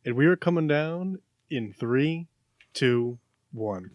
And we are coming down in 3, 2, 1.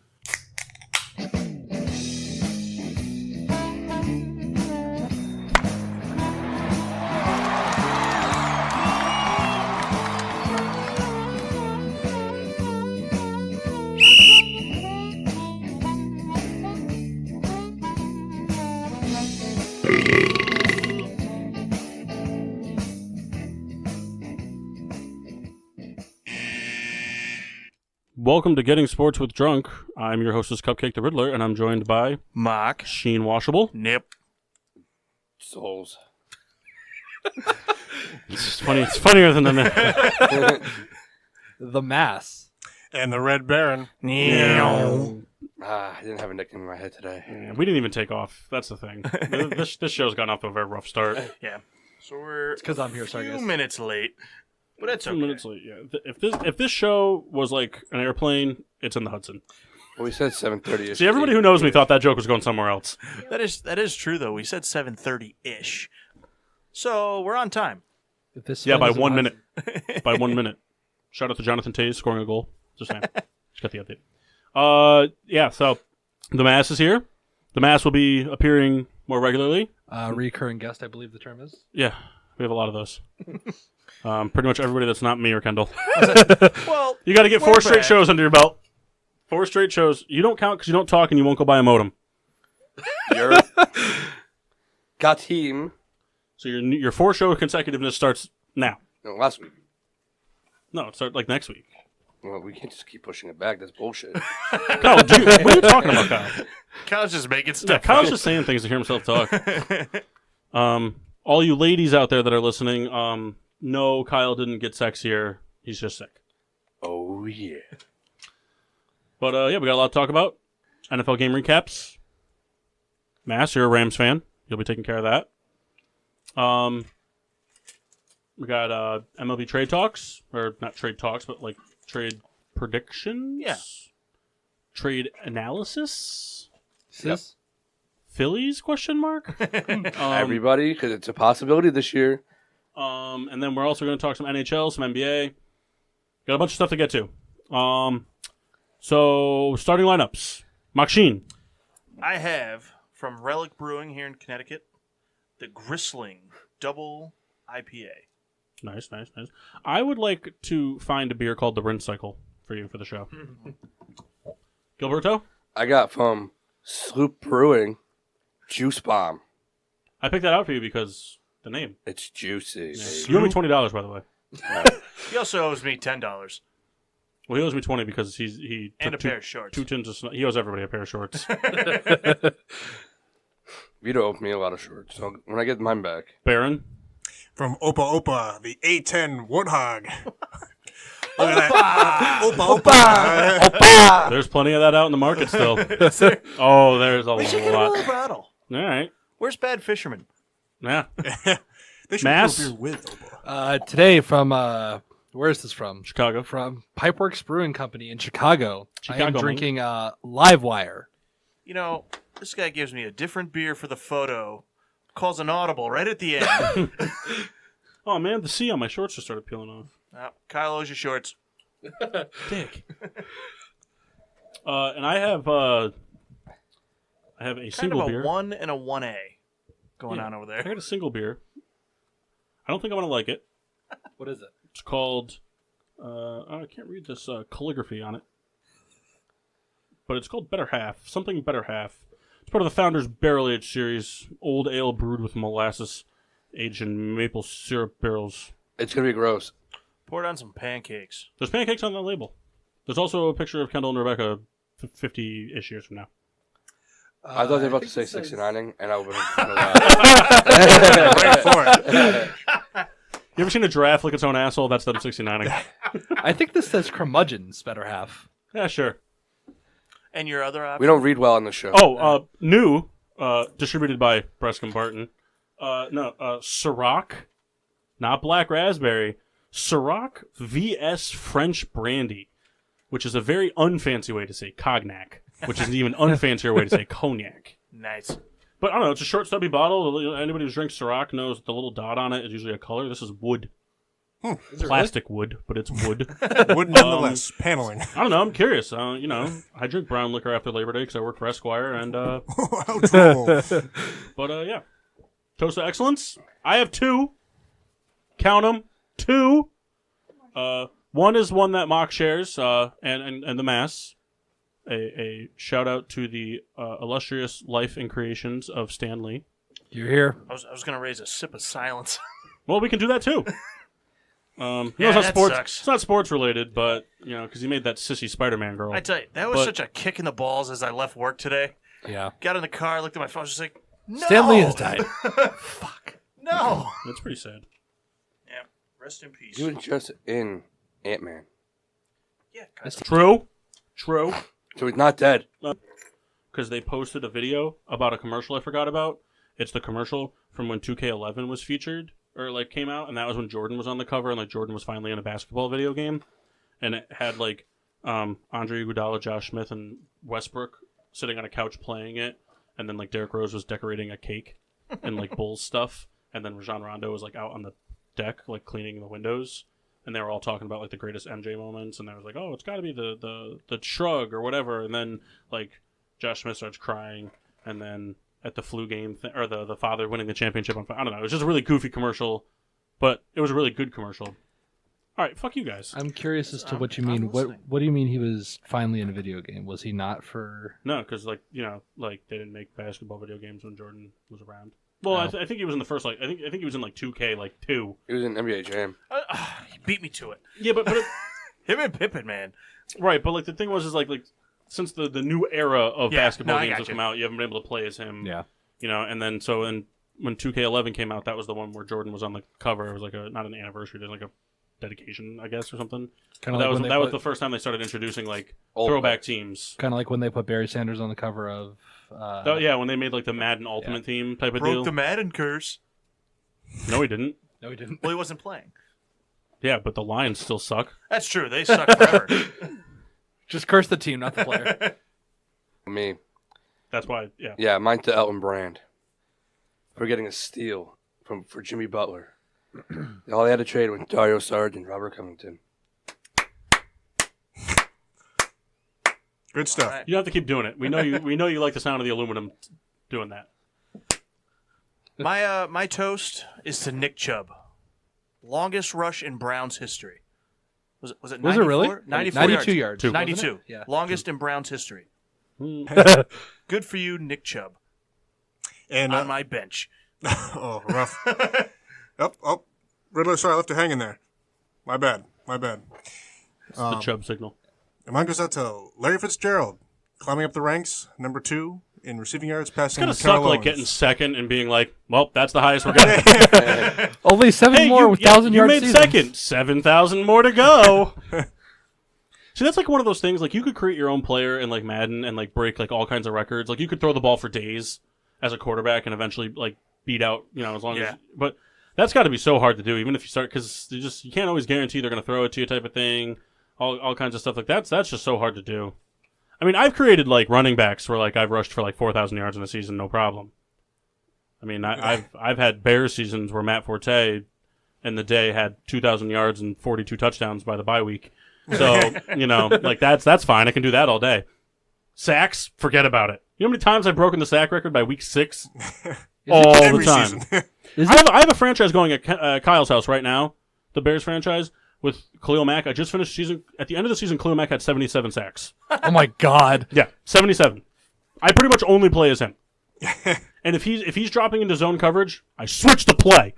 Welcome to Getting Sports with Drunk. I'm your hostess, Cupcake the Riddler, and I'm joined by Mock. Sheen Washable. Nip. Souls. It's just funny. It's funnier than that. The Mass. And the Red Baron. I didn't have a nickname in my head today. Yeah, we didn't even take off. That's the thing. This show's gotten off to a very rough start. Yeah. So we're 'cause I'm here, sorry, 2 guys. minutes late. But that's 2 okay. minutes late. Yeah. If this show was like an airplane, it's in the Hudson. Well, we said 7:30. See, everybody who knows me thought that joke was going somewhere else. That is true, though. We said 7:30-ish. So we're on time. If this Yeah, film by is 1 on- minute. By 1 minute. Shout out to Jonathan Taze scoring a goal. Just saying. Just got the update. Yeah. So the Mass is here. The Mass will be appearing more regularly. Recurring guest, I believe the term is. Yeah, we have a lot of those. Pretty much everybody that's not me or Kendall. Well, You got to get we're 4 straight back. shows under your belt. 4 straight shows. You don't count because you don't talk and you won't go buy a modem. You're got team. So your 4-show consecutiveness starts now. No, last week. No, it starts like next week. Well, we can't just keep pushing it back. That's bullshit. Kyle, what are you talking about, Kyle? Kyle's just making Yeah, stuff Kyle's up. just saying things to hear himself talk. All you ladies out there that are listening, no, Kyle didn't get sexier. He's just sick. Oh yeah. But yeah, we got a lot to talk about. NFL game recaps. Mass, you're a Rams fan. You'll be taking care of that. We got MLB trade talks, or not trade talks, but like trade predictions. Yeah. Trade analysis. Yep. Phillies? Question mark. Everybody, because it's a possibility this year. And then we're also going to talk some NHL, some NBA. Got a bunch of stuff to get to. So starting lineups. Maksheen. I have, from Relic Brewing here in Connecticut, the Gristling Double IPA. Nice. I would like to find a beer called the Rinse Cycle for you for the show. Gilberto? I got from Sloop Brewing, Juice Bomb. I picked that out for you because the name. It's juicy. Yeah. baby. You owe me $20, by the way. He also owes me $10 Well, he owes me $20 because he and took a pair of shorts. 2 tins of snow. He owes everybody a pair of shorts. Vito owed me a lot of shorts. So when I get mine back, Baron? From Opa Opa, the A10 Warthog. Look at that. Opa Opa. There's plenty of that out in the market still. Oh, there's a We should get a lot. little battle. All right. Where's Bad Fisherman? Yeah. They should Mass? brew beer with Opa. Today from, where is this from? Chicago. From Pipeworks Brewing Company in Chicago. I Chicago, am man. drinking Livewire. You know, this guy gives me a different beer for the photo, calls an audible right at the end. Oh, man, the C on my shorts just started peeling off. Kyle owes you shorts. Dick. And I have a Kind single of a beer. 1 and a 1A going on over I there. got a single beer. I don't think I'm going to like it. What is it? It's called, I can't read this calligraphy on it. But it's called Better Half. Something Better Half. It's part of the Founders Barrel Age series. Old ale brewed with molasses, aged in maple syrup barrels. it's going to be gross. Pour it on some pancakes. There's pancakes on the label. There's also a picture of Kendall and Rebecca 50-ish years from now. I thought they were about to say 69ing, and I would Wait for it. You ever seen a giraffe lick its own asshole? That's them 69ing. I think this says curmudgeon's better half. Yeah, sure. And your other option? We don't read well on the show. Oh, new, distributed by Breskin Barton. Ciroc, not black raspberry. Ciroc VS French Brandy, which is a very unfancy way to say cognac, which is an even unfancier way to say cognac. Nice. But I don't know, it's a short, stubby bottle. Anybody who drinks Ciroc knows the little dot on it is usually a color. This is wood. Plastic wood, but it's wood. Wood nonetheless. Paneling. I don't know. I'm curious. I drink brown liquor after Labor Day because I work for Esquire, and How droll. but yeah, toast to excellence. I have 2. Count them, 2. One is one that Mock shares, and the Mass. A shout out to the illustrious life and creations of Stan Lee. You're here. I was going to raise a sip of silence. Well, we can do that too. It's not that sports. sucks. It's not sports related, but because he made that sissy Spider-Man girl. I tell you, that was such a kick in the balls as I left work today. Yeah. Got in the car, looked at my phone, was just like, no! Stanley has died. Fuck. No! That's pretty sad. Yeah. Rest in peace. He was just in Ant-Man. Yeah, kind of. True. So he's not dead. Because they posted a video about a commercial I forgot about. It's the commercial from when 2K11 was featured, or came out, and that was when Jordan was on the cover, and Jordan was finally in a basketball video game. And it had Andre Iguodala, Josh Smith, and Westbrook sitting on a couch playing it, and then Derrick Rose was decorating a cake and Bulls stuff, and then Rajon Rondo was out on the deck cleaning the windows, and they were all talking about the greatest MJ moments, and they was oh, it's got to be the shrug or whatever, and then Josh Smith starts crying, and then at the flu game or the father winning the championship on, I don't know, it was just a really goofy commercial, but it was a really good commercial. All right, fuck you guys. I'm curious as to what you mean. What do you mean he was finally in a video game? Was he not for? No, because they didn't make basketball video games when Jordan was around. Well, I think he was in the first I think he was in 2K 2. He was in NBA Jam. He beat me to it. Yeah, but Him and Pippen, man. right, but the thing was since the new era of basketball games has you. come out, you haven't been able to play as him. Yeah. And then when 2K11 came out, that was the one where Jordan was on the cover. It was not an anniversary, it was a dedication, I guess, or something. Kind That of was the first time they started introducing throwback teams. Kind of like when they put Barry Sanders on the cover of. When they made the Madden Ultimate theme type of deal. Broke the Madden curse. No, he didn't. No, he didn't. Well, he wasn't playing. Yeah, but the Lions still suck. That's true. They suck forever. Just curse the team, not the player. Me. That's why. Yeah. Yeah, mine to Elton Brand. For getting a steal for Jimmy Butler. All they had to trade was Dario Saric and Robert Covington. Good stuff. All right. You don't have to keep doing it. We know you. We know you like the sound of the aluminum doing that. My toast is to Nick Chubb. Longest rush in Browns history. Was it 94? Was it really? 94 92 yards. Two. 92. Yeah. Longest in Browns history. Good for you, Nick Chubb. And On my bench. oh, rough. Oh, Riddler, sorry, I left it hanging there. My bad. It's the Chubb signal. And mine goes out to Larry Fitzgerald, climbing up the ranks, number 2 in receiving yards, It's passing. gonna Carl suck Owens. getting second and being well, that's the highest we're getting. Only 7 more with 1,000-yard You made second. 7,000 more to go. See, that's one of those things. You could create your own player in Madden and break all kinds of records. You could throw the ball for days as a quarterback and eventually beat out as long as. But that's got to be so hard to do, even if you start, because you can't always guarantee they're going to throw it to you, type of thing. All kinds of stuff like that. That's just so hard to do. I mean, I've created running backs where I've rushed for 4,000 yards in a season, no problem. I mean, I've had Bears seasons where Matt Forte in the day had 2,000 yards and 42 touchdowns by the bye week. So that's fine. I can do that all day. Sacks, forget about it. You know how many times I've broken the sack record by week 6? All the Every time. season. I have a franchise going at Kyle's house right now, the Bears franchise, with Khalil Mack. I just finished the season. At the end of the season, Khalil Mack had 77 sacks. Oh my God. Yeah, 77. I pretty much only play as him. And if he's dropping into zone coverage, I switch to play.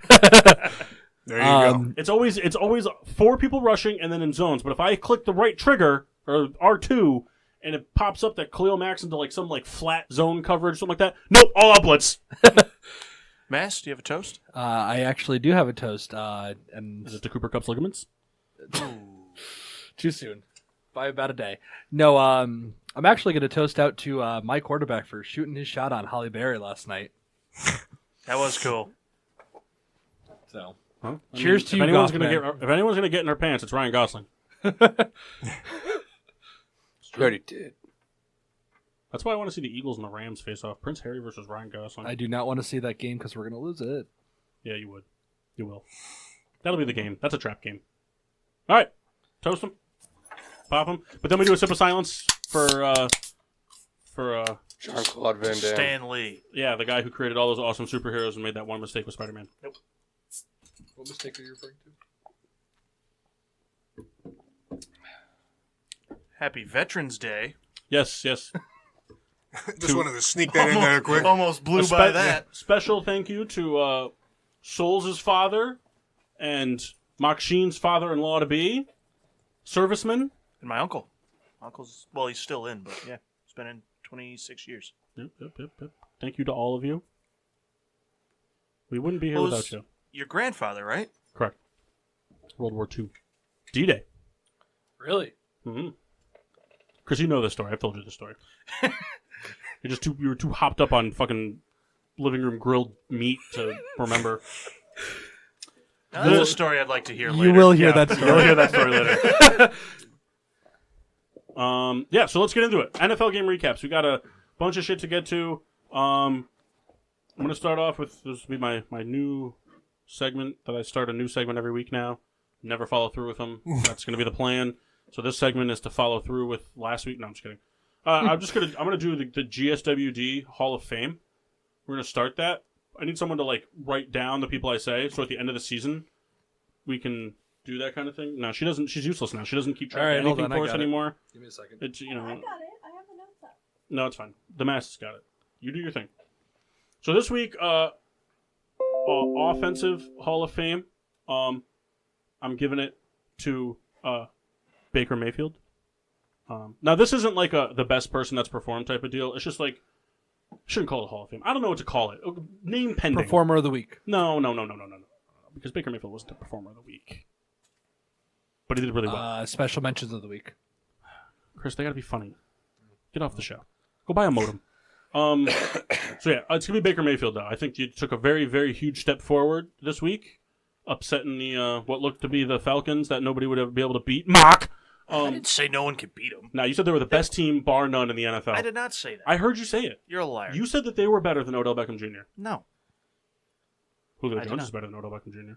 There you go. It's always 4 people rushing and then in zones. But if I click the right trigger or R2 and it pops up that Khalil Mack's into some flat zone coverage, something like that, nope, all out blitz. Mass, do you have a toast? I actually do have a toast. And Is it to Cooper Kupp's ligaments? too soon. By about a day. No, I'm actually going to toast out to my quarterback for shooting his shot on Holly Berry last night. That was cool. So, Huh? Cheers to you, if anyone's gonna get in her pants, it's Ryan Gosling. You already did. That's why I want to see the Eagles and the Rams face off. Prince Harry versus Ryan Gosling. I do not want to see that game because we're going to lose it. Yeah, you would. You will. That'll be the game. That's a trap game. All right. Toast them. Pop them. But then we do a sip of silence for Jean-Claude Van Damme. Stan Lee. yeah, the guy who created all those awesome superheroes and made that one mistake with Spider-Man. What mistake are you referring to? Happy Veterans Day. Yes. Just wanted to sneak that in there quick. Almost blew by that. Special thank you to Souls' father and Maksheen's father-in-law to be, serviceman. And my uncle. Uncle's, well, he's still in, but yeah, it's been in 26 years. Yep. Thank you to all of you. We wouldn't be here Well, without you. Your grandfather, right? Correct. World War II. D-Day. Really? Mm-hmm. Chris, you know this story. I've told you this story. You were too hopped up on fucking living room grilled meat to remember. Now, that's a story I'd like to hear later. You will hear that story. You'll hear that story later. So let's get into it. NFL game recaps. We got a bunch of shit to get to. I'm going to start off with, this will be my new segment that I start a new segment every week now. Never follow through with them. That's going to be the plan. So this segment is to follow through with last week. No, I'm just kidding. I'm gonna do the GSWD Hall of Fame. We're gonna start that. I need someone to write down the people I say, so at the end of the season, we can do that kind of thing. No, she doesn't. She's useless now. She doesn't keep track of anything for us anymore. Give me a second. It's I got it. I have the notes up. No, it's fine. The master's got it. You do your thing. So this week, offensive Hall of Fame. I'm giving it to Baker Mayfield. Now this isn't the best person that's performed type of deal. It's just shouldn't call it a Hall of Fame. I don't know what to call it. Name pending. Performer of the week. No. Because Baker Mayfield wasn't the Performer of the Week. But he did really well. Special mentions of the week. Chris, they gotta be funny. Get off the show. Go buy a modem. So yeah, it's gonna be Baker Mayfield though. I think you took a very, very huge step forward this week, upsetting the what looked to be the Falcons that nobody would ever be able to beat. Mock. I didn't say no one could beat them. Now you said they were the best team, bar none, in the NFL. I did not say that. I heard you say it. You're a liar. You said that they were better than Odell Beckham Jr. No. Julio I did Jones not. is better than Odell Beckham Jr.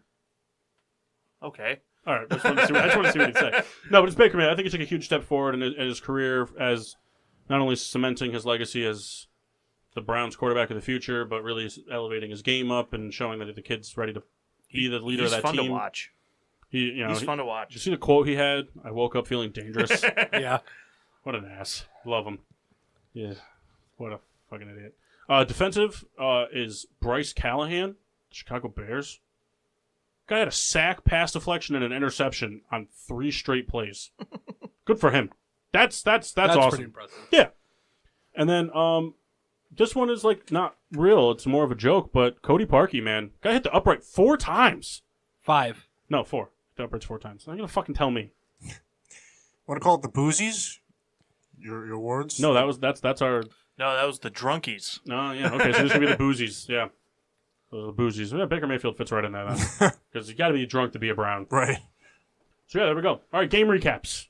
Okay. All right, I just want to see what he'd say. No, but it's Baker Mayfield. I think he took a huge step forward in his career as not only cementing his legacy as the Browns quarterback of the future, but really elevating his game up and showing that the kid's ready to be the leader of that team. He's fun to watch. He's fun to watch. Did you see the quote he had? I woke up feeling dangerous. Yeah. What an ass. Love him. Yeah. What a fucking idiot. Defensive is Bryce Callahan, Chicago Bears. Guy had a sack, pass deflection, and an interception on 3 straight plays. Good for him. That's awesome. Pretty impressive. Yeah. And then this one is not real. It's more of a joke, but Cody Parkey, man. Guy hit the upright 4 times. 5. No, 4. The uprights 4 times. Not gonna fucking tell me. Want to call it the boozies? Your awards? No, that's our. No, that was the drunkies. No, yeah, okay. So this would be the boozies. Yeah, the boozies. Yeah, Baker Mayfield fits right in there then, because you got to be drunk to be a Brown. Right. So yeah, there we go. All right, game recaps.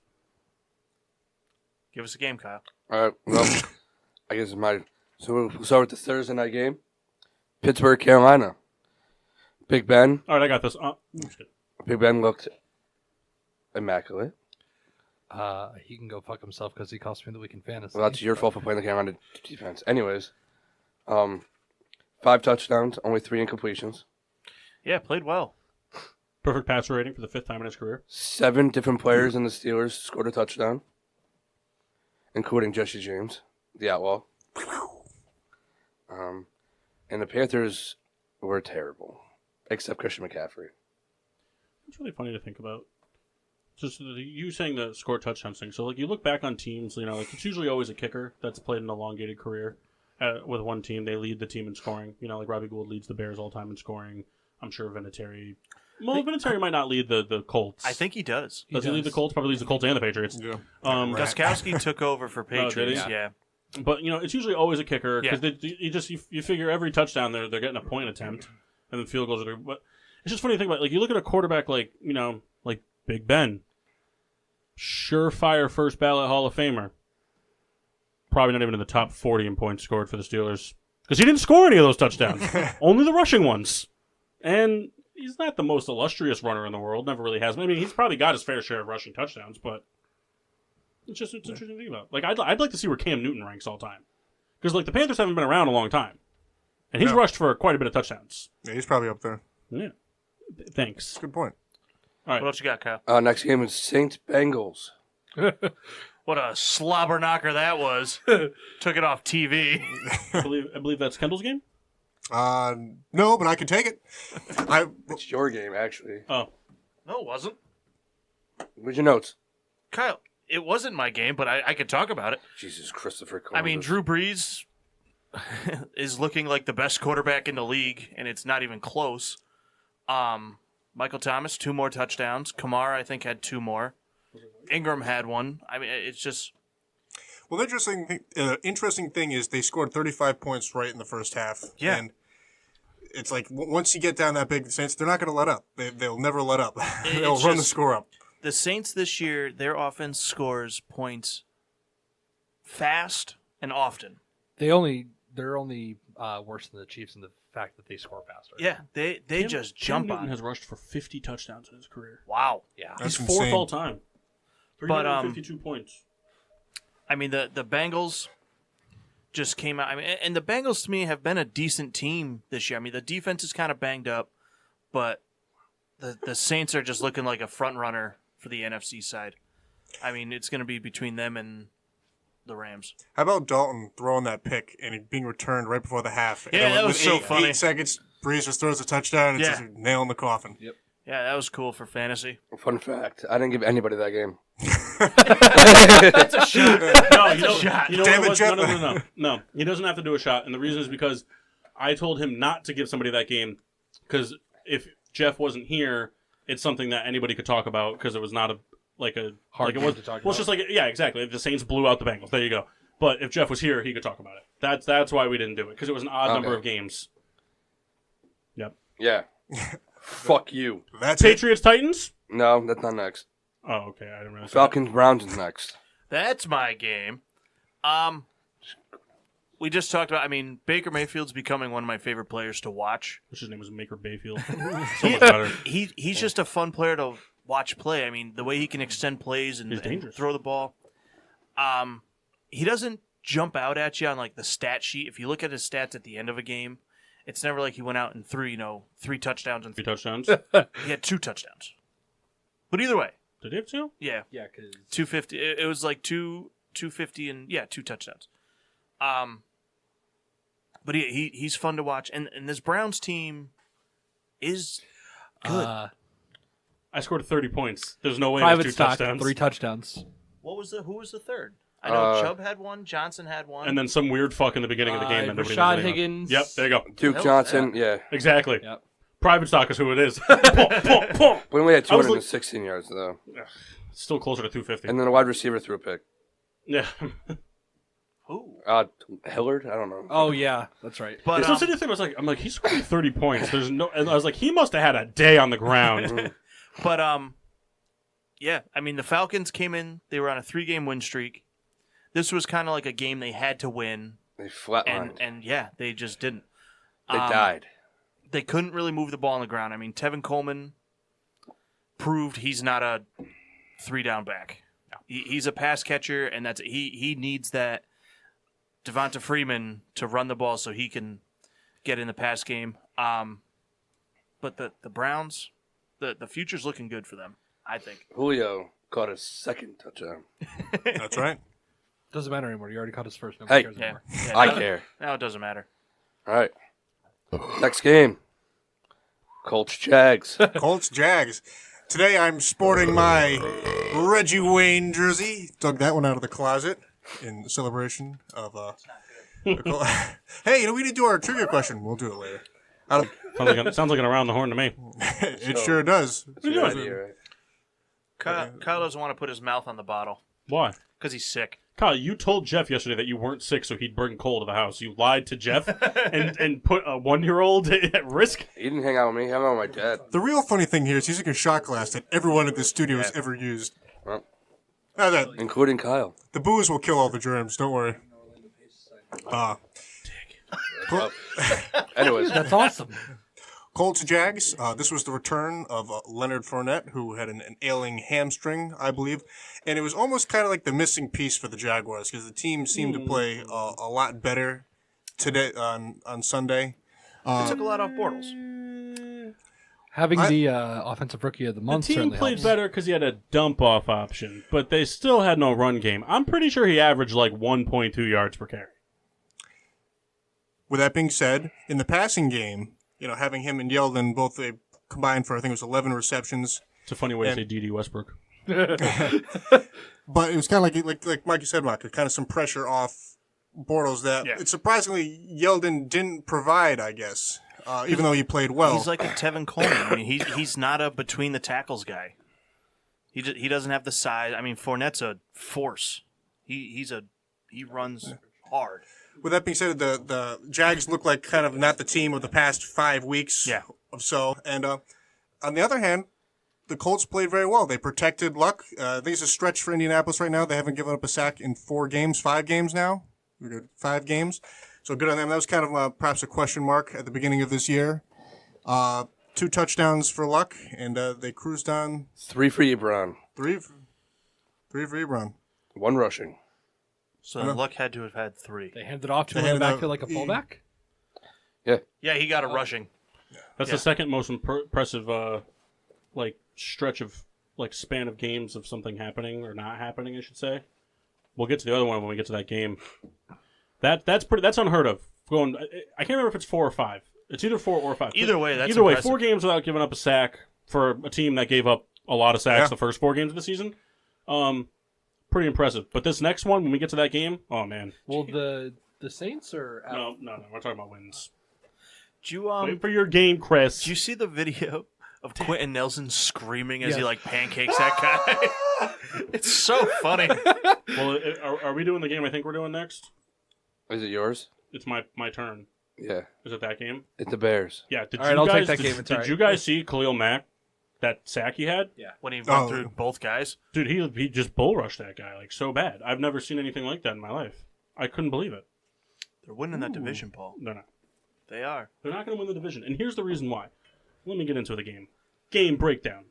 Give us a game, Kyle. All right. Well, I guess so we'll start with the Thursday night game. Pittsburgh, Carolina. Big Ben. All right, I got this. Big Ben looked immaculate. He can go fuck himself because he cost me the week in fantasy. Well, that's your fault for playing the Carolina defense. Anyways, 5 touchdowns, only 3 incompletions. Yeah, played well. Perfect passer rating for the 5th time in his career. 7 different players in the Steelers scored a touchdown, including Jesse James, the outlaw. And the Panthers were terrible, except Christian McCaffrey. It's really funny to think about. Just you saying the score touchdowns thing. So you look back on teams, it's usually always a kicker that's played an elongated career with one team. They lead the team in scoring. Robbie Gould leads the Bears all time in scoring. I'm sure Vinatieri. Well, Vinatieri might not lead the Colts. I think he does. Does he lead the Colts? Probably leads the Colts and the Patriots. Yeah. Gostkowski took over for Patriots. did he? Yeah. But it's usually always a kicker because you figure every touchdown they're getting a point attempt and then field goals are there. But it's just funny to think about. You look at a quarterback like Big Ben, surefire first ballot Hall of Famer. Probably not even in the top 40 in points scored for the Steelers because he didn't score any of those touchdowns, only the rushing ones. And he's not the most illustrious runner in the world. Never really has. I mean, he's probably got his fair share of rushing touchdowns, but it's interesting to think about. Like, I'd like to see where Cam Newton ranks all time, because like the Panthers haven't been around a long time, and he's rushed for quite a bit of touchdowns. Yeah, he's probably up there. Yeah. Thanks. Good point. All right. What else you got, Kyle? Next game is Saints Bengals. What a slobber knocker that was. Took it off TV. I believe that's Kendall's game. No, but I can take it. It's your game, actually. Oh, No, it wasn't. Where's your notes? Kyle, it wasn't my game, but I could talk about it. Jesus, Christopher I mean, Columbus. Drew Brees is looking like the best quarterback in the league, and it's not even close. Michael Thomas, 2 more touchdowns. Kamara, I think, had 2 more. Ingram had 1. I mean, it's just... Well, the interesting thing is they scored 35 points right in the first half. Yeah. And it's like once you get down that big, the Saints, they're not going to let up. They'll never let up. They'll run the score up. The Saints this year, their offense scores points fast and often. They're only worse than the Chiefs in the fact that they score faster. Yeah, they just jump Cam Newton on. has rushed for 50 touchdowns in his career. Wow. Yeah. That's He's 4th insane. all time. 352 points. I mean, the Bengals just came out. I mean, and the Bengals to me have been a decent team this year. I mean, the defense is kind of banged up, but the Saints are just looking like a front runner for the NFC side. I mean, it's going to be between them and the Rams. How about Dalton throwing that pick and it being returned right before the half? Yeah, and that was so funny. 8 seconds, Breeze just throws a touchdown. It's just a nail in the coffin. Yep. Yeah, that was cool for fantasy. Fun fact, I didn't give anybody that game. That's a shot. No, you know, you know Damn what it, was? Jeff. No. He doesn't have to do a shot, and the reason is because I told him not to give somebody that game because if Jeff wasn't here, it's something that anybody could talk about because it was not Hard it game was to talk well, it's just like exactly. The Saints blew out the Bengals. There you go. But if Jeff was here, he could talk about it. That's why we didn't do it because it was an odd number of games. Yep. Yeah. Fuck you. That's it. Patriots Titans. No, that's not next. Oh, okay. I didn't realize. Falcons Browns is next. That's my game. We just talked about. I mean, Baker Mayfield's becoming one of my favorite players to watch. Which his name was Maker Bayfield. So much better. He's just a fun player to watch play. I mean, the way he can extend plays and dangerous. throw the ball. He doesn't jump out at you on like the stat sheet. If you look at his stats at the end of a game, it's never like he went out and threw 3 touchdowns and 3 touchdowns. he had 2 touchdowns. But either way, Did he have 2? yeah, Yeah, because 250. It was like 250 and 2 touchdowns. But he's fun to watch, and this Browns team is good. I scored 30 points. There's no way it private was 2 stock, touchdowns. 3 touchdowns. Who was the third? I know Chubb had 1, Johnson had 1, And then some weird fuck in the beginning of the game that nobody knows Rashad anything Higgins. about. Yep, there you go. Duke Hell, Johnson, yeah. Exactly. Yep. Private stock is who it is. It's We only had I was 216 yards, though. still closer to 250. And then a wide receiver threw a pick. Yeah. Who? Hillard? I don't know. Oh yeah, that's right. But So the thing was I'm like, he's scoring 30 points. There's no, and I was like, he must have had a day on the ground. yeah. I mean, the Falcons came in. They were on a 3-game win streak. This was kind of like a game they had to win, They flatlined. and yeah, they just didn't. They died. They couldn't really move the ball on the ground. I mean, Tevin Coleman proved he's not a 3-down back. He's a pass catcher, and that's he needs that Devonta Freeman to run the ball so he can get in the pass game. But the Browns, the future's looking good for them, I think. Julio caught his second touchdown. That's right. Doesn't matter anymore. You already caught his first. Nobody Hey. cares Yeah, anymore. yeah I now- care. Now it doesn't matter. All right. Next game. Colts Jags. Colts Jags. Today I'm sporting my Reggie Wayne jersey. Dug that one out of the closet in celebration of Hey, we need to do our trivia question. We'll do it later. Sounds like an around the horn to me. It sure does. Good idea, right? Kyle doesn't want to put his mouth on the bottle Why? because he's sick. Kyle, you told Jeff yesterday that you weren't sick, so he'd bring Cole to the house. You lied to Jeff and put a 1-year-old at risk. He didn't hang out with me. He hung out with my dad. The real funny thing here is he's like a shot glass that everyone at this studio has ever used. Well, The including Kyle. booze will kill all the germs. Don't worry. Anyways, That's awesome. Colts Jags. This was the return of Leonard Fournette, who had an ailing hamstring, I believe, and it was almost kind of like the missing piece for the Jaguars because the team seemed to play a lot better today on Sunday. They took a lot off Bortles. Having the offensive rookie of the month The team certainly played helps. better because he had a dump-off option, but they still had no run game. I'm pretty sure he averaged like 1.2 yards per carry. With that being said, in the passing game, having him and Yeldon both they combined for I think it was 11 receptions. It's a funny way to say D.D. Westbrook. But it was kind of like Mike, you said, Mark, kind of some pressure off Bortles that it's surprisingly Yeldon didn't provide, I guess, even though he played well. He's like a Tevin Coleman. I mean, he's not a between the tackles guy. He doesn't have the size. I mean, Fournette's a force. He runs hard. With that being said, the Jags look like kind of not the team of the past 5 weeks or so. And on the other hand, the Colts played very well. They protected Luck. I think it's a stretch for Indianapolis right now. They haven't given up a sack in 5 games now. We're good. 5 games. So good on them. That was kind of perhaps a question mark at the beginning of this year. 2 touchdowns for Luck, and they cruised on. 3 for Ebron. 3 for Ebron. 1 rushing. So Luck had to have had 3. They handed off to him in the backfield like a fullback? Yeah, he got a rushing. That's the second most impressive stretch of span of games of something happening or not happening, I should say. We'll get to the other one when we get to that game. That's unheard of. I can't remember if it's 4 or 5. It's either 4 or 5. Either way, that's impressive. 4 games without giving up a sack for a team that gave up a lot of sacks the first 4 games of the season. Pretty impressive. But this next one, when we get to that game, oh man. Well, the Saints are No. We're talking about wins. Did you Wait for your game, Chris. Did you see the video of Quentin Nelson screaming as he pancakes that guy? It's so funny. Well, are we doing the game I think we're doing next? Is it yours? It's my turn. Yeah. Is it that game? It's the Bears. Yeah. Did All right, you I'll guys, take that did, game. It's did all right. you guys see Khalil Mack, that sack he had? Yeah. When he went through both guys? Dude, he just bull rushed that guy so bad. I've never seen anything like that in my life. I couldn't believe it. They're winning that division, Paul. They're not. They are. They're not going to win the division. And here's the reason why. Let me get into the game. Game breakdown.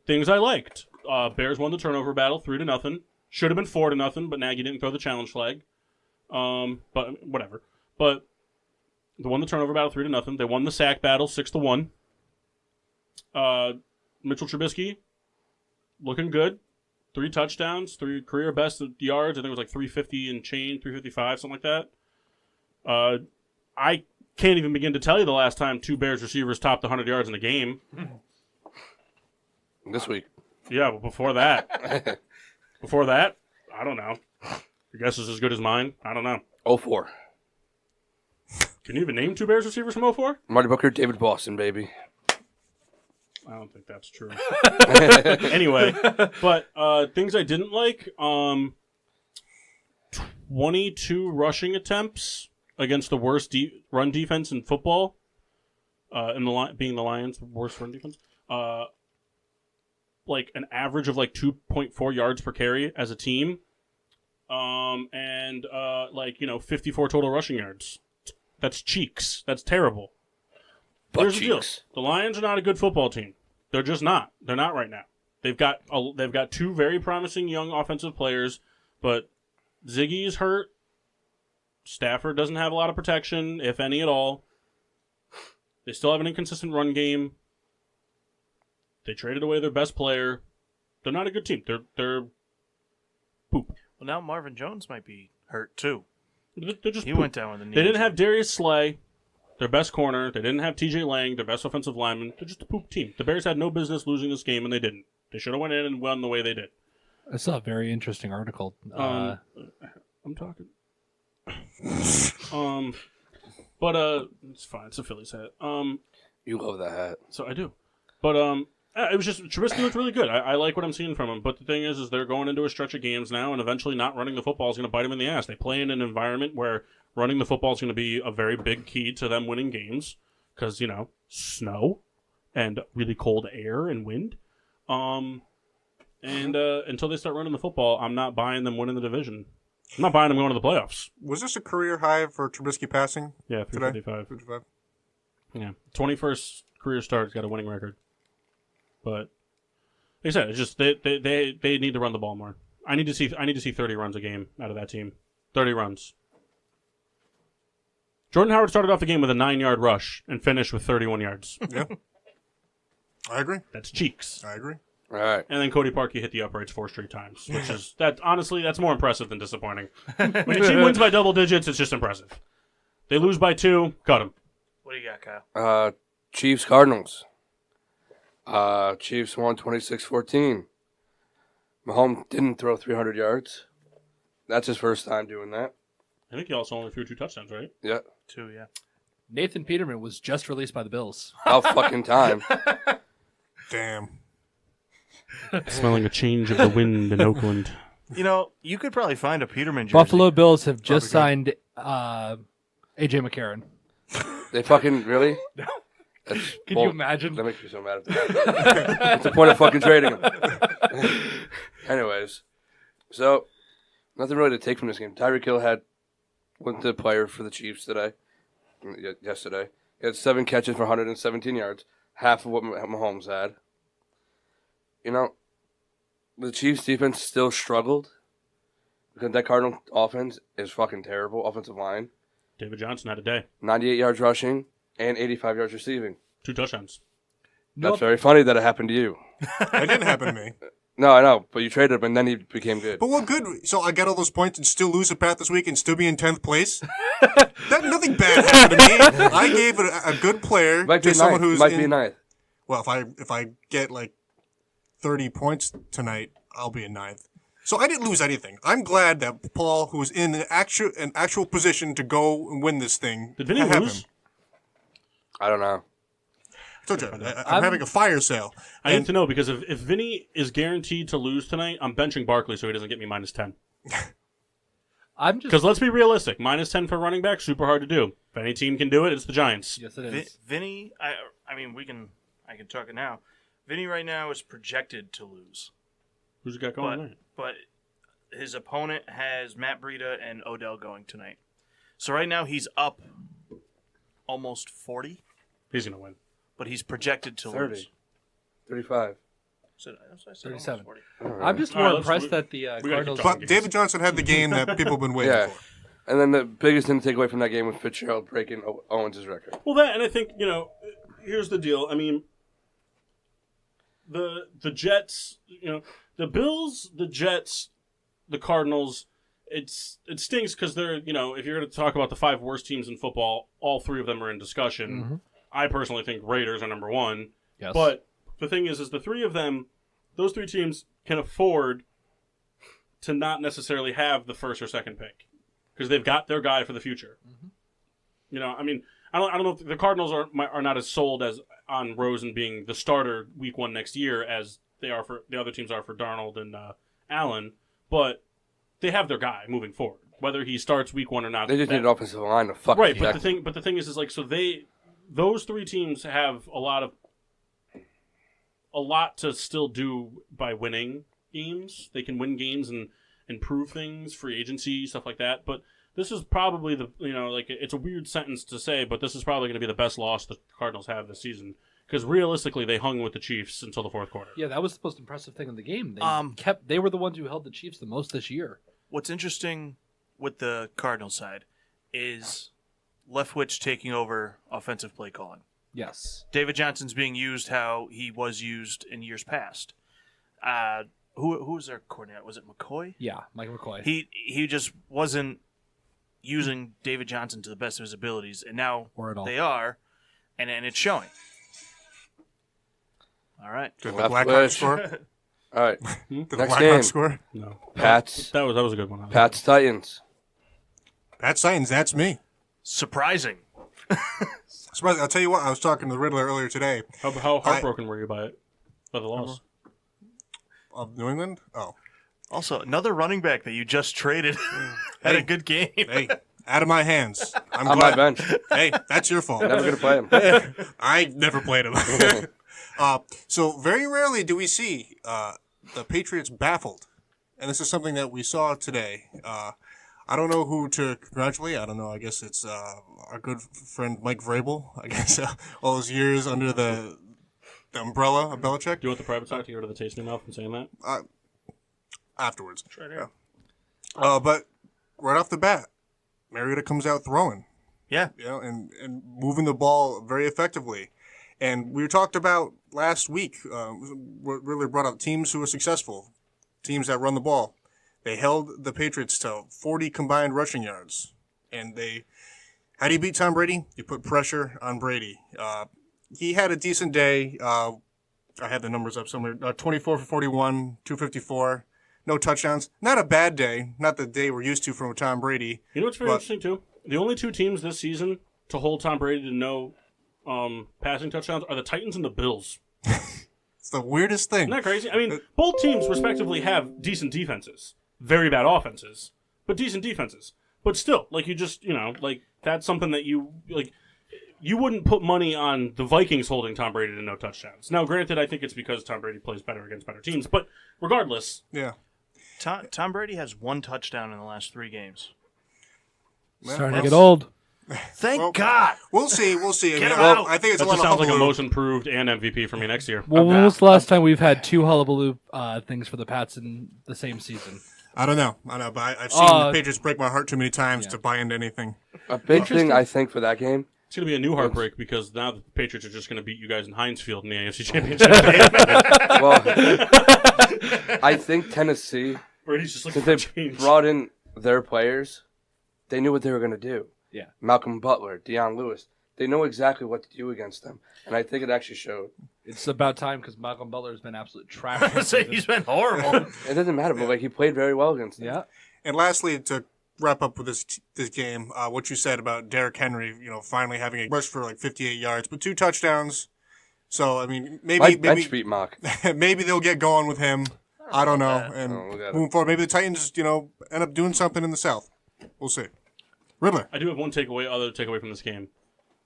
Things I liked. Bears won the turnover battle 3-0. Should have been 4-0, but Nagy didn't throw the challenge flag. But whatever. But they won the turnover battle 3-0. They won the sack battle 6-1. Mitchell Trubisky looking good. 3 touchdowns, 3 career best yards. I think it was 350 and change, 355, something like that. I can't even begin to tell you the last time 2 Bears receivers topped 100 yards in a game. This week. Yeah, but before that, I don't know. Your guess is as good as mine. I don't know. 04. Can you even name 2 Bears receivers from 04? Marty Booker, David Boston, baby. I don't think that's true. Anyway, but things I didn't like, 22 rushing attempts against the worst run defense in football, being the Lions' worst run defense. An average of 2.4 yards per carry as a team, and 54 total rushing yards. That's cheeks. That's terrible. Here's the deal. The Lions are not a good football team. They're just not. They're not right now. They've got 2 very promising young offensive players, but Ziggy is hurt. Stafford doesn't have a lot of protection, if any at all. They still have an inconsistent run game. They traded away their best player. They're not a good team. They're poop. Well, now Marvin Jones might be hurt too. They're just He poop. went down with a knee. They didn't have Darius Slay, their best corner. They didn't have TJ Lang, their best offensive lineman. They're just a poop team. The Bears had no business losing this game, and they didn't. They should have went in and won the way they did. I saw a very interesting article. I'm talking. But it's fine. It's a Phillies hat. You love that hat. So I do. But it was just Trubisky looked really good. I like what I'm seeing from him. But the thing is they're going into a stretch of games now, and eventually not running the football is going to bite them in the ass. They play in an environment where running the football is going to be a very big key to them winning games because snow and really cold air and wind. And until they start running the football, I'm not buying them winning the division. I'm not buying them going to the playoffs. Was this a career high for Trubisky passing? Yeah, today? 355. 355. Yeah, 21st career start. He's got a winning record. But like I said, it's just they need to run the ball more. I need to see 30 runs a game out of that team. 30 runs. Jordan Howard started off the game with a 9-yard rush and finished with 31 yards. Yeah. I agree. That's cheeks. I agree. All right. And then Cody Parkey hit the uprights 4 straight times, which is honestly that's more impressive than disappointing. When your team wins by double digits, it's just impressive. They lose by 2, cut them. What do you got, Kyle? Chiefs Cardinals. Chiefs won 26-14. Mahomes didn't throw 300 yards. That's his first time doing that. I think he also only threw 2 touchdowns, right? Yeah. 2, yeah. Nathan Peterman was just released by the Bills. About fucking time. Damn. Smelling a change of the wind in Oakland. You know, you could probably find a Peterman jersey. Buffalo Bills have just signed AJ McCarron. They fucking really? That's Can you imagine? That makes me so mad. What's the point of fucking trading him? Anyways, so nothing really to take from this game. Tyreek Hill went the player for the Chiefs yesterday. He had 7 catches for 117 yards, half of what Mahomes had. You know, the Chiefs defense still struggled because that Cardinal offense is fucking terrible. Offensive line. David Johnson had a day. 98 yards rushing and 85 yards receiving. 2 touchdowns. That's very funny that it happened to you. It didn't happen to me. No, I know, but you traded him and then he became good. But what good? So I get all those points and still lose a path this week and still be in 10th place? Nothing bad happened to me. I gave it a good player Might be to someone ninth. who's Might be ninth. Well, if I get like 30 points tonight, I'll be in 9th. So I didn't lose anything. I'm glad that Paul, who was in an actual position to go and win this thing, Did Vinny have lose? him. I don't know. I told you, I'm having a fire sale. I need to know because if Vinny is guaranteed to lose tonight, I'm benching Barkley so he doesn't get me -10. I'm just Because let's be realistic, -10 for running back, super hard to do. If any team can do it, it's the Giants. yes, it is. Vinny, I mean, I can talk it now. Vinny right now is projected to lose. Who's he got going tonight? But his opponent has Matt Breida and Odell going tonight. So right now he's up almost 40, He's going to win. but he's projected to 30. lose. 35. So that's what I said, 37. almost 40. I'm just All more right, let's- impressed that the we gotta keep Cardinals. talking. But David Johnson had the game that people have been waiting Yeah. for. And then the biggest thing to take away from that game was Fitzgerald breaking Owens' record. Well, that, and I think, here's the deal. I mean, the Jets, the Bills, the Jets, the Cardinals, it stings because they're, if you're going to talk about the 5 worst teams in football, all 3 of them are in discussion. Mm-hmm. I personally think Raiders are number 1. Yes. But the thing is the 3 of them, those 3 teams can afford to not necessarily have the first or second pick because they've got their guy for the future. Mm-hmm. I mean, I don't know if the Cardinals are not as sold as on Rosen being the starter week 1 next year as they are for the other teams are for Darnold and Allen, but they have their guy moving forward. Whether he starts week 1 or not, They just need an offensive line to fuck right. back. But the thing is so those 3 teams have a lot to still do by winning games. They can win games and improve things, free agency, stuff like that. But this is probably it's a weird sentence to say, but this is probably going to be the best loss the Cardinals have this season because realistically they hung with the Chiefs until the 4th quarter. Yeah, that was the most impressive thing in the game. Um, They were the ones who held the Chiefs the most this year. What's interesting with the Cardinals side is Leftwich taking over offensive play calling. Yes. David Johnson's being used how he was used in years past. Who was their coordinator? Was it McCoy? Yeah, Mike McCoy. He just wasn't using David Johnson to the best of his abilities, and now Or at all. they are, and it's showing. All right. Did the Left Blackhawks wedge. score? All right. Did the Next Blackhawks game. score? No, Pats. that was a good one. Pats Titans. Pat Sainz, that's me. Surprising. Surprising. I'll tell you what, I was talking to the Riddler earlier today. How heartbroken were you by the loss? Of New England? Oh. Also, another running back that you just traded had a good game. Hey, out of my hands. I'm On my glad. bench. Hey, that's your fault. Never going to play him. I never played him. So very rarely do we see the Patriots baffled. And this is something that we saw today. I don't know who to congratulate. I don't know. I guess it's our good friend Mike Vrabel. I guess all those years under the umbrella of Belichick. Do you want the private talk to get rid of the taste in your mouth from saying that? Afterwards. Sure do. Yeah. But right off the bat, Mariota comes out throwing. Yeah. You know, and moving the ball very effectively. And we talked about last week, what really brought up teams who are successful, teams that run the ball. They held the Patriots to 40 combined rushing yards. And how do you beat Tom Brady? You put pressure on Brady. He had a decent day. I had the numbers up somewhere. 24 for 41, 254, no touchdowns. Not a bad day. Not the day we're used to from Tom Brady. You know what's very interesting, too? The only two teams this season to hold Tom Brady to no passing touchdowns are the Titans and the Bills. It's the weirdest thing. Isn't that crazy? I mean, both teams respectively have decent defenses. Very bad offenses, but decent defenses. But still, like, you just, like, that's something that you wouldn't put money on the Vikings holding Tom Brady to no touchdowns. Now, granted, I think it's because Tom Brady plays better against better teams, but regardless. Yeah. Tom Brady has 1 touchdown in the last 3 games. Starting to get old. Thank God. We'll see. Get him out. I think it's That a lot just of sounds like a hullabaloo. most improved and MVP for me next year. Well, when was the last time we've had 2 hullabaloo things for the Pats in the same season? I don't know, but I've seen the Patriots break my heart too many times to buy into anything. A big thing, I think, for that game. It's going to be a new heartbreak because now the Patriots are just going to beat you guys in Heinz Field in the AFC Championship. Well, I think Tennessee, Brady's just looking since for they change. brought in their players, they knew what they were going to do. Yeah. Malcolm Butler, Deion Lewis, they know exactly what to do against them. And I think it actually showed. It's about time because Malcolm Butler has been absolute trash. this So season. he's been horrible. It doesn't matter, but he played very well against them. Yeah. And lastly, to wrap up with this game, what you said about Derrick Henry, finally having a rush for like 58 yards, but 2 touchdowns. So I mean, My bench beat mock. maybe they'll get going with him. I don't know. And look at it. moving forward, maybe the Titans, end up doing something in the South. We'll see. Riddler. I do have one other takeaway from this game.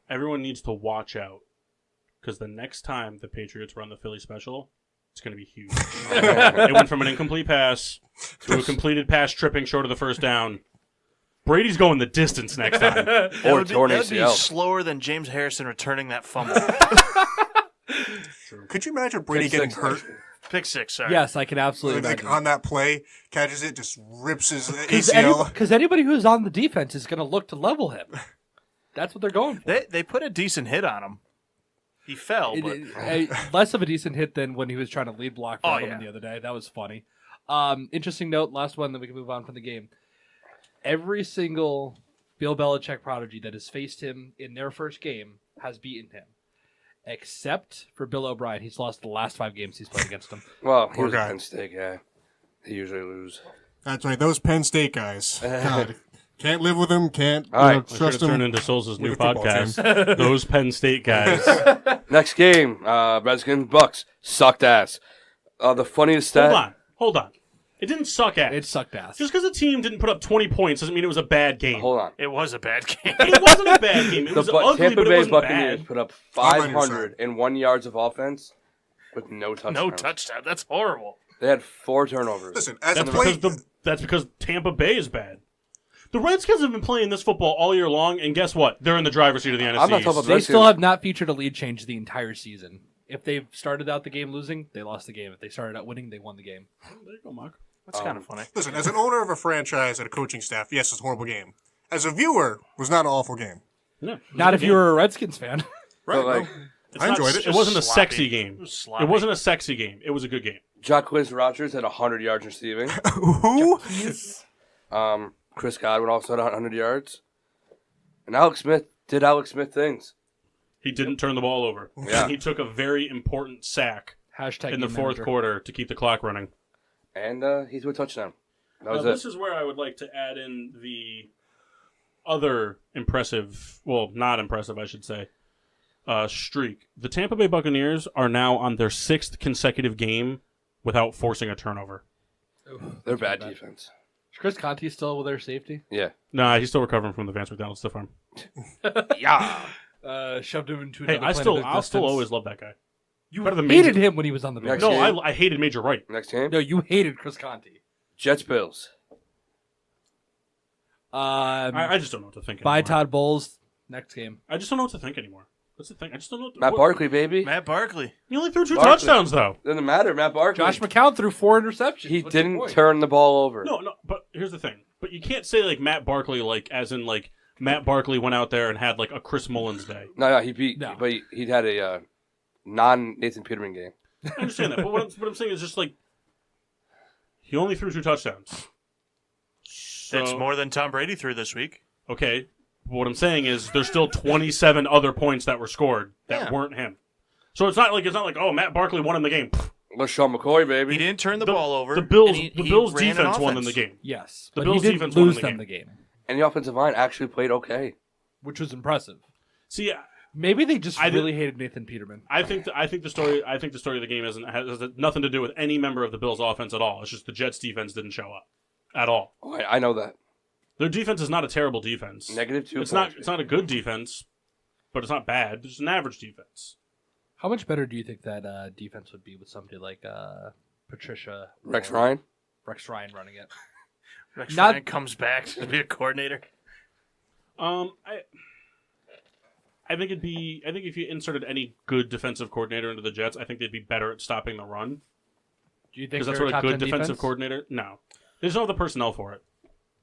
Everyone needs to watch out because the next time the Patriots run the Philly special, it's going to be huge. It went from an incomplete pass to a completed pass tripping short of the first down. Brady's going the distance next time. Or torn That would be ACL. slower than James Harrison returning that fumble. Could you imagine Brady Pick getting six, hurt? actually. Pick 6, sorry. Yes, I can absolutely Like imagine. on that play, catches it, just rips his ACL. Because anybody who's on the defense is going to look to level him. That's what they're going for. They put a decent hit on him. He fell, but Less of a decent hit than when he was trying to lead block for Oh, him yeah. the other day. That was funny. Interesting note, last one, then we can move on from the game. Every single Bill Belichick prodigy that has faced him in their first game has beaten him. Except for Bill O'Brien. He's lost the last 5 games he's played against him. Well, he Poor was a guy. Penn State guy. They usually lose. That's right. Those Penn State guys. God, can't live with them. Can't All right. I should trust have turned them. into Souls' new With a football podcast. Those Penn State guys. Next game, Redskins, Bucks. Sucked ass. The funniest stat. Hold on. It didn't suck ass. It sucked ass. Just because a team didn't put up 20 points doesn't mean it was a bad game. Hold on. it was a bad game. It wasn't a bad game. It was ugly, Tampa but it Bay wasn't Buccaneers bad. put up I'm on your 501 yards of offense with no touchdowns. No touchdown. That's horrible. They had 4 turnovers. Listen, as That's a play, that's because Tampa Bay is bad. The Redskins have been playing this football all year long, and guess what? They're in the driver's seat of the NFC. I'm not talking East. about They Redskins. still have not featured a lead change the entire season. If they've started out the game losing, they lost the game. If they started out winning, they won the game. There you go, Mark. That's kind of funny. listen, as an owner of a franchise and a coaching staff, yes, it's a horrible game. As a viewer, it was not an awful game. No, it was Not a if good you game. were a Redskins fan. But, like, It's I not- enjoyed it. It wasn't a Sloppy. sexy game. It was sloppy. It wasn't a sexy game. It was a good game. Jacquizz Rodgers had 100 yards receiving. Who? Chris Godwin also had 100 yards. And Alex Smith did Alex Smith things. He didn't turn the ball over. Yeah. And he took a very important sack Hashtag in the game fourth manager. quarter to keep the clock running. And he threw a touchdown. That was This it. is where I would like to add in the other impressive, well, not impressive, I should say, streak. The Tampa Bay Buccaneers are now on their 6th consecutive game without forcing a turnover. They're bad defense. Is Chris Conti still with their safety? Yeah. Nah, he's still recovering from the Vance McDonald stiff arm. Yeah. Shoved him into Hey, another I'll planet still existence. always love that guy. You better than hated Major- him when he was on the Bears. Next No, game? I hated Major Wright. Next game. No, you hated Chris Conti. Jets Bills. I just don't know what to think Bye, anymore. Todd Bowles. Next game. I just don't know what to think anymore. That's the thing. I just don't know. Matt Barkley, baby. Matt Barkley. He only threw 2 Barkley. touchdowns, though. Doesn't matter. Matt Barkley. Josh McCown threw 4 interceptions. He What's your didn't point? turn the ball over. No, but here's the thing. But you can't say like Matt Barkley, like as in like Matt Barkley went out there and had like a Chris Mullins day. No, he beat. No. But he'd had a non-Nathan Peterman game. I understand that, but what I'm saying is just like he only threw 2 touchdowns. That's So- more than Tom Brady threw this week. Okay, but what I'm saying is there's still 27 other points that were scored that Yeah. weren't him. So it's not like oh Matt Barkley won in the game. LaShawn McCoy, baby. He didn't turn the ball over. The Bills and he Bills ran an defense won in offense. the game. Yes, The but Bills he didn't defense won lose the them game. the game, And the offensive line actually played okay. which was impressive. See, Maybe they just I did- really hated Nathan Peterman. I think the story of the game has nothing to do with any member of the Bills offense at all. It's just the Jets defense didn't show up at all. Oh, I know that. Their defense is not a terrible defense. -2. It's not a good defense, but it's not bad. It's an average defense. How much better do you think that defense would be with somebody like Patricia Rex or Ryan. Rex Ryan running it? Rex Not- Ryan comes back to be a coordinator. I think if you inserted any good defensive coordinator into the Jets, I think they'd be better at stopping the run. Do you think Because that's they're what a top good 10 defensive defense? coordinator. No, they just don't have the personnel for it.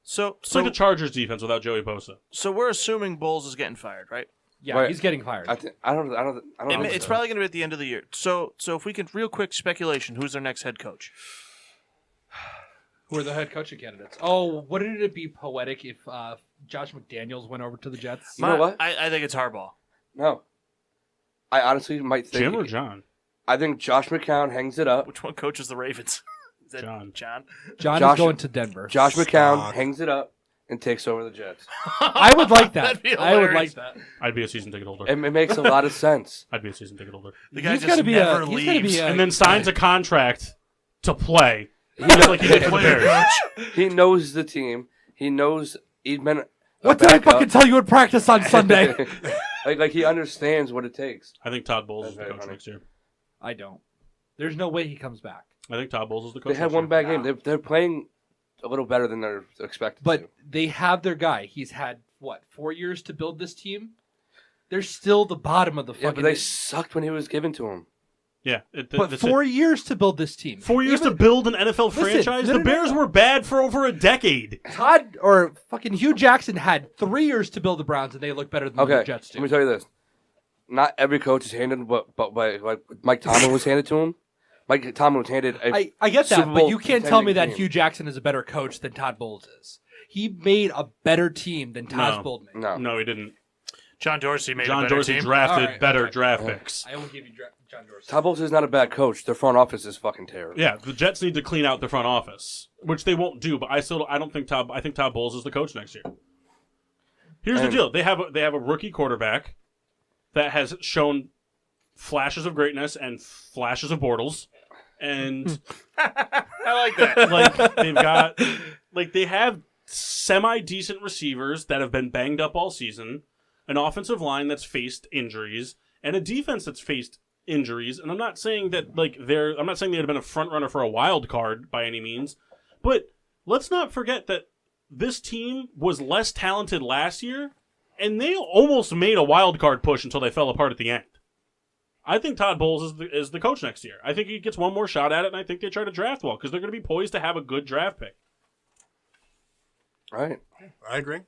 So It's like the Chargers defense without Joey Bosa. so we're assuming Bowles is getting fired, right? Yeah, Right. he's getting fired. I don't know. It's probably going to be at the end of the year. So if we can, real quick speculation, who's their next head coach? Who are the head coaching candidates? Oh, wouldn't it be poetic if Josh McDaniels went over to the Jets? You know what? I think it's Harbaugh. No. I honestly might think. Jim or John? I think Josh McCown hangs it up. Which one coaches the Ravens? Is that John. John? John Josh- is going to Denver. Josh McCown Stock. hangs it up and takes over the Jets. I would like that. That'd be I would like hilarious. that. I'd be a season ticket holder. It makes a lot of sense. I'd be a season ticket holder. The guy He's just gotta be never he's gonna leaves. be And then signs a contract to play. Just like he did for the Player Bears. coach. He knows the team. He knows he's been. What did I fucking tell you in practice on Sunday? like he understands what it takes. I think Todd Bowles is That's the very coach funny. next year. I don't. There's no way he comes back. I think Todd Bowles is the coach. They had next one year. bad game. They're playing a little better than they're expected But to. they have their guy. He's had, 4 years to build this team? They're still the bottom of the Yeah, fucking... but they sucked when he was given to him. Yeah, But that's 4 it. years to build this team. 4 years Even to build an NFL Listen, franchise. no, The no, no, Bears no. were bad for over a decade. Todd or fucking Hugh Jackson had 3 years to build the Browns, and they look better than Okay, the Jets let me do. tell you this: not every coach is handed, but by like Mike Tomlin was handed to him. Mike Tomlin was handed. I get that, Super but Bowl you can't tell me that contending team. Hugh Jackson is a better coach than Todd Bowles is. He made a better team than Todd No. Bowles made. No, No, he didn't. John Dorsey made a John better Dorsey team. drafted All right, better okay. draft picks. I will give you John Dorsey. Todd Bowles is not a bad coach. Their front office is fucking terrible. Yeah, the Jets need to clean out their front office, which they won't do. But I don't think Todd. I think Todd Bowles is the coach next year. Here's the And- deal: they have a rookie quarterback that has shown flashes of greatness and flashes of Bortles, and I like that. they have semi decent receivers that have been banged up all season, an offensive line that's faced injuries, and a defense that's faced injuries. And I'm not saying that I'm not saying they'd have been a front runner for a wild card by any means, but let's not forget that this team was less talented last year, and they almost made a wild card push until they fell apart at the end. I think Todd Bowles is the coach next year. I think he gets one more shot at it, and I think they try to draft well because they're going to be poised to have a good draft pick. All right. I agree.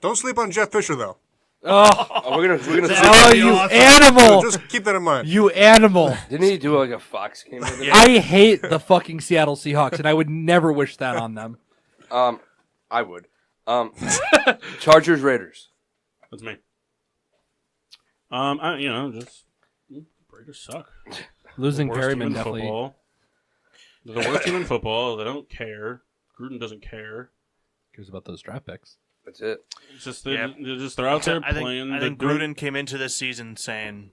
Don't sleep on Jeff Fisher though. Oh, we're gonna. Oh, be you awesome. animal! Just keep that in mind. You animal! Didn't he do like a Fox game? With it? I hate the fucking Seattle Seahawks, and I would never wish that on them. I would. Chargers Raiders. That's me. Raiders suck. Losing Worst team Perryman in definitely. football. They're the worst team in football. They don't care. Gruden doesn't care. Cares about those draft picks. That's it. It's just they're out there playing. I think They're doing- Gruden came into this season saying,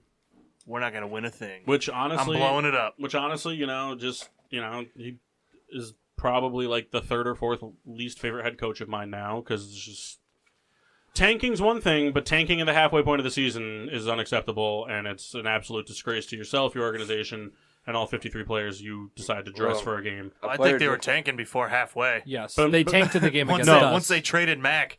"We're not going to win a thing." which honestly, I'm blowing it up. Which honestly, he is probably like the third or fourth least favorite head coach of mine now because it's just tanking's one thing, but tanking at the halfway point of the season is unacceptable, and it's an absolute disgrace to yourself, your organization, and all 53 players you decide to dress Well, for a game. I player think they were did- tanking before halfway. Yes, But- they tanked in the game Once against they, us. once they traded Mac,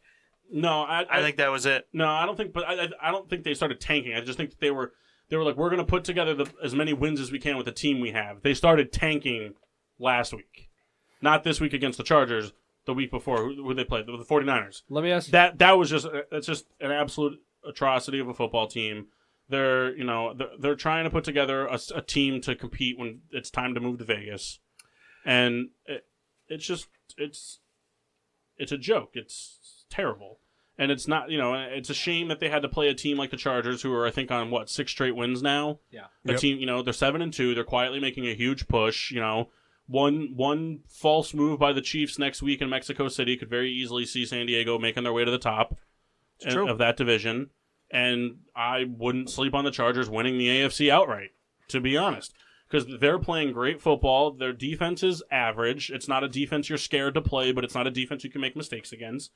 No, I think that was it. No, I don't think. But I don't think they started tanking. I just think they were like, we're going to put together as many wins as we can with the team we have. They started tanking last week, not this week against the Chargers. The week before, who they played, the 49ers. Let me ask that was just that's just an absolute atrocity of a football team. They're they're trying to put together a team to compete when it's time to move to Vegas, and it's a joke. It's terrible, and it's not. It's a shame that they had to play a team like the Chargers, who are I think on 6 straight wins now. Yeah, a team. They're 7-2. They're quietly making a huge push. One false move by the Chiefs next week in Mexico City could very easily see San Diego making their way to the top of that division. And I wouldn't sleep on the Chargers winning the AFC outright, to be honest, because they're playing great football. Their defense is average. It's not a defense you're scared to play, but it's not a defense you can make mistakes against.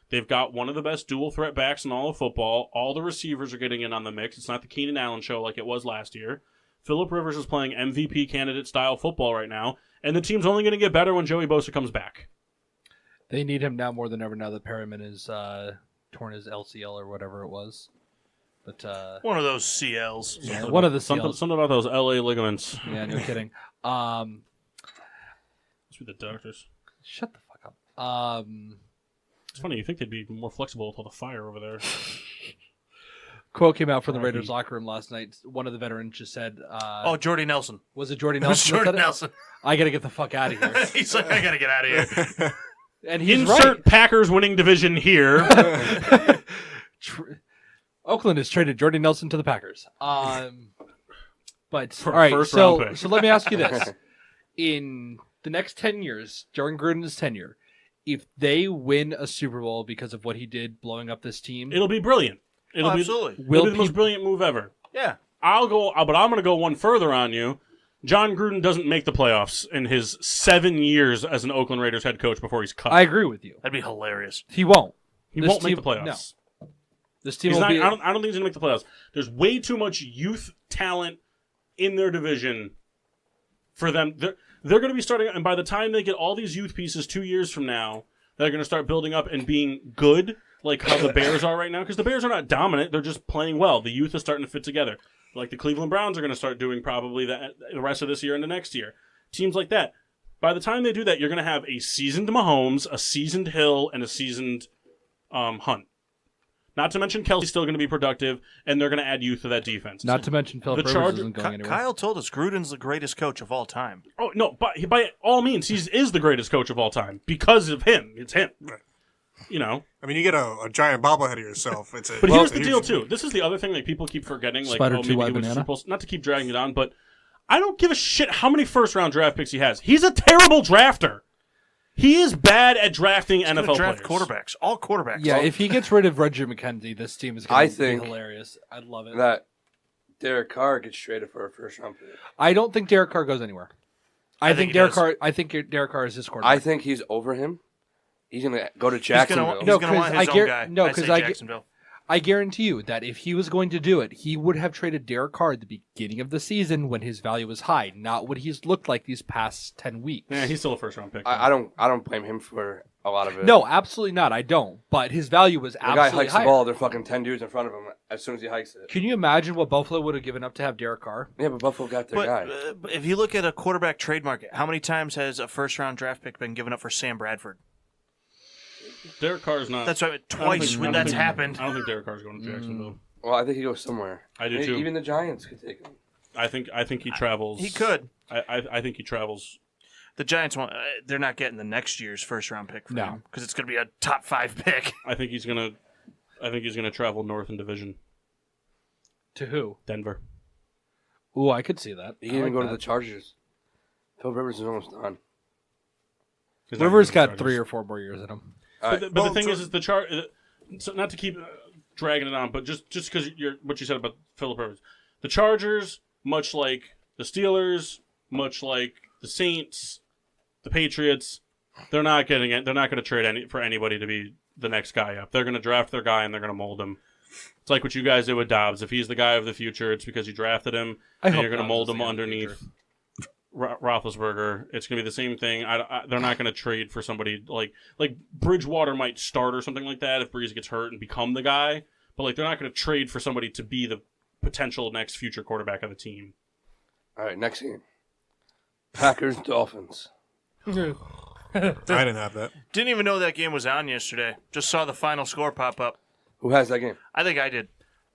They've got one of the best dual threat backs in all of football. All the receivers are getting in on the mix. It's not the Keenan Allen show like it was last year. Phillip Rivers is playing MVP candidate style football right now. And the team's only going to get better when Joey Bosa comes back. They need him now more than ever now that Perriman is torn his LCL or whatever it was. But one of those CLs. Yeah, one of the CLs. Something about those LA ligaments. Yeah, no kidding. Must be the doctors. Shut the fuck up. It's funny, you think they'd be more flexible with all the fire over there. Quote came out from the Raiders locker room last night. One of the veterans just said, Jordy Nelson. Was it Jordy Nelson? Jordy Nelson. I got to get the fuck out of here. He's like, I got to get out of here. And he's Insert right. Packers winning division here. Oakland has traded Jordy Nelson to the Packers. But For all right, first round pick. so let me ask you this: in the next 10 years, during Gruden's tenure, if they win a Super Bowl because of what he did blowing up this team, It'll be brilliant. Absolutely. It'll be the most brilliant move ever. Yeah. But I'm going to go one further on you. John Gruden doesn't make the playoffs in his 7 years as an Oakland Raiders head coach before he's cut. I agree with you. That'd be hilarious. He won't. He This won't make team- the playoffs. No. This team He's will not, be. I don't think he's going to make the playoffs. There's way too much youth talent in their division for them. They're going to be starting, and by the time they get all these youth pieces 2 years from now, they're going to start building up and being good, like how the Bears are right now. Because the Bears are not dominant; they're just playing well. The youth is starting to fit together. Like the Cleveland Browns are going to start doing probably the rest of this year and the next year. Teams like that. By the time they do that, you're going to have a seasoned Mahomes, a seasoned Hill, and a seasoned Hunt. Not to mention Kelsey's still going to be productive, and they're going to add youth to that defense. Not to mention Phillip Rivers isn't going anywhere. Kyle told us Gruden's the greatest coach of all time. Oh, no, but by all means, he is the greatest coach of all time because of him. It's him. Right. I mean, you get a giant bobblehead of yourself. But here's the deal, too. This is the other thing that people keep forgetting. Like, Spider maybe 2Y he was banana. supposed not to keep dragging it on, but I don't give a shit how many first-round draft picks he has. He's a terrible drafter. He is bad at drafting NFL draft players. quarterbacks. All quarterbacks. Yeah, if he gets rid of Reggie McKenzie, this team is going to be hilarious. I'd love it. That Derek Carr gets traded for a first-round pick. I don't think Derek Carr goes anywhere. I think Derek Carr is his quarterback. I think he's over him. He's going to go to Jacksonville. He's going to want his own guy. No, because Jacksonville. I guarantee you that if he was going to do it, he would have traded Derek Carr at the beginning of the season when his value was high, not what he's looked like these past 10 weeks. Yeah, he's still a first-round pick. I don't blame him for a lot of it. No, absolutely not. I don't. But his value was the absolutely guy hikes higher. the ball. There are fucking 10 dudes in front of him as soon as he hikes it. Can you imagine what Buffalo would have given up to have Derek Carr? Yeah, but Buffalo got their guy. But if you look at a quarterback trade market, how many times has a first-round draft pick been given up for Sam Bradford? Derek Carr's not. That's right. Twice when that's happened. I don't think Derek Carr's going to Jacksonville. Well, I think he goes somewhere. I do too. Even the Giants could take him. I think he travels. He could. I think he travels. The Giants want. They're not getting the next year's first-round pick for him because it's going to be a top 5 pick. I think he's gonna travel north in division. To who? Denver. Ooh, I could see that. He can even go to the Chargers. Phil Rivers is almost done. Rivers got 3 or 4 more years in him. But the thing is the chart. So not to keep dragging it on, but just because what you said about Phillip Rivers, the Chargers, much like the Steelers, much like the Saints, the Patriots, they're not getting it. They're not going to trade for anybody to be the next guy up. They're going to draft their guy and they're going to mold him. It's like what you guys did with Dobbs. If he's the guy of the future, it's because you drafted him and you're going to mold him underneath. Roethlisberger. It's going to be the same thing. They're not going to trade for somebody like Bridgewater might start or something like that if Breeze gets hurt and become the guy. But like they're not going to trade for somebody to be the potential next future quarterback of the team. All right, next game. Packers Dolphins. I didn't have that. Didn't even know that game was on yesterday. Just saw the final score pop up. Who has that game? I think I did.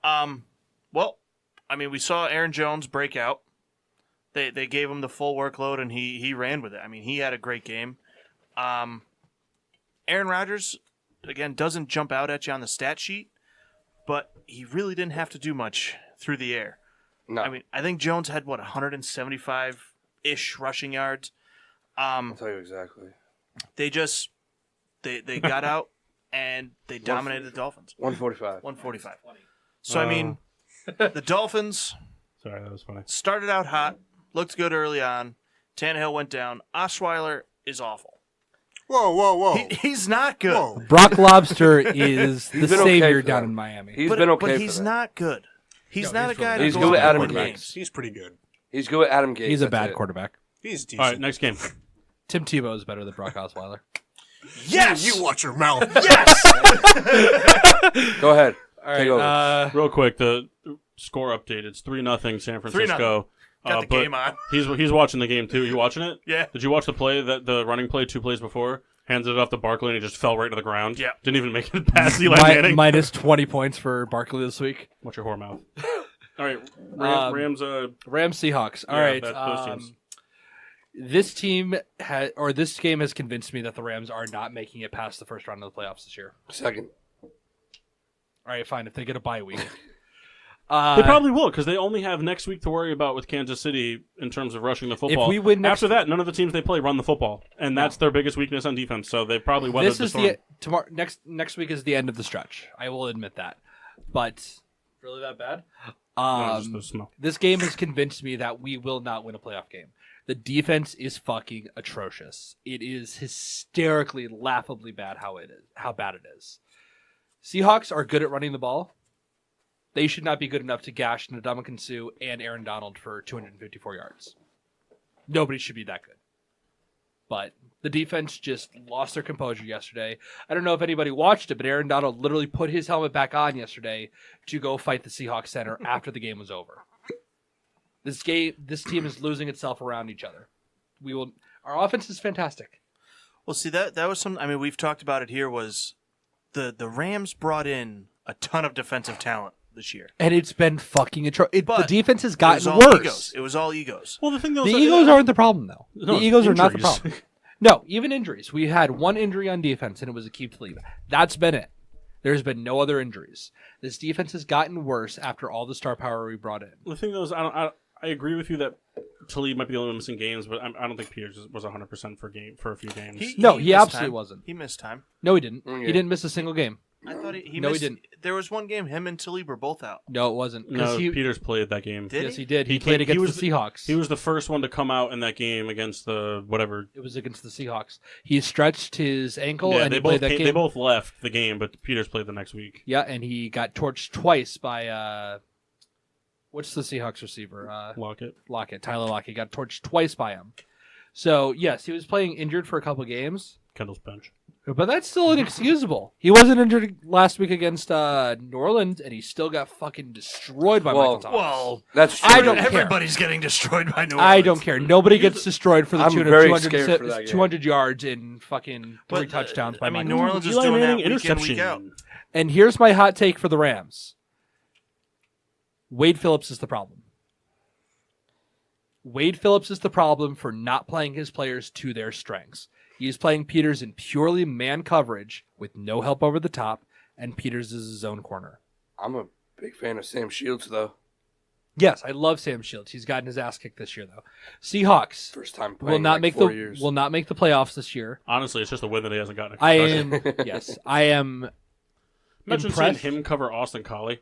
Well, I mean, we saw Aaron Jones break out. They gave him the full workload, and he ran with it. I mean, he had a great game. Aaron Rodgers, again, doesn't jump out at you on the stat sheet, but he really didn't have to do much through the air. No. I mean, I think Jones had, 175-ish rushing yards. I'll tell you exactly. They got out, and they dominated the Dolphins. 145. 145. So, I mean, the Dolphins Sorry, that was funny. started out hot, looked good early on. Tannehill went down. Osweiler is awful. Whoa. He's not good. Whoa. Brock Lobster is the been okay savior for down that. in Miami. He's but, been okay but for he's that. not good. He's No, not he's a guy really to He's go good with out Adam and win Gates. games. He's pretty good. He's good with Adam Gates. He's a that's bad it. quarterback. He's decent. All right, next game. Tim Tebow is better than Brock Osweiler. Yes! You watch your mouth. Go ahead. All Take over. Real quick, the score update. It's 3-0 San Francisco. Got the but game on. He's watching the game too. You watching it? Yeah. Did you watch the play the running play 2 plays before? Handed it off to Barkley and he just fell right to the ground. Yeah. Didn't even make it past Eli Manning. Minus 20 points for Barkley this week. What's your whore mouth? All right, Rams. Rams Seahawks. All Yeah, right. those teams. This game has convinced me that the Rams are not making it past the first round of the playoffs this year. Second. All right, fine. If they get a bye week, They probably will because they only have next week to worry about with Kansas City in terms of rushing the football. If we win next after that, none of the teams they play run the football, and that's their biggest weekness on defense. So they probably weathered this the is storm. tomorrow. Next week is the end of the stretch. I will admit that, but really that bad. No, just the smell. This game has convinced me that we will not win a playoff game. The defense is fucking atrocious. It is hysterically, laughably bad how bad it is. Seahawks are good at running the ball. They should not be good enough to gash Ndamukong Suh and Aaron Donald for 254 yards. Nobody should be that good. But the defense just lost their composure yesterday. I don't know if anybody watched it, but Aaron Donald literally put his helmet back on yesterday to go fight the Seahawks center after the game was over. This team is losing itself around each other. Our offense is fantastic. Well, see, that was some. I mean, we've talked about it here. Was the Rams brought in a ton of defensive talent this year? And it's been fucking atrocious. The But defense has It was gotten all worse. egos. It was all egos. Well, the thing though, The is Eagles aren't the problem, though. No, The Eagles are not the injuries. problem. No, even injuries. We had one injury on defense, and it was Aqib Talib. That's been it. There's been no other injuries. This defense has gotten worse after all the star power we brought in. The thing though is, I agree with you that Talib might be the only one missing games, but I don't think Peters was 100% for a few games. He missed absolutely time. wasn't. He missed time. No, he didn't. Yeah. He didn't miss a single game. I thought he No, he missed. didn't. There was one game him and Talib were both out. No, it wasn't. 'Cause No, he, Peters played that game. Did yes, he? he did. He He played came- against he was the Seahawks. He was the first one to come out in that game against the whatever. It was against the Seahawks. He stretched his ankle, Yeah, and they he both played that game. they both left the game, but Peters played the next week. Yeah, and he got torched twice by what's the Seahawks receiver? Lockett, Tyler Lockett got torched twice by him. So yes, he was playing injured for a couple games, Kendall's bench. but that's still inexcusable. He wasn't injured last week against New Orleans, and he still got fucking destroyed by Well, Michael Thomas. Well, That's true. I don't care. everybody's getting destroyed by New Orleans. I don't care. Nobody gets destroyed for the I'm tune very of scared for that game. 200 yards and fucking But, three touchdowns by I mean, Michael New Thomas. Orleans is Eli doing that Manning week in, week out. interception. And here's my hot take for the Rams. Wade Phillips is the problem. Wade Phillips is the problem for not playing his players to their strengths. He's playing Peters in purely man coverage with no help over the top, and Peters is his own corner. I'm a big fan of Sam Shields, though. Yes, I love Sam Shields. He's gotten his ass kicked this year, though. Seahawks First time playing will not in make 4 years. will not make the playoffs this year. Honestly, it's just a win that he hasn't gotten. I am Imagine impressed. seeing him cover Austin Collie.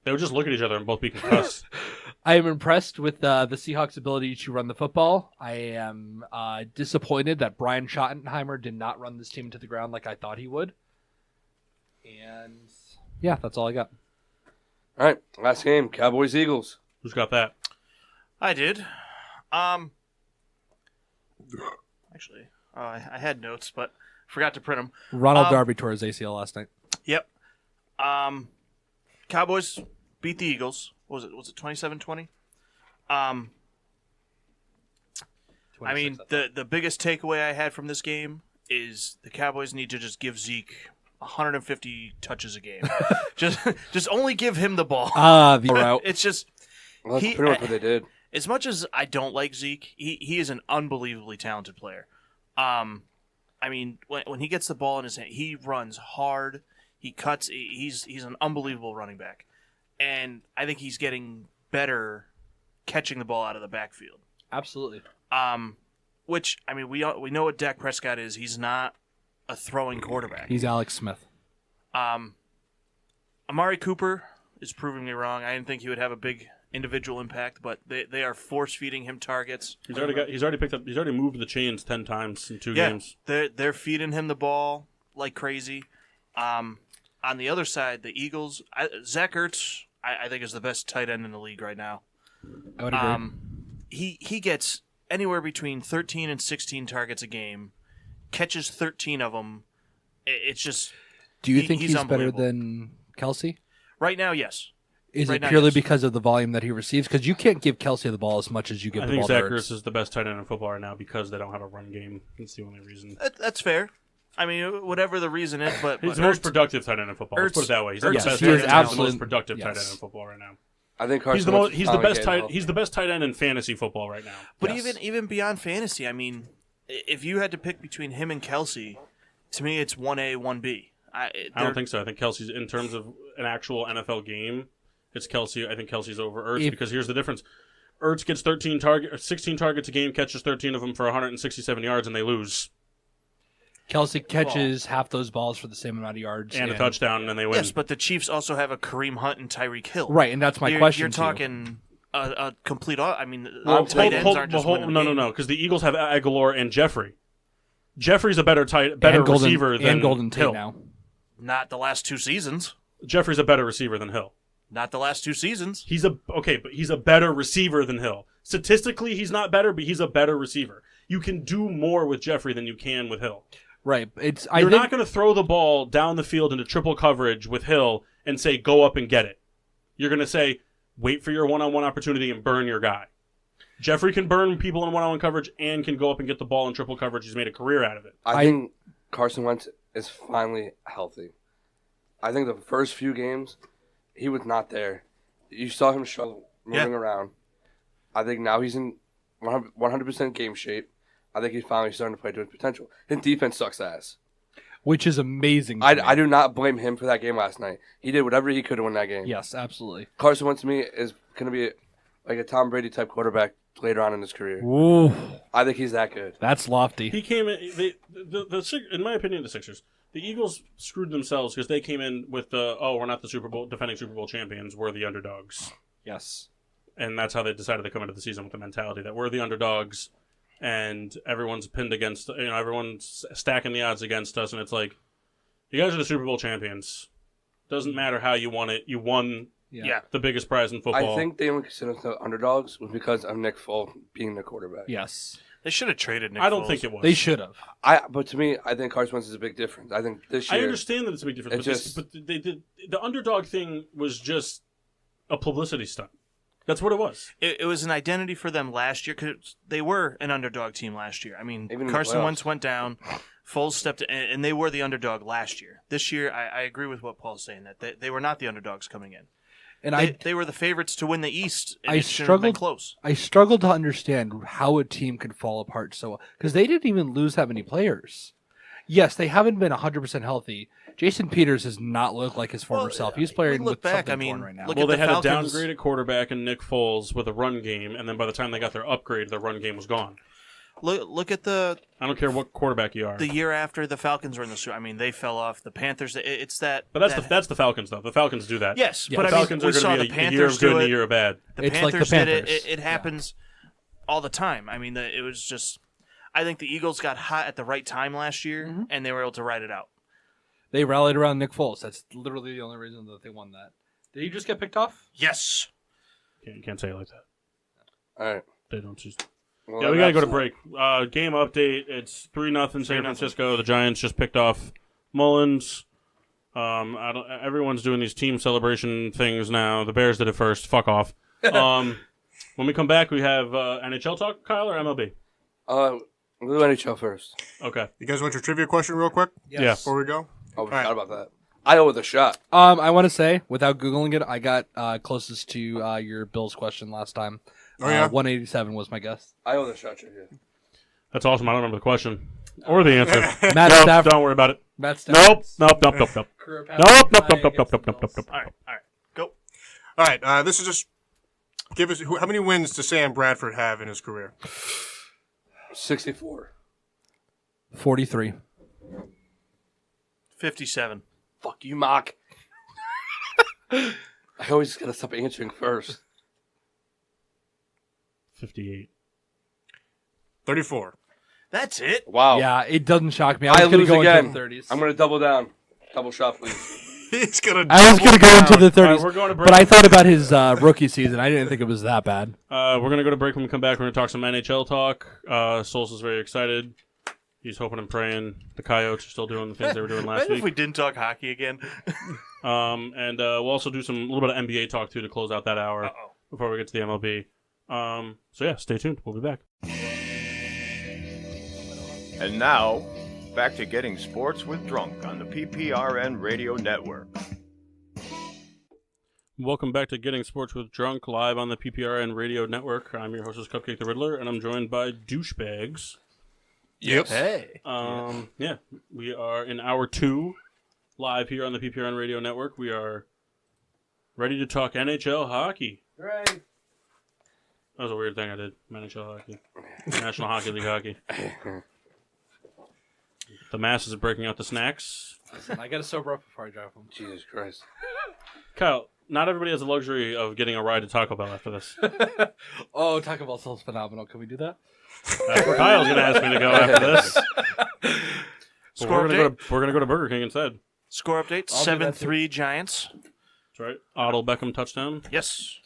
They would just look at each other and both be concussed. I am impressed with the Seahawks' ability to run the football. I am disappointed that Brian Schottenheimer did not run this team to the ground like I thought he would. And yeah, that's all I got. All right, last game, Cowboys Eagles. Who's got that? I did. Actually, I had notes, but forgot to print them. Ronald Darby tore his ACL last night. Yep. Cowboys beat the Eagles. What was it 27-20? I mean, the biggest takeaway I had from this game is the Cowboys need to just give Zeke 150 touches a game. just only give him the ball. The route. It's just Well, that's pretty much what they did. as much as I don't like Zeke, he is an unbelievably talented player. I mean, when he gets the ball in his hand, he runs hard. He cuts. He's an unbelievable running back, and I think he's getting better catching the ball out of the backfield. Absolutely. Which I mean, we know what Dak Prescott is. He's not a throwing quarterback. He's Alex Smith. Amari Cooper is proving me wrong. I didn't think he would have a big individual impact, but they are force feeding him targets. He's already moved the chains 10 times in 2 games. They're feeding him the ball like crazy. On the other side, the Eagles, Zach Ertz, I think is the best tight end in the league right now. I would agree. He gets anywhere between 13 and 16 targets a game, catches 13 of them. It's just. Do you think he's better unbelievable. than Kelsey? Right now, yes. Is Right it now, purely yes. because of the volume that he receives? Because you can't give Kelsey the ball as much as you give I the think ball Zach to Ertz Ertz. is the best tight end in football right now because they don't have a run game. That's the only reason. That's fair. I mean, whatever the reason is, but He's the most productive tight end in football. Let's put it that way. He's not Ertz- the best he tight is end. He's the absolute- most productive tight end yes. in football right now. I think Carson He's the Wentz most. He's the finally best getting tight. healthy. He's the best tight end in fantasy football right now. But Yes. even beyond fantasy, I mean, if you had to pick between him and Kelsey, to me it's 1A, 1B. I don't think so. I think Kelsey's in terms of an actual NFL game. It's Kelsey. I think Kelsey's over Ertz because here's the difference. Ertz gets 16 targets a game, catches 13 of them for 167 yards, and they lose. Kelsey catches half those balls for the same amount of yards. And a touchdown, and then they win. Yes, but the Chiefs also have a Kareem Hunt and Tyreek Hill. Right, and that's my question You're to you. talking a complete. I mean, Well, tight ends aren't just winning the game. No, because the Eagles have Aguilar and Jeffrey. Jeffrey's a better And receiver than and Golden Tate Hill. now. Not the last 2 seasons. Jeffrey's a better receiver than Hill. Not the last 2 seasons. But he's a better receiver than Hill. Statistically, he's not better, but he's a better receiver. You can do more with Jeffrey than you can with Hill. Right. You're not going to throw the ball down the field into triple coverage with Hill and say, go up and get it. You're going to say, wait for your one-on-one opportunity and burn your guy. Jeffrey can burn people in one-on-one coverage and can go up and get the ball in triple coverage. He's made a career out of it. I think Carson Wentz is finally healthy. I think the first few games, he was not there. You saw him struggle moving around. I think now he's in 100% game shape. I think he's finally starting to play to his potential. His defense sucks ass. Which is amazing. I do not blame him for that game last night. He did whatever he could to win that game. Yes, absolutely. Carson Wentz to me is going to be like a Tom Brady type quarterback later on in his career. Ooh, I think he's that good. that's lofty. He came in, in my opinion, the Sixers, the Eagles screwed themselves because they came in with we're not the defending Super Bowl champions, we're the underdogs. Yes. And that's how they decided to come into the season with the mentality that we're the underdogs and everyone's pinned against, everyone's stacking the odds against us. And it's like, you guys are the Super Bowl champions. Doesn't matter how you won it. You won the biggest prize in football. I think they only consider themselves underdogs was because of Nick Foles being the quarterback. Yes. They should have traded Nick I don't Foles. think it was. They should have. But to me, I think Carson Wentz is a big difference. I think this year. I understand that it's a big difference, but the underdog thing was just a publicity stunt. That's what it was. It was an identity for them last year because they were an underdog team last year. I mean, Even in the Carson playoffs. Wentz went down, Foles stepped in, and they were the underdog last year. This year, I agree with what Paul's saying, that they were not the underdogs coming in. And They were the favorites to win the East, and I it shouldn't have been struggled- close. I struggled to understand how a team could fall apart so well because they didn't even lose that many players. Yes, they haven't been 100% healthy. Jason Peters does not look like his former self. He's playing look with back, something I mean, torn right now. look Well, at they the had Falcons. a downgraded quarterback in Nick Foles with a run game, and then by the time they got their upgrade, the run game was gone. Look at the I don't care what quarterback you are. year after the Falcons were in the Super. I mean, they fell off. The Panthers. It's that. But that's the Falcons, though. The Falcons do that. Yes, Yeah. but The I mean, Falcons we are saw going the to be a year Panthers of good do and a it. year of bad. The It's like the Panthers did it. Panthers. It happens all the time. I mean, it was just. I think the Eagles got hot at the right time last year, and they were able to ride it out. They rallied around Nick Foles. That's literally the only reason that they won that. Did he just get picked off? Yes. You can't say it like that. All right. They don't choose. Well, Yeah, we gotta go to break. Game update. It's 3-0 San Francisco. The Giants just picked off Mullins. Everyone's doing these team celebration things now. The Bears did it first. Fuck off. When we come back, we have NHL talk, Kyle, or MLB? We'll do NHL first. Okay. You guys want your trivia question real quick? Yeah. Before we go? Oh, we right. forgot about that. I owe it a shot. I want to say, without Googling it, I got closest to your Bills question last time. Oh, yeah? 187 was my guess. I owe the shot right here. That's awesome. I don't remember the question or the answer. Matt Nope, Stafford. don't worry about it. Matt Stafford. Nope. Career path Nope. against the Bills. All right, go. All right. This is just give us how many wins does Sam Bradford have in his career? 64. 43. 57. Fuck you, Mock. I always gotta stop answering first. 58. 34. That's it. Wow. Yeah, it doesn't shock me. I I was going to lose go again. into the 30s. I'm gonna double down. Double shot, please. He's gonna. I was going to go into the 30s, All right, we're going to break. but I thought about his rookie season. I didn't think it was that bad. We're going to go to break. When we come back, we're going to talk some NHL talk. Souls is very excited. He's hoping and praying the Coyotes are still doing the things they were doing last Imagine if we week. didn't talk hockey again. And we'll also do a little bit of NBA talk, too, to close out that hour before we get to the MLB. So, yeah, stay tuned. We'll be back. And now, back to Getting Sports with Drunk on the PPRN Radio Network. Welcome back to Getting Sports with Drunk, live on the PPRN Radio Network. I'm your hostess, Cupcake the Riddler, and I'm joined by douchebags. Yep. Hey. Yeah, we are in hour 2, live here on the PPRN Radio Network. We are ready to talk NHL hockey. Right. That was a weird thing I did. NHL hockey. National Hockey League hockey. The masses are breaking out the snacks. Listen, I got to sober up before I drive home. Jesus Christ. Kyle, not everybody has the luxury of getting a ride to Taco Bell after this. Oh, Taco Bell sounds phenomenal. Can we do that? That's where Kyle's going to ask me to go after this. But Score we're update. going to go to Burger King instead. Score update. I'll do that 7-3 Giants. That's right. Otto Beckham touchdown. Yes.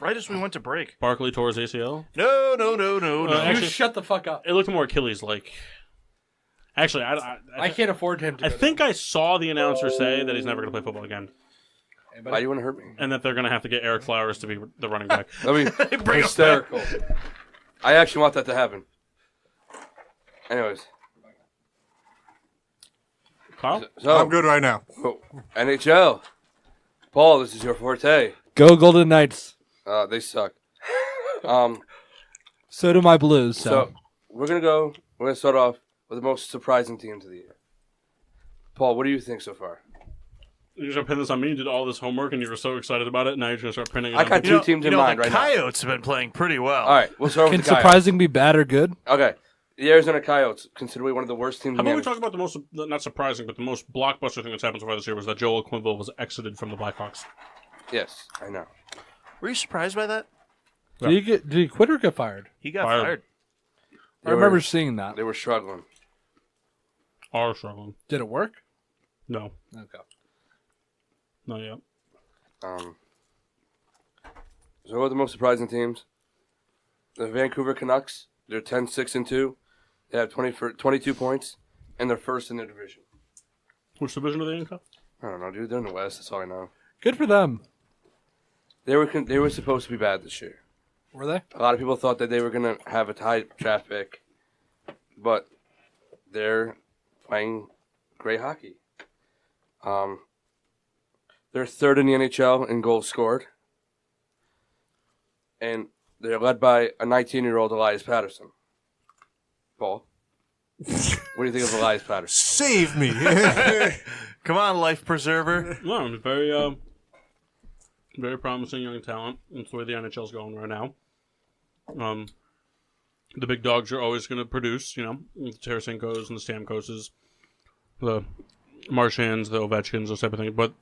Right as we went to break. Barkley tore his ACL. No. Actually- You shut the fuck up. It looked more Achilles-like. Actually, I can't afford him to I go think I saw the announcer say that he's never going to play football again, down. Why do you want to hurt me? and that they're going to have to get Eric Flowers to be the running back. That'd be hysterical. I actually want that to happen. Anyways. Kyle? So, I'm good right now. NHL. Paul, this is your forte. Go Golden Knights. They suck. So do my Blues. So we're gonna start off with the most surprising teams of the year. Paul, what do you think so far? You're just going to pin this on me? You did all this homework and you were so excited about it, and now you're going to start pinning it I on got me. two teams in mind the right now. Coyotes have been playing pretty well. All right, we'll start Can with the Coyotes. surprising be bad or good? Okay, the Arizona Coyotes, considered one of the worst teams How in the about we NFL. talk about the most, not surprising, but the most blockbuster thing that's happened so far this year was that Joel Quenneville was exited from the Blackhawks. Yes, I know. Were you surprised by that? Did he quit or get fired? He got Fired. fired. I remember seeing that. They were struggling. Are struggling. Did it work? No, Okay. not yet. So what are the most surprising teams? The Vancouver Canucks. They're 10-6-2. They have 22 points, and they're first in their division. Which division are they in, Kyle? I don't know, dude. They're in the West. That's all I know. Good for them. They were supposed to be bad this year. Were they? A lot of people thought that they were going to have a high draft pick, but they're playing great hockey. They're third in the NHL in goals scored, and they're led by a 19-year-old Elias Patterson. Paul, what do you think of Elias Patterson? Save me. Come on, life preserver. No, it's very, very promising young talent. That's the way the NHL's going right now. The big dogs are always going to produce, the Tarasenko's and the Stamkoses, the Marchands, the Ovechkins, those type of things. But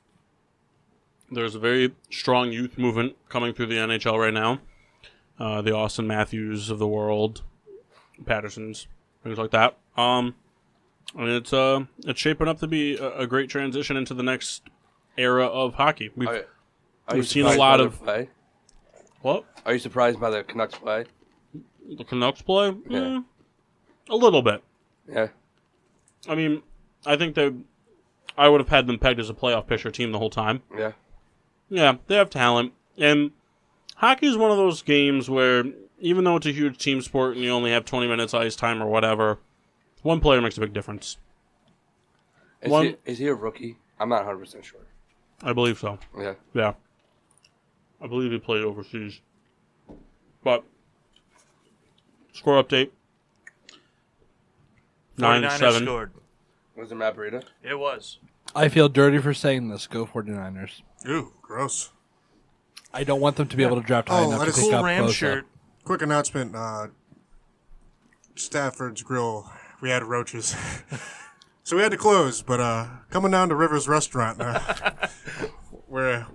there's a very strong youth movement coming through the NHL right now. The Austin Matthews of the world, Pattersons, things like that. And it's shaping up to be a great transition into the next era of hockey. Are you We've seen a surprised lot by of their play? what? Are you surprised by the Canucks play? the Canucks play? Yeah. A little bit. Yeah. I mean, I think I would have had them pegged as a playoff picture team the whole time. Yeah. Yeah, they have talent. And hockey is one of those games where, even though it's a huge team sport and you only have 20 minutes ice time or whatever, one player makes a big difference. Is he a rookie? I'm not 100% sure. I believe so. Yeah. Yeah. I believe he played overseas. But, score update. 49ers 9-7. scored. Was it Matt Breida? It was. I feel dirty for saying this. Go 49ers. Ooh, gross. I don't want them to be able to draft high enough to that is pick Cool up Ram Bosa. shirt. Quick announcement. Stafford's Grill, we had roaches. So we had to close, but coming down to Rivers Restaurant, we're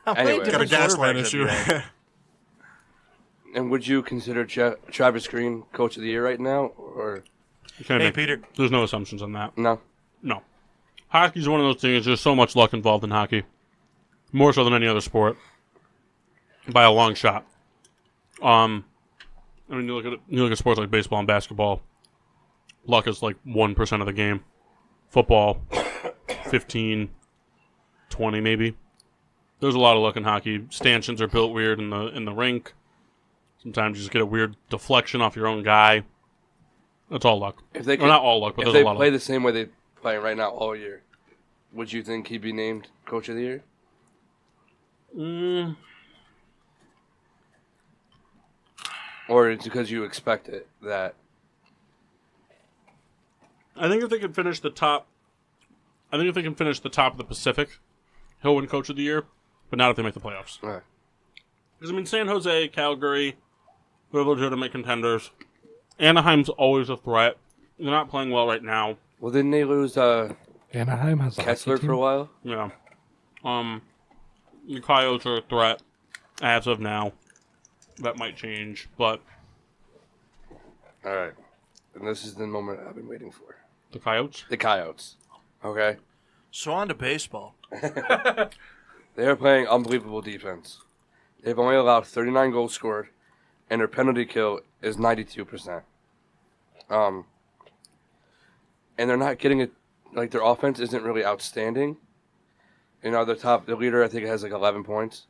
Anyway. got a gas line issue. And would you consider Travis Green Coach of the Year right now? Or Hey, Peter. There's no assumptions on that. no? No. Hockey's one of those things, there's so much luck involved in hockey. More so than any other sport. By a long shot. I mean, you look at sports like baseball and basketball. Luck is like 1% of the game. Football, 15, 20 maybe. There's a lot of luck in hockey. Stanchions are built weird in the rink. Sometimes you just get a weird deflection off your own guy. That's all luck. Well, not all luck, but if there's a they lot of play luck. the same way they play right now all year, would you think he'd be named Coach of the Year? Or it's because you expect it that... I think if they can finish the top of the Pacific, he'll win Coach of the Year, but not if they make the playoffs. Right. Because, I mean, San Jose, Calgary, they're legitimate contenders. Anaheim's always a threat. They're not playing well right now. Well, didn't they lose Anaheim has a Kessler hockey for a team? while? Yeah. The Coyotes are a threat as of now. That might change, but All right. And this is the moment I've been waiting for. the Coyotes? The Coyotes. Okay? So on to baseball. They are playing unbelievable defense. They've only allowed 39 goals scored, and their penalty kill is 92%. And they're not getting it, like their offense isn't really outstanding. You know, their leader, I think, has like 11 points.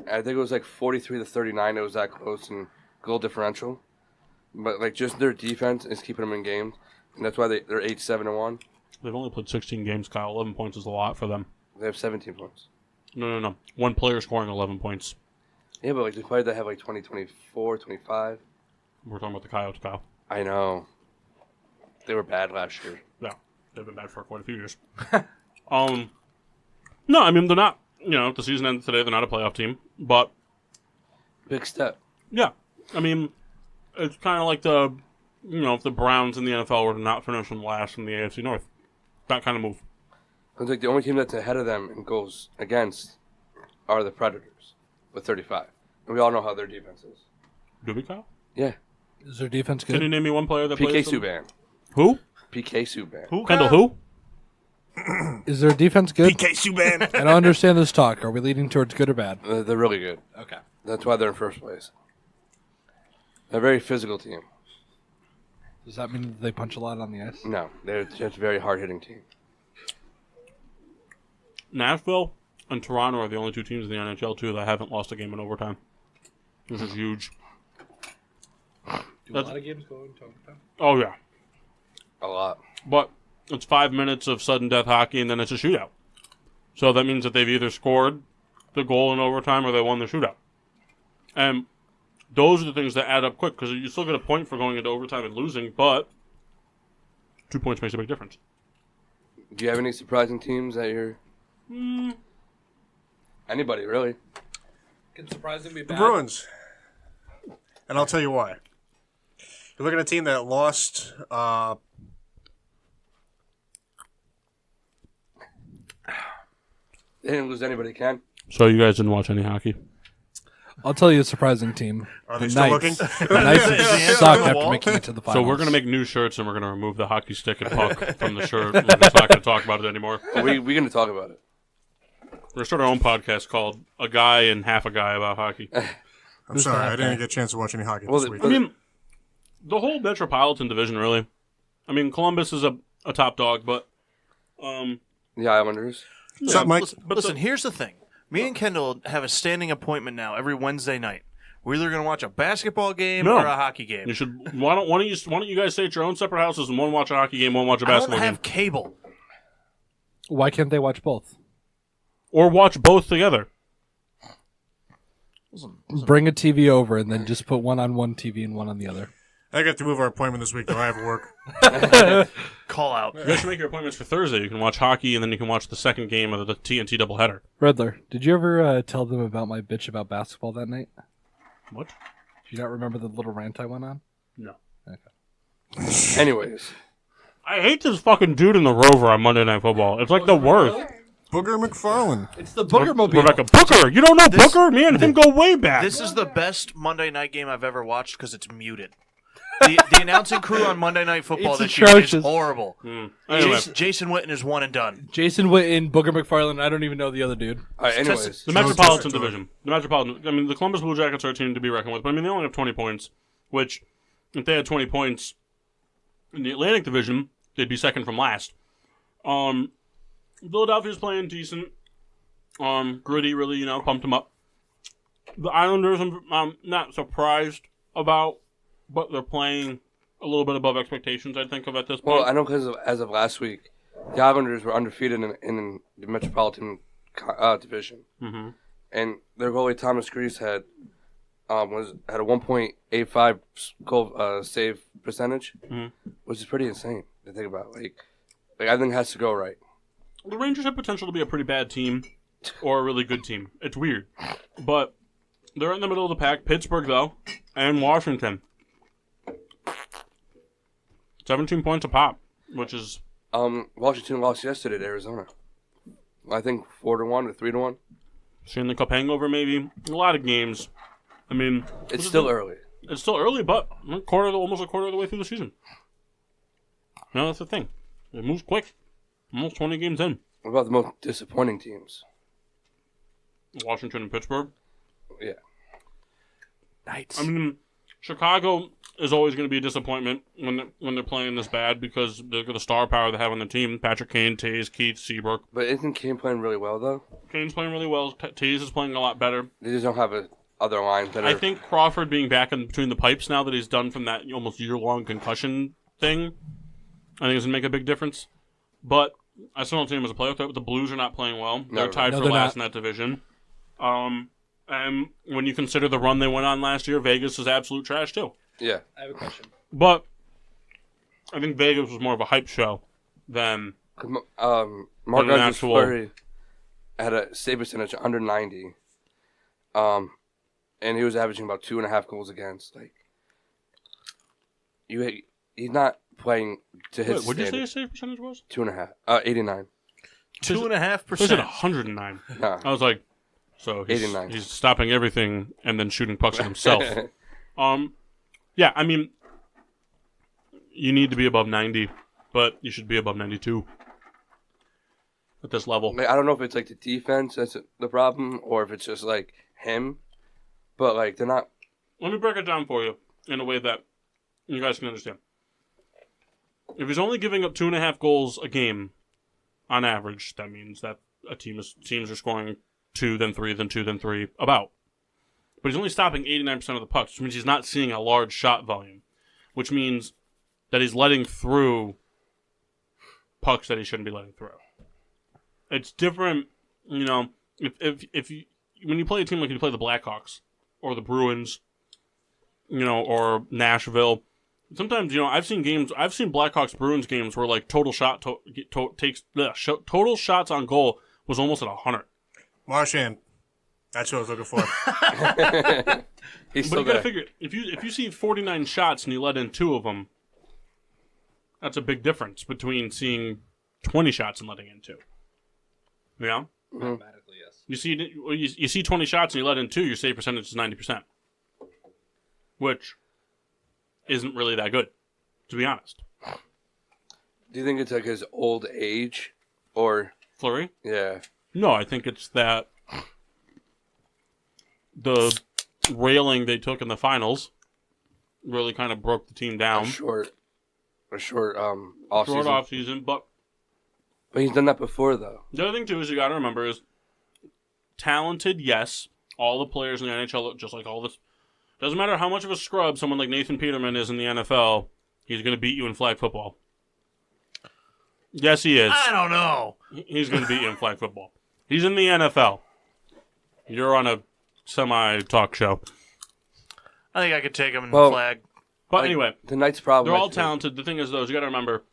I think it was like 43-39. It was that close in goal differential. But like just their defense is keeping them in games, and that's why they're 8-7-1. They've only played 16 games, Kyle. 11 points is a lot for them. They have 17 points. No. One player scoring 11 points. Yeah, but like the players that have like 20, 24, 25. We're talking about the Coyotes, Kyle. I know. They were bad last year. Yeah, they've been bad for quite a few years. No, I mean, they're not, if the season ends today, they're not a playoff team. But, Big step. yeah, I mean, it's kind of like if the Browns in the NFL were to not finish in last in the AFC North. That kind of move. It's like the only team that's ahead of them in goals against are the Predators with 35. And we all know how their defense is. Do we, Kyle? Yeah. Is their defense Can you good? name me one player that PK plays them? Subban. Who? PK Subban. Who? Kendall who? Is their defense good? PK Subban. I don't understand this talk. Are we leading towards good or bad? They're really good. Okay. That's why they're in first place. They're a very physical team. Does that mean they punch a lot on the ice? No, they're just a very hard-hitting team. Nashville and Toronto are the only two teams in the NHL, too, that haven't lost a game in overtime. This is huge. Do a lot of games go into overtime? Oh, yeah. A lot. But it's 5 minutes of sudden death hockey, and then it's a shootout. So that means that they've either scored the goal in overtime or they won the shootout. And those are the things that add up quick, because you still get a point for going into overtime and losing, but 2 points makes a big difference. Do you have any surprising teams that you're... Anybody, really? Can surprisingly be The bad. Bruins. And I'll tell you why. You're looking at a team that lost They didn't lose anybody, Ken. So you guys didn't watch any hockey? I'll tell you a surprising team. Are they The still Knights. looking? The Knights Is the answer suck on the after wall? making it to the finals. So we're going to make new shirts, and we're going to remove the hockey stick and puck from the shirt. We're just not going to talk about it anymore. We're going to talk about it. We're going to start our own podcast called A Guy and Half a Guy About Hockey. I'm sorry, I didn't get a chance to watch any hockey this week. I mean, the whole Metropolitan Division, really. I mean, Columbus is a top dog, but the Islanders. What's up, Mike? Listen, here's the thing. Me and Kendall have a standing appointment now every Wednesday night. We're either going to watch a basketball game or a hockey game. You should. Why don't you guys stay at your own separate houses and one watch a hockey game, one watch a basketball I don't have game, cable. Why can't they watch both? or watch both together? Bring a TV over and then just put one on one TV and one on the other. I got to move our appointment this week, though. I have work. Call out. You guys should make your appointments for Thursday. You can watch hockey, and then you can watch the second game of the TNT doubleheader. Riddler, did you ever tell them about my bitch about basketball that night? What? Do you not remember the little rant I went on? No. Okay. Anyways. I hate this fucking dude in the Rover on Monday Night Football. It's like the worst. Booger McFarlane. It's the Booger Mobile. Rebecca Booker. You don't know Booker? Me and him go way back. This is the best Monday night game I've ever watched because it's muted. The announcing crew on Monday Night Football It's this year is atrocious. horrible. Anyway, Jason Witten is one and done. Jason Witten, Booger McFarlane, I don't even know the other dude. All right, anyways. the Metropolitan Division. The Metropolitan. I mean, the Columbus Blue Jackets are a team to be reckoned with, but I mean, they only have 20 points, which, if they had 20 points in the Atlantic Division, they'd be second from last. Philadelphia's playing decent. Gritty really, pumped them up. The Islanders, I'm not surprised about, but they're playing a little bit above expectations, I think, at this point. Well, I know because as of last week, the Islanders were undefeated in the Metropolitan Division. Mm-hmm. And their goalie, Thomas Greiss, had a 1.85 goal save percentage, which is pretty insane to think about. Like I think it has to go right. The Rangers have potential to be a pretty bad team or a really good team. It's weird. But they're in the middle of the pack. Pittsburgh, though, and Washington. 17 points a pop, which is... Washington lost yesterday to Arizona. I think 4-1 or 3-1. Seeing the cup hangover, maybe. A lot of games. I mean... It's still early. It's still early, but almost a quarter of the way through the season. That's the thing. It moves quick. Almost 20 games in. What about the most disappointing teams? Washington and Pittsburgh. Yeah. Knights. I mean, Chicago is always going to be a disappointment when they're playing this bad because the star power they have on the team. Patrick Kane, Taves, Keith, Seabrook. But isn't Kane playing really well, though? Kane's playing really well. Taves is playing a lot better. They just don't have other lines that I think Crawford being back in between the pipes now that he's done from that almost year-long concussion thing, I think it's going to make a big difference. But I still don't see him as a playoff threat, but the Blues are not playing well. They're tied for last in that division. And when you consider the run they went on last year, Vegas is absolute trash, too. Yeah. I have a question. But I think Vegas was more of a hype show than... Marc-Andre Fleury had a save percentage under 90. And he was averaging about 2.5 goals against. He's not playing to his what did you say standard. his save percentage was? 2.5. 89. 2.5%. He said 109. Nah. I was like, so he's 89. He's stopping everything and then shooting pucks at himself. Yeah, I mean, you need to be above 90, but you should be above 92 at this level. I don't know if it's the defense that's the problem or if it's just him, but they're not. Let me break it down for you in a way that you guys can understand. If he's only giving up 2.5 goals a game on average, that means that teams are scoring 2, then 3, then 2, then 3, about. But he's only stopping 89% of the pucks, which means he's not seeing a large shot volume, which means that he's letting through pucks that he shouldn't be letting through. It's different, if you, when you play a team like you play the Blackhawks or the Bruins, or Nashville. Sometimes, I've seen Blackhawks Bruins games where total shots on goal was almost at 100. Marchand. That's what I was looking for. He's But still you gotta there. figure, if you see 49 shots and you let in 2 of them, that's a big difference between seeing 20 shots and letting in 2. Yeah? Mathematically, yes. You see 20 shots and you let in 2, your save percentage is 90%. Which isn't really that good, to be honest. Do you think it's his old age or? Fleury? Yeah. No, I think it's that the railing they took in the finals really kind of broke the team down. A short off Short season. off season, but But he's done that before, though. the other thing too is you got to remember is talented. Yes, all the players in the NHL look just like all this. Doesn't matter how much of a scrub someone like Nathan Peterman is in the NFL. He's going to beat you in flag football. Yes, he is. I don't know. He's going to beat you in flag football. He's in the NFL. You're on a semi-talk show. I think I could take him in Well, flag. But anyway, The Knights' problem. they're all I think- talented. The thing is, though, is you got to remember,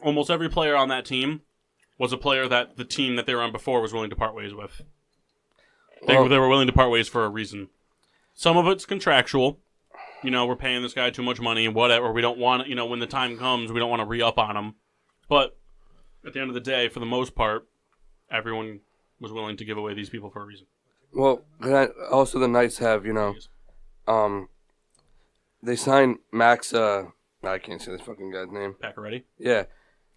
almost every player on that team was a player that the team that they were on before was willing to part ways with. They Well- were willing to part ways for a reason. Some of it's contractual. You know, we're paying this guy too much money, whatever. We don't want, you know, when the time comes, we don't want to re-up on him. But at the end of the day, for the most part, everyone was willing to give away these people for a reason. Well, also the Knights have, they signed Max, I can't say this fucking guy's name. Pacioretty? Yeah.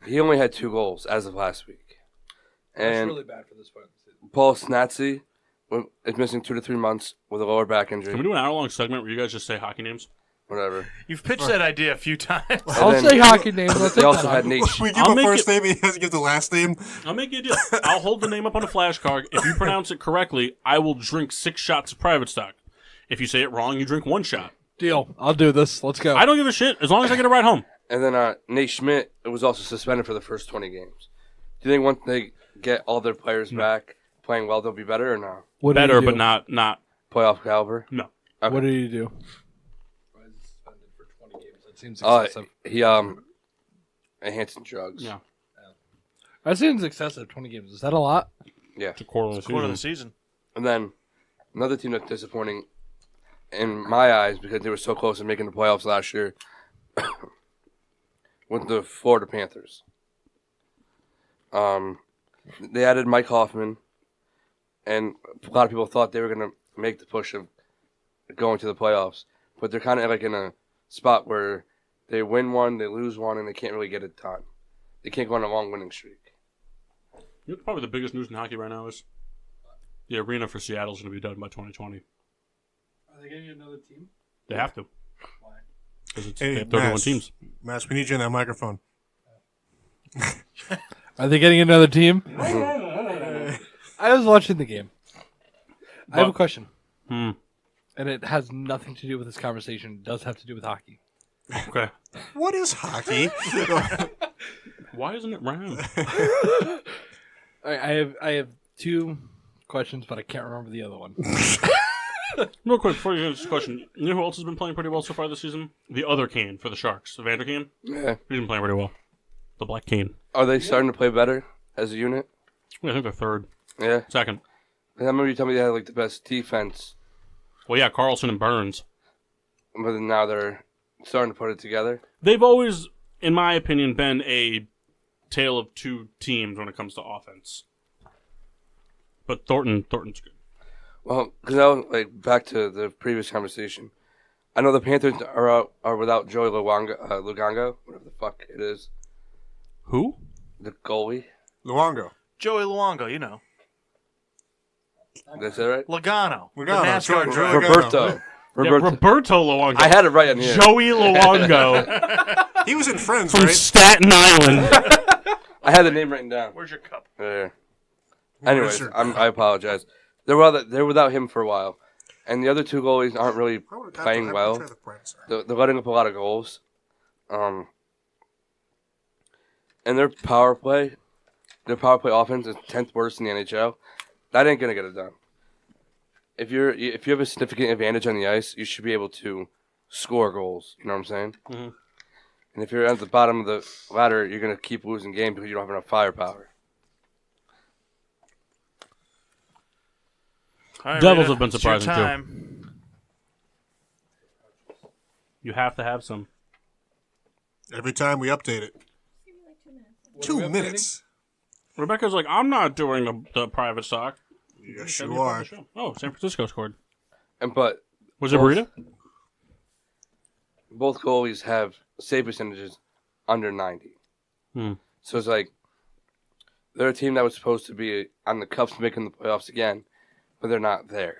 He only had 2 goals as of last week. That's And really bad for this point. Paul Snatsy is missing 2 to 3 months with a lower back Can we injury. do an hour-long segment where you guys just say hockey names? Whatever. You've pitched that idea a few times. I'll then- say hockey names. Let's They take also that had hockey. Nate. We give I'll a make first it- name, he has to give the last name. I'll make you a deal. I'll hold the name up on a flashcard. If you pronounce it correctly, I will drink 6 shots of private stock. If you say it wrong, you drink 1 shot. Deal. I'll do this. Let's go. I don't give a shit as long as I get a ride home. And then Nate Schmidt was also suspended for the first 20 games. Do you think once they get all their players back playing well, they'll be better or no? What did Better, he but do? not. Playoff caliber? No. Okay. What did he do? Suspended for 20 games. That seems Oh, excessive. he enhanced drugs. Yeah. That seems excessive. 20 games. Is that a lot? Yeah. It's a quarter of the Quarter of season. the season. And then another team that's disappointing in my eyes because they were so close to making the playoffs last year with the Florida Panthers. They added Mike Hoffman, and a lot of people thought they were going to make the push of going to the playoffs, but they're kind of like in a spot where they win one, they lose one, and they can't really get it done. They can't go on a long winning streak. You know, probably the biggest news in hockey right now is the arena for Seattle is going to be done by 2020. Are they getting another team? They have to. Why? Because Hey, they have 31 Mass. teams. Mass, we need you in that microphone. Are they getting another team? I was watching the game. I have a question. And it has nothing to do with this conversation. It does have to do with hockey. Okay. What is hockey? Why isn't it round? I have 2 questions, but I can't remember the other one. Real quick, before you answer this question, you know who else has been playing pretty well so far this season? The other Kane for the Sharks, Evander Kane. Yeah. He's been playing pretty well. The Black Kane. Are they starting to play better as a unit? I think they're third. Yeah. Second. I remember you told me they had like the best defense, Well, yeah, Carlson and Burns. but now they're starting to put it together. They've always, in my opinion, been a tale of 2 teams when it comes to offense. But Thornton's good. Well, because now, like back to the previous conversation, I know the Panthers are without Joey Luongo, whatever the fuck it is, Who? the goalie. Luongo. Joey Luongo, you know. Did I say it right? Logano. The Logano, NASCAR Joey driver. Logano. Roberto Luongo. I had it right on here. Joey Luongo He was in Friends, from right? Staten Island. I had the name written down. Where's your cup? Yeah. What Anyways, is your- I apologize. They're without him for a while, and the other 2 goalies aren't really I would've got playing the- well. try the Prince. They're letting up a lot of goals. And their power play offense is 10th worst in the NHL. That ain't gonna get it done. If you have a significant advantage on the ice, you should be able to score goals. You know what I'm saying? Mhm. And if you're at the bottom of the ladder, you're gonna keep losing games because you don't have enough firepower. All right, Devils Rita, have been it's your surprising, too. time. You have to have some. Every time we update it. Give me like 2 minutes. 2 minutes. Rebecca's like, I'm not doing the private stock. Yes, Gotta you be a part are. of the show. Oh, San Francisco scored. But Was it Burrito? both goalies have save percentages under 90. So it's like they're a team that was supposed to be on the cusp of making the playoffs again, but they're not there.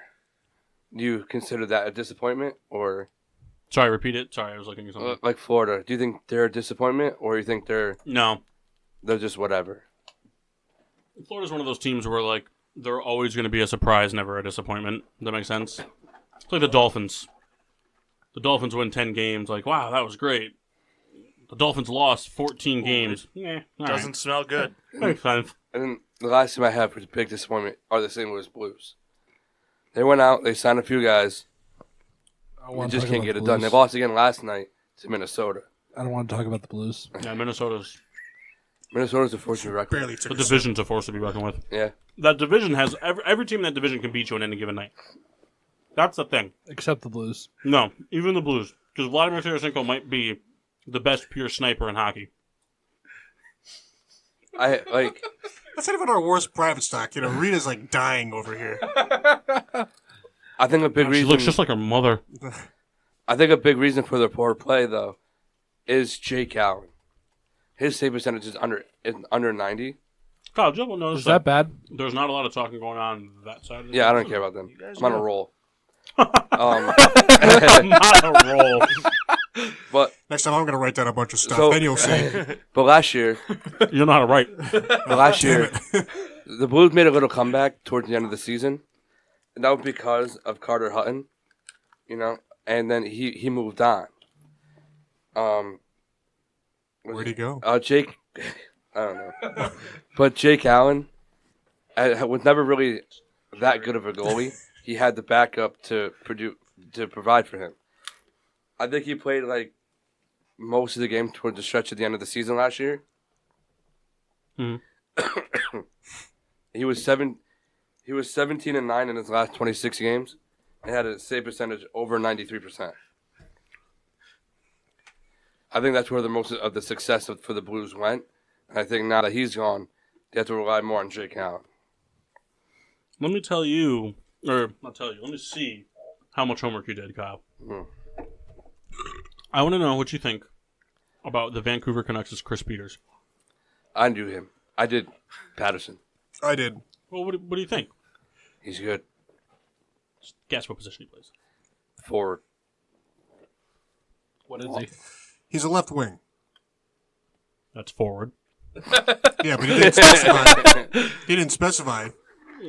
Do you consider that a disappointment, or Sorry, repeat it. Sorry, I was looking at something. like Florida? Do you think they're a disappointment, or you think they're just whatever? Florida's one of those teams where like they're always going to be a surprise, never a disappointment. Does that make sense? It's like the Dolphins. The Dolphins win 10 games. Like, wow, that was great. The Dolphins lost 14 games. Doesn't smell good. Makes sense. And then the last team I have for the big disappointment are the St. Louis Blues. They went out, they signed a few guys. They just can't get it done. They lost again last night to Minnesota. I don't want to talk about the Blues. Yeah, Minnesota's a force to be reckoned Barely with. took the a division's a force to be reckoned with. Yeah. That division has every team in that division can beat you on any given night. That's the thing. Except the Blues. No, even the Blues, because Vladimir Tarasenko might be the best pure sniper in hockey. That's not even our worst private stock. Rita's like dying over here. I think a big She reason. looks just like her mother. I think a big reason for their poor play, though, is Jake Allen. His save percentage is under 90. Kyle, Joe will notice Is that bad? there's not a lot of talking going on that side of the Yeah, I don't care about them. I'm on a roll. Not a roll. But Next time I'm going to write down a bunch of stuff. So- Then you'll see. You don't know how to write. last year, the Blues made a little comeback towards the end of the season, and that was because of Carter Hutton, and then he moved on. Where'd he go? Jake, I don't know, but Jake Allen was never really that good of a goalie. He had the backup to provide for him. I think he played like most of the game towards the stretch at the end of the season last year. Mm-hmm. He was 17-9 in his last 26 games and had a save percentage over 93%. I think that's where the most of the success for the Blues went. And I think now that he's gone, they have to rely more on Jake Allen. Let me tell you, or not tell you, let me see how much homework you did, Kyle. Mm. I want to know what you think about the Vancouver Canucks' Chris Peters. I knew him. I did Patterson. I did. Well, what do you think? He's good. Just guess what position he plays. Forward. What is he? He's a left wing. That's forward. Yeah, but he didn't specify. He didn't specify.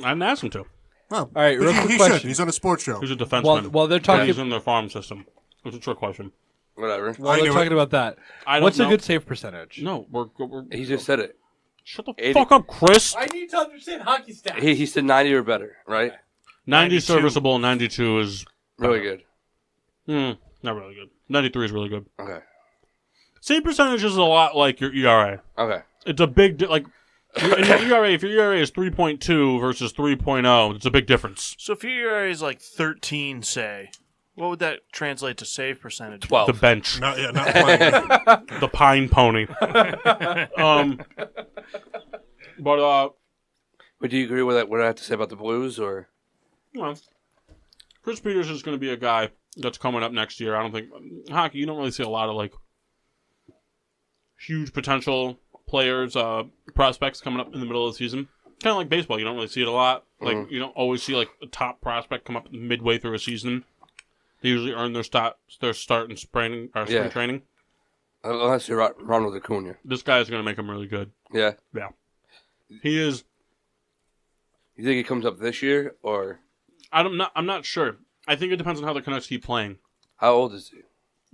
I didn't ask him to. Oh, All right, but real he quick should. question. He's on a sports show. He's a defenseman. Well, they're talking. He's in their farm system. It's a trick question. Whatever. While I they're knew talking it. about that, I don't what's know. a good save percentage? No, we're He just said it. shut the 80. fuck up, Chris. I need to understand hockey stats. He said 90 or better, right? 90 92. serviceable, 92 is Really good. not really good. 93 is really good. Okay. Save percentage is a lot like your ERA. Okay. It's a big in your ERA. If your ERA is 3.2 versus 3.0, it's a big difference. So if your ERA is like 13, say, what would that translate to save percentage? 12. The bench, Not playing. the pine pony. But But do you agree with what I have to say about the Blues, or? well, Chris Peters is going to be a guy that's coming up next year. I don't think hockey. You don't really see a lot of like huge potential players, prospects coming up in the middle of the season. Kind of like baseball, you don't really see it a lot. Like you don't always see like a top prospect come up midway through a season. They usually earn their start in spring training. Unless you're Ronald Acuna. This guy is going to make him really good. Yeah. Yeah, he is. You think he comes up this year, or? I'm not sure. I think it depends on how the Canucks keep playing. How old is he?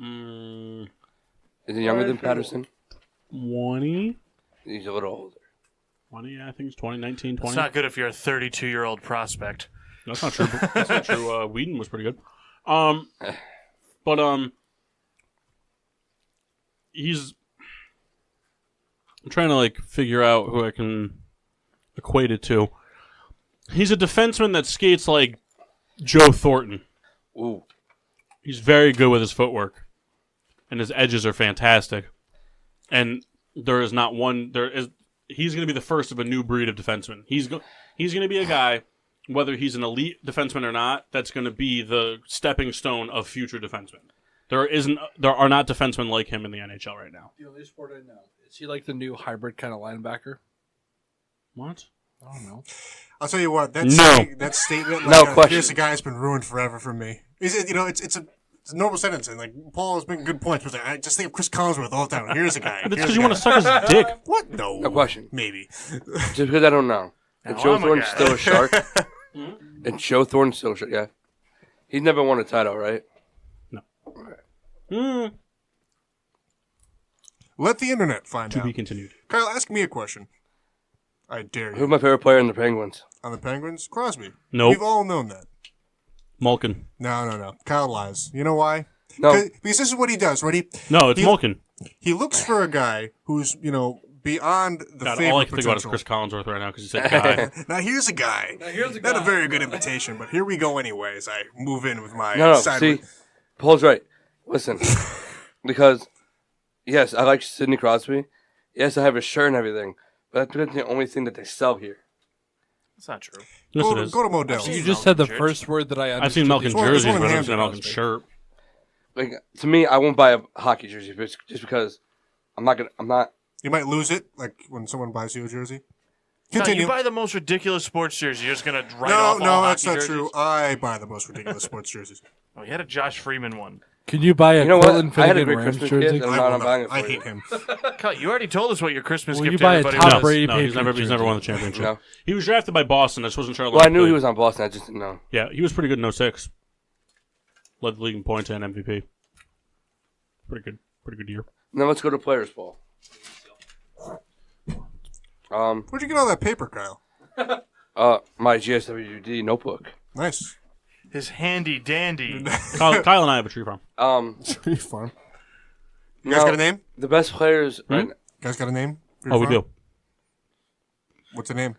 Mm, Is he younger than Patterson? 20? He's a little older. 20, yeah, I think it's 20, 19, 20. It's not good if you're a 32-year-old prospect. That's not true. That's not true. Whedon was pretty good. But he's. I'm trying to like figure out who I can equate it to. He's a defenseman that skates like Joe Thornton. Ooh. He's very good with his footwork, and his edges are fantastic. And there is not one. He's going to be the first of a new breed of defenseman. He's going to be a guy, whether he's an elite defenseman or not, that's going to be the stepping stone of future defensemen. There are not defensemen like him in the NHL right now. The only sport I know. Is he like the new hybrid kind of linebacker? What? I don't know. I'll tell you what. That statement. No question. Here's a guy that's been ruined forever for me. It's a normal sentence, and like Paul has making good points, but I just think of Chris Collinsworth all the time. Here's a guy. It's because you want to suck his dick. What? No. No question. Maybe. Just because I don't know. And Now Joe I'm a Thorne's guy. still a shark. And Joe Thorne's still a shark. Yeah. He's never won a title, right? Let the internet find To out. be continued. Kyle, ask me a question. I dare Who's you. my favorite player in the Penguins? On the Penguins, Crosby. Nope. We've all known that. Malkin. No. Kyle lies. You know why? No. Because this is what he does. Ready? No, it's Malkin. He looks for a guy who's beyond the God, favorite all I can think about is potential. Chris Collinsworth right now because he said guy. Now here's a guy. Not a very good invitation, but here we go anyway as I move in with my No, side. see, Paul's right. Listen, because, yes, I like Sidney Crosby. Yes, I have his shirt and everything, but that's the only thing that they sell here. That's not true. Yes, Go, it is. go to Modell's. You just said the first word that I understood. I've seen Malkin one- jerseys, it's one but I've in never seen a Hamden, Malkin shirt. Like, to me, I won't buy a hockey jersey just because I'm not. You might lose it, like when someone buys you a jersey. No, Continue. you buy the most ridiculous sports jersey. You're just gonna write off No, all that's hockey not jerseys? true. I buy the most ridiculous sports jerseys. Oh, you had a Josh Freeman one. Can you buy a You know what? Cortland I had a Finnegan great Rams Christmas jersey? gift, and I I'm will not not. buying it for I you. hate him. Kyle, you already told us what your Christmas Will gift you to buy a everybody Tom was. Brady No, he's never Patriots won the jersey? championship. No. He was drafted by Boston. I just wasn't sure. Well, I knew he was on Boston. I just didn't know. Yeah, he was pretty good in 06. Led the league in points and MVP. Pretty good year. Now let's go to players, Paul. Where'd you get all that paper, Kyle? My GSWD notebook. Nice. His handy dandy. Kyle and I have a tree farm. Tree farm. You guys now, got a name? The best players. Right. You guys got a name? for your Oh, we farm? do. What's the name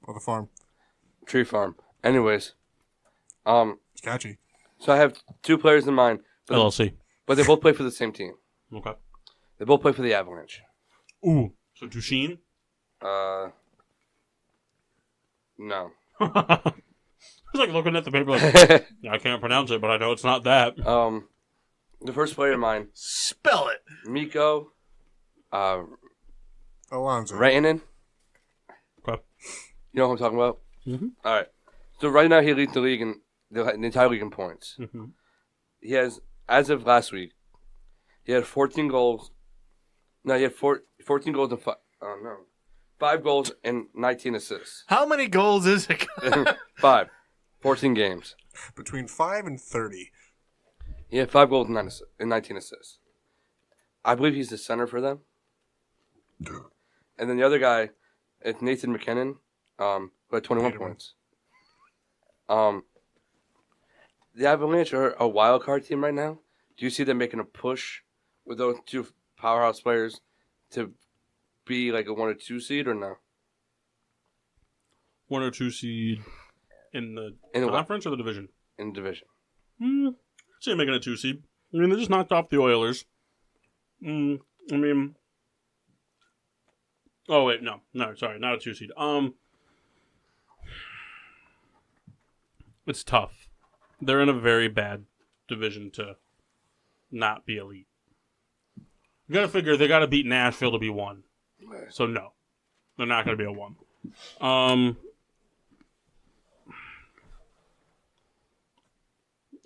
of the farm? Tree farm. Anyways, It's catchy. so I have two players in mind, LLC. but they both play for the same team. Okay. They both play for the Avalanche. Ooh. So Duchesne? No. I was like looking at the paper like, I can't pronounce it, but I know it's not that. The first player in mind, Spell it. Mikko, Alonzo. Rantanen. Okay. You know what I'm talking about? Mhm. All right. So right now he leads the league in the entire league in points. Mhm. He has, as of last week, he had 14 goals. No, he had 14 goals and 5 goals and 19 assists. How many goals is it? 5. 14 games. Between 5 and 30. He had 5 goals and 19 assists. I believe he's the center for them. And then the other guy, it's Nathan McKinnon, who had 21 points. The Avalanche are a wild card team right now. Do you see them making a push with those two powerhouse players to be like a 1 or 2 seed or no? 1 or 2 seed in the In the what? conference or the division? In the division. See them making a 2 seed. I mean, they just knocked off the Oilers. I mean... Oh, wait, no, sorry, not a 2 seed. It's tough. They're in a very bad division to not be elite. You gotta figure they gotta beat Nashville to be 1. So no, they're not gonna be a 1.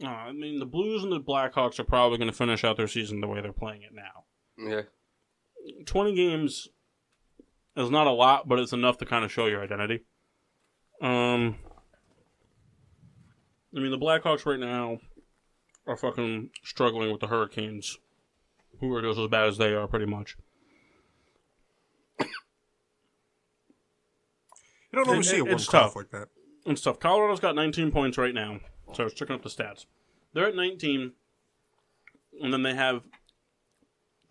I mean, the Blues and the Blackhawks are probably gonna finish out their season the way they're playing it now. Yeah. 20 games is not a lot, but it's enough to kind of show your identity. I mean, the Blackhawks right now are fucking struggling with the Hurricanes, who are just as bad as they are, pretty much. You don't always see a It's one-off tough. like that. And stuff. Colorado's got 19 points right now, so I was checking up the stats. They're at 19, and then they have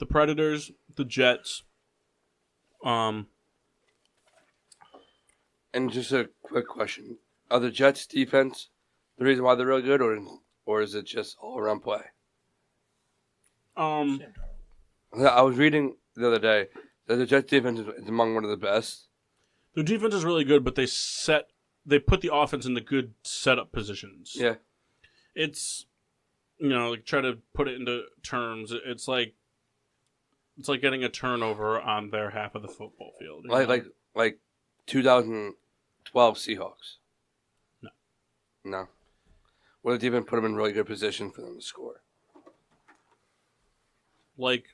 the Predators, the Jets, And just a quick question. Are the Jets' defense the reason why they're really good, or is it just all-around play? I was reading the other day that the Jets' defense is among one of the best. their defense is really good, but they put the offense in the good setup positions. Yeah. It's, like try to put it into terms. It's like getting a turnover on their half of the football field. you know? Like 2012 Seahawks? No. No. Would it even put them in really good position for them to score? Like,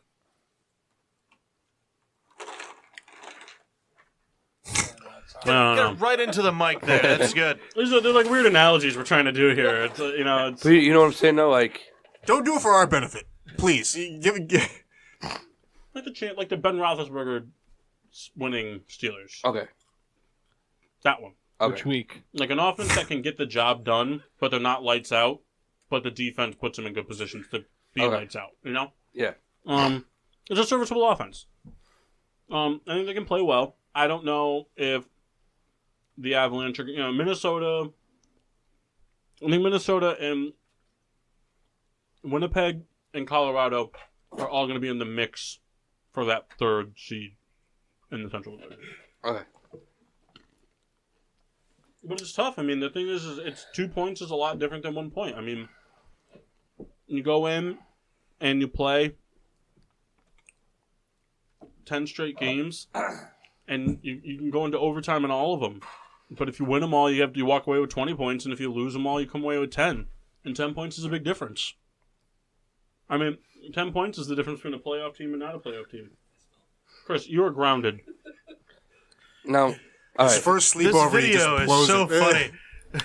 I don't know. Get right into the mic there. That's good. They're like weird analogies we're trying to do here. It's it's But you know what I'm saying, though? Like, Don't do it for our benefit, please. Give. like the Ben Roethlisberger winning Steelers. okay. That one. Okay. Which week? Like an offense that can get the job done, but they're not lights out, but the defense puts them in good positions to be Okay. lights out. You know? Yeah. It's a serviceable offense. I think they can play well. I don't know if the Avalanche are, Minnesota. I think Minnesota and Winnipeg and Colorado are all going to be in the mix for that third seed in the Central Division. Okay. But it's tough. I mean, the thing is it's 2 points is a lot different than 1 point. I mean, you go in and you play 10 straight games, and you can go into overtime in all of them. But if you win them all, you walk away with 20 points, and if you lose them all, you come away with 10. And 10 points is a big difference. I mean, 10 points is the difference between a playoff team and not a playoff team. Chris, you are grounded. Now, all His right. first This sleepover, he just video blows is so it. funny.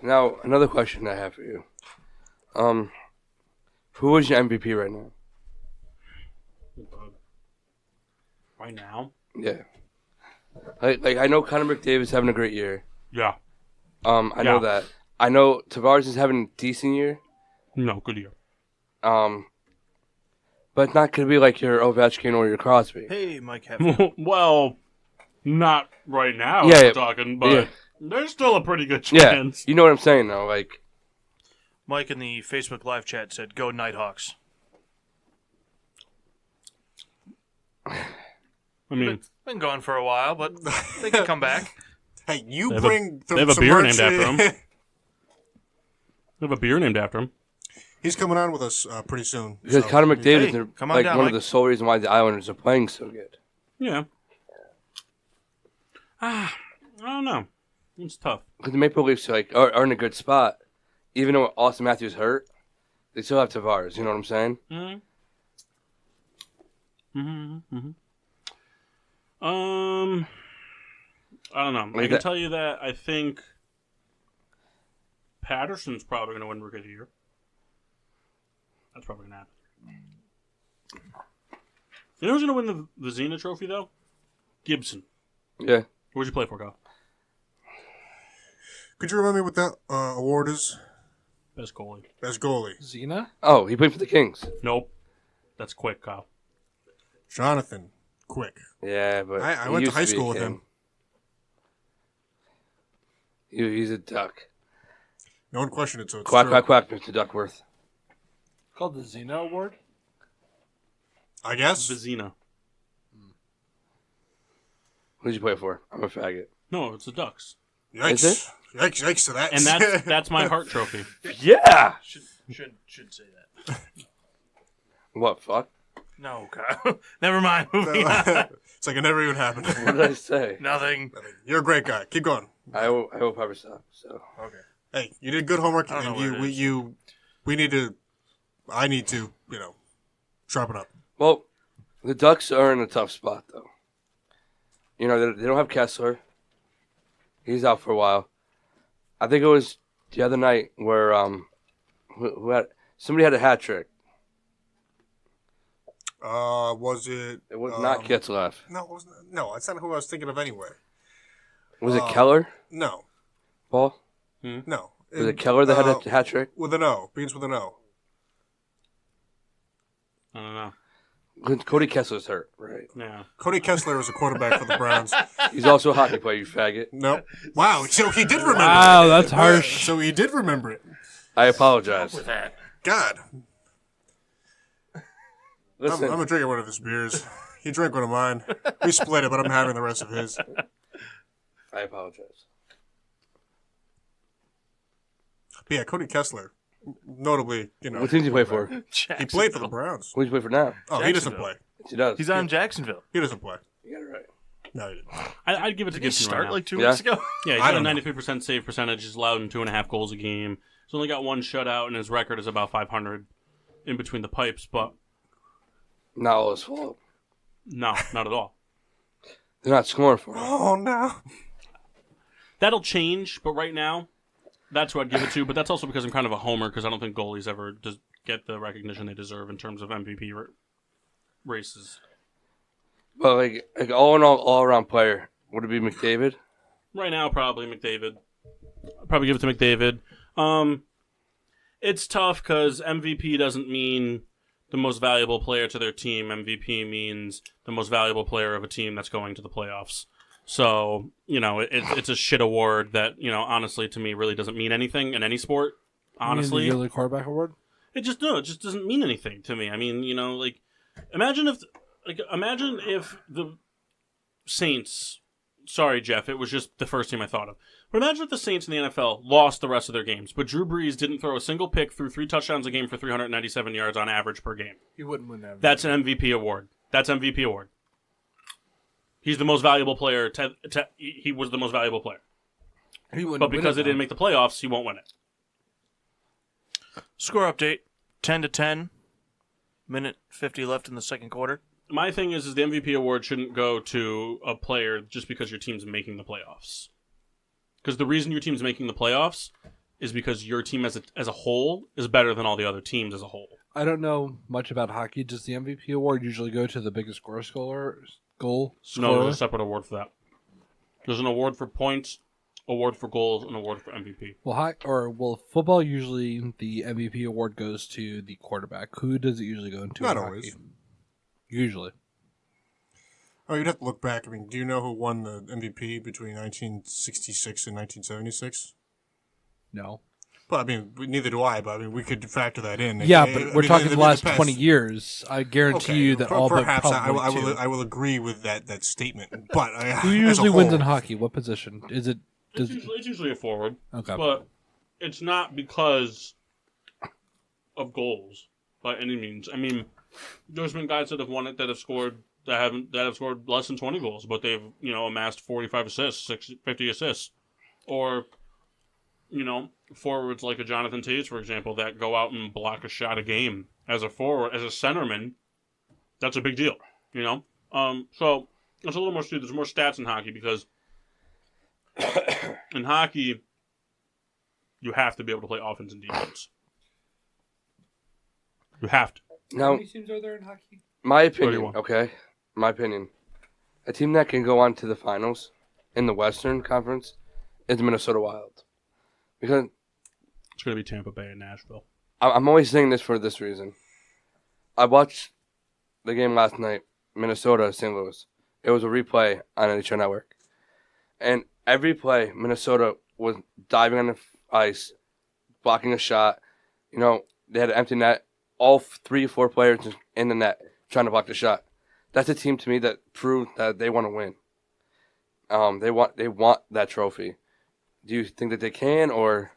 Now, another question I have for you. Who is your MVP right now? Right now? Yeah. Like I know Connor McDavid is having a great year. Yeah. I know that. I know Tavares is having a decent year. No, good year. But it's not gonna be like your Ovechkin or your Crosby. Hey, Mike Hefner. Well, not right now, Yeah, we're talking, but yeah. there's still a pretty good Yeah, chance. you know what I'm saying though. Like, Mike in the Facebook live chat said, "Go Nighthawks." I mean, Been going for a while, but they can come back. Hey, you They have a- bring they have a some beer merch. named after him. They have a beer named after him. He's coming on with us pretty soon. because so- Connor McDavid Hey, is come on like down, one Mike. of the sole reasons why the Islanders are playing so good. Yeah. I don't know. It's tough. Because the Maple Leafs are in a good spot, even though Austin Matthews hurt, they still have Tavares. You know what I'm saying? I don't know. I can tell you that I think Patterson's probably going to win Rookie of the Year. That's probably going to happen. You know who's going to win the Vezina Trophy, though? Gibson. Yeah. Where'd you play for, Kyle? Could you remind me what that award is? Best goalie. Best goalie. Xena? Oh, he played for the Kings. Nope. That's quick, Kyle. Jonathan Quick. Yeah, but I he went to used high be a school with King. him. He's a duck. No one questioned it, so it's Quack, true. quack, quack, Mr. Duckworth. Called the Xena Award? I guess. Vezina. Who'd you play for? I'm a faggot. No, it's the Ducks. Yikes. Is it? Yikes to that. And that's my Hart Trophy. Yeah! Should say that. What, fuck? No, Kyle. Never mind. Moving on. It's like it never even happened. What did I say? Nothing. You're a great guy. Keep going. I will probably stop, so. Okay. Hey, you did good homework, I don't and know where it is. I need to, sharpen up. Well, the Ducks are in a tough spot, though. You know, they don't have Kessler. He's out for a while. I think it was the other night where somebody had a hat trick. Was it? It was not Kitzleff. No, it wasn't. No, that's not who I was thinking of anyway. Was it Keller, No, Paul? no. Was it Keller that had a hat trick? With an O. Begins with an O. I don't know. Cody Kessler's hurt, right? Yeah. Cody Kessler was a quarterback for the Browns. He's also a hockey player, you faggot. Nope. Wow, so he did remember Wow, it. that's harsh. So he did remember it. I apologize. With that. God. Listen, I'm drinking one of his beers. He drank one of mine. We split it, but I'm having the rest of his. I apologize. But yeah, Cody Kessler, notably, What team did you play for? he played for the Browns. What did you play for now? Oh, he doesn't Jacksonville. play. He does. He's on Jacksonville. He doesn't play. You got it right. No, he didn't. I'd give it to Did he Gibson start right now. like 2 Yeah. weeks ago? Yeah, he's I got a don't know. 93% save percentage. He's allowed in 2.5 goals a game. He's only got one shutout, and his record is about 500 in between the pipes. But Not all his fault. no, not at all. They're not scoring for him. Oh, no. That'll change, but right now, that's who I'd give it to. But that's also because I'm kind of a homer because I don't think goalies ever get the recognition they deserve in terms of MVP races. But like all in all around player, would it be McDavid? Right now, probably McDavid. I'd probably give it to McDavid. It's tough because MVP doesn't mean the most valuable player to their team. MVP means the most valuable player of a team that's going to the playoffs. So, it's a shit award that, honestly, to me, really doesn't mean anything in any sport. Honestly. You mean the yearly quarterback award? It just doesn't mean anything to me. I mean, imagine if the Saints, sorry, Jeff, it was just the first team I thought of. But imagine if the Saints in the NFL lost the rest of their games, but Drew Brees didn't throw a single pick, threw 3 touchdowns a game for 397 yards on average per game. He wouldn't win that. That's an MVP award. He's the most valuable player. He was the most valuable player. He wouldn't But win because it, they didn't make the playoffs, he won't win it. Score update: 10-10. Minute 50 left in the second quarter. My thing is the MVP award shouldn't go to a player just because your team's making the playoffs. Because the reason your team's making the playoffs is because your team as a whole is better than all the other teams as a whole. I don't know much about hockey. Does the MVP award usually go to the biggest goal scorer? No, there's a separate award for that. There's an award for points, award for goals, and award for MVP. Well, football usually the MVP award goes to the quarterback. Who does it usually go into? Not in always. hockey? Usually. Oh, you'd have to look back. I mean, do you know who won the MVP between 1966 and 1976? No. Well, I mean, neither do I, but I mean, we could factor that in. Yeah, I but mean, we're talking the last past- 20 years. I guarantee you that all but perhaps probably I will agree with that statement. But Who usually wins in hockey? What position? Is it? It's usually a forward. Okay. But it's not because of goals by any means. I mean, there's been guys that have won it that have scored less than 20 goals, but they've amassed 45 assists, 50 assists, or forwards like a Jonathan Taves, for example, that go out and block a shot a game as a forward, as a centerman. That's a big deal, So it's a little more. There's more stats in hockey because in hockey you have to be able to play offense and defense. You have to. How Now, many teams are there in hockey? my opinion, 31. okay? My opinion. A team that can go on to the finals in the Western Conference is the Minnesota Wild. Because It's going to be Tampa Bay and Nashville. I'm always saying this for this reason. I watched the game last night, Minnesota, St. Louis. It was a replay on NHL Network. And every play, Minnesota was diving on the ice, blocking a shot. They had an empty net. All 3 or 4 players in the net trying to block the shot. That's a team to me that proved that they want to win. They want that trophy. Do you think that they can, or?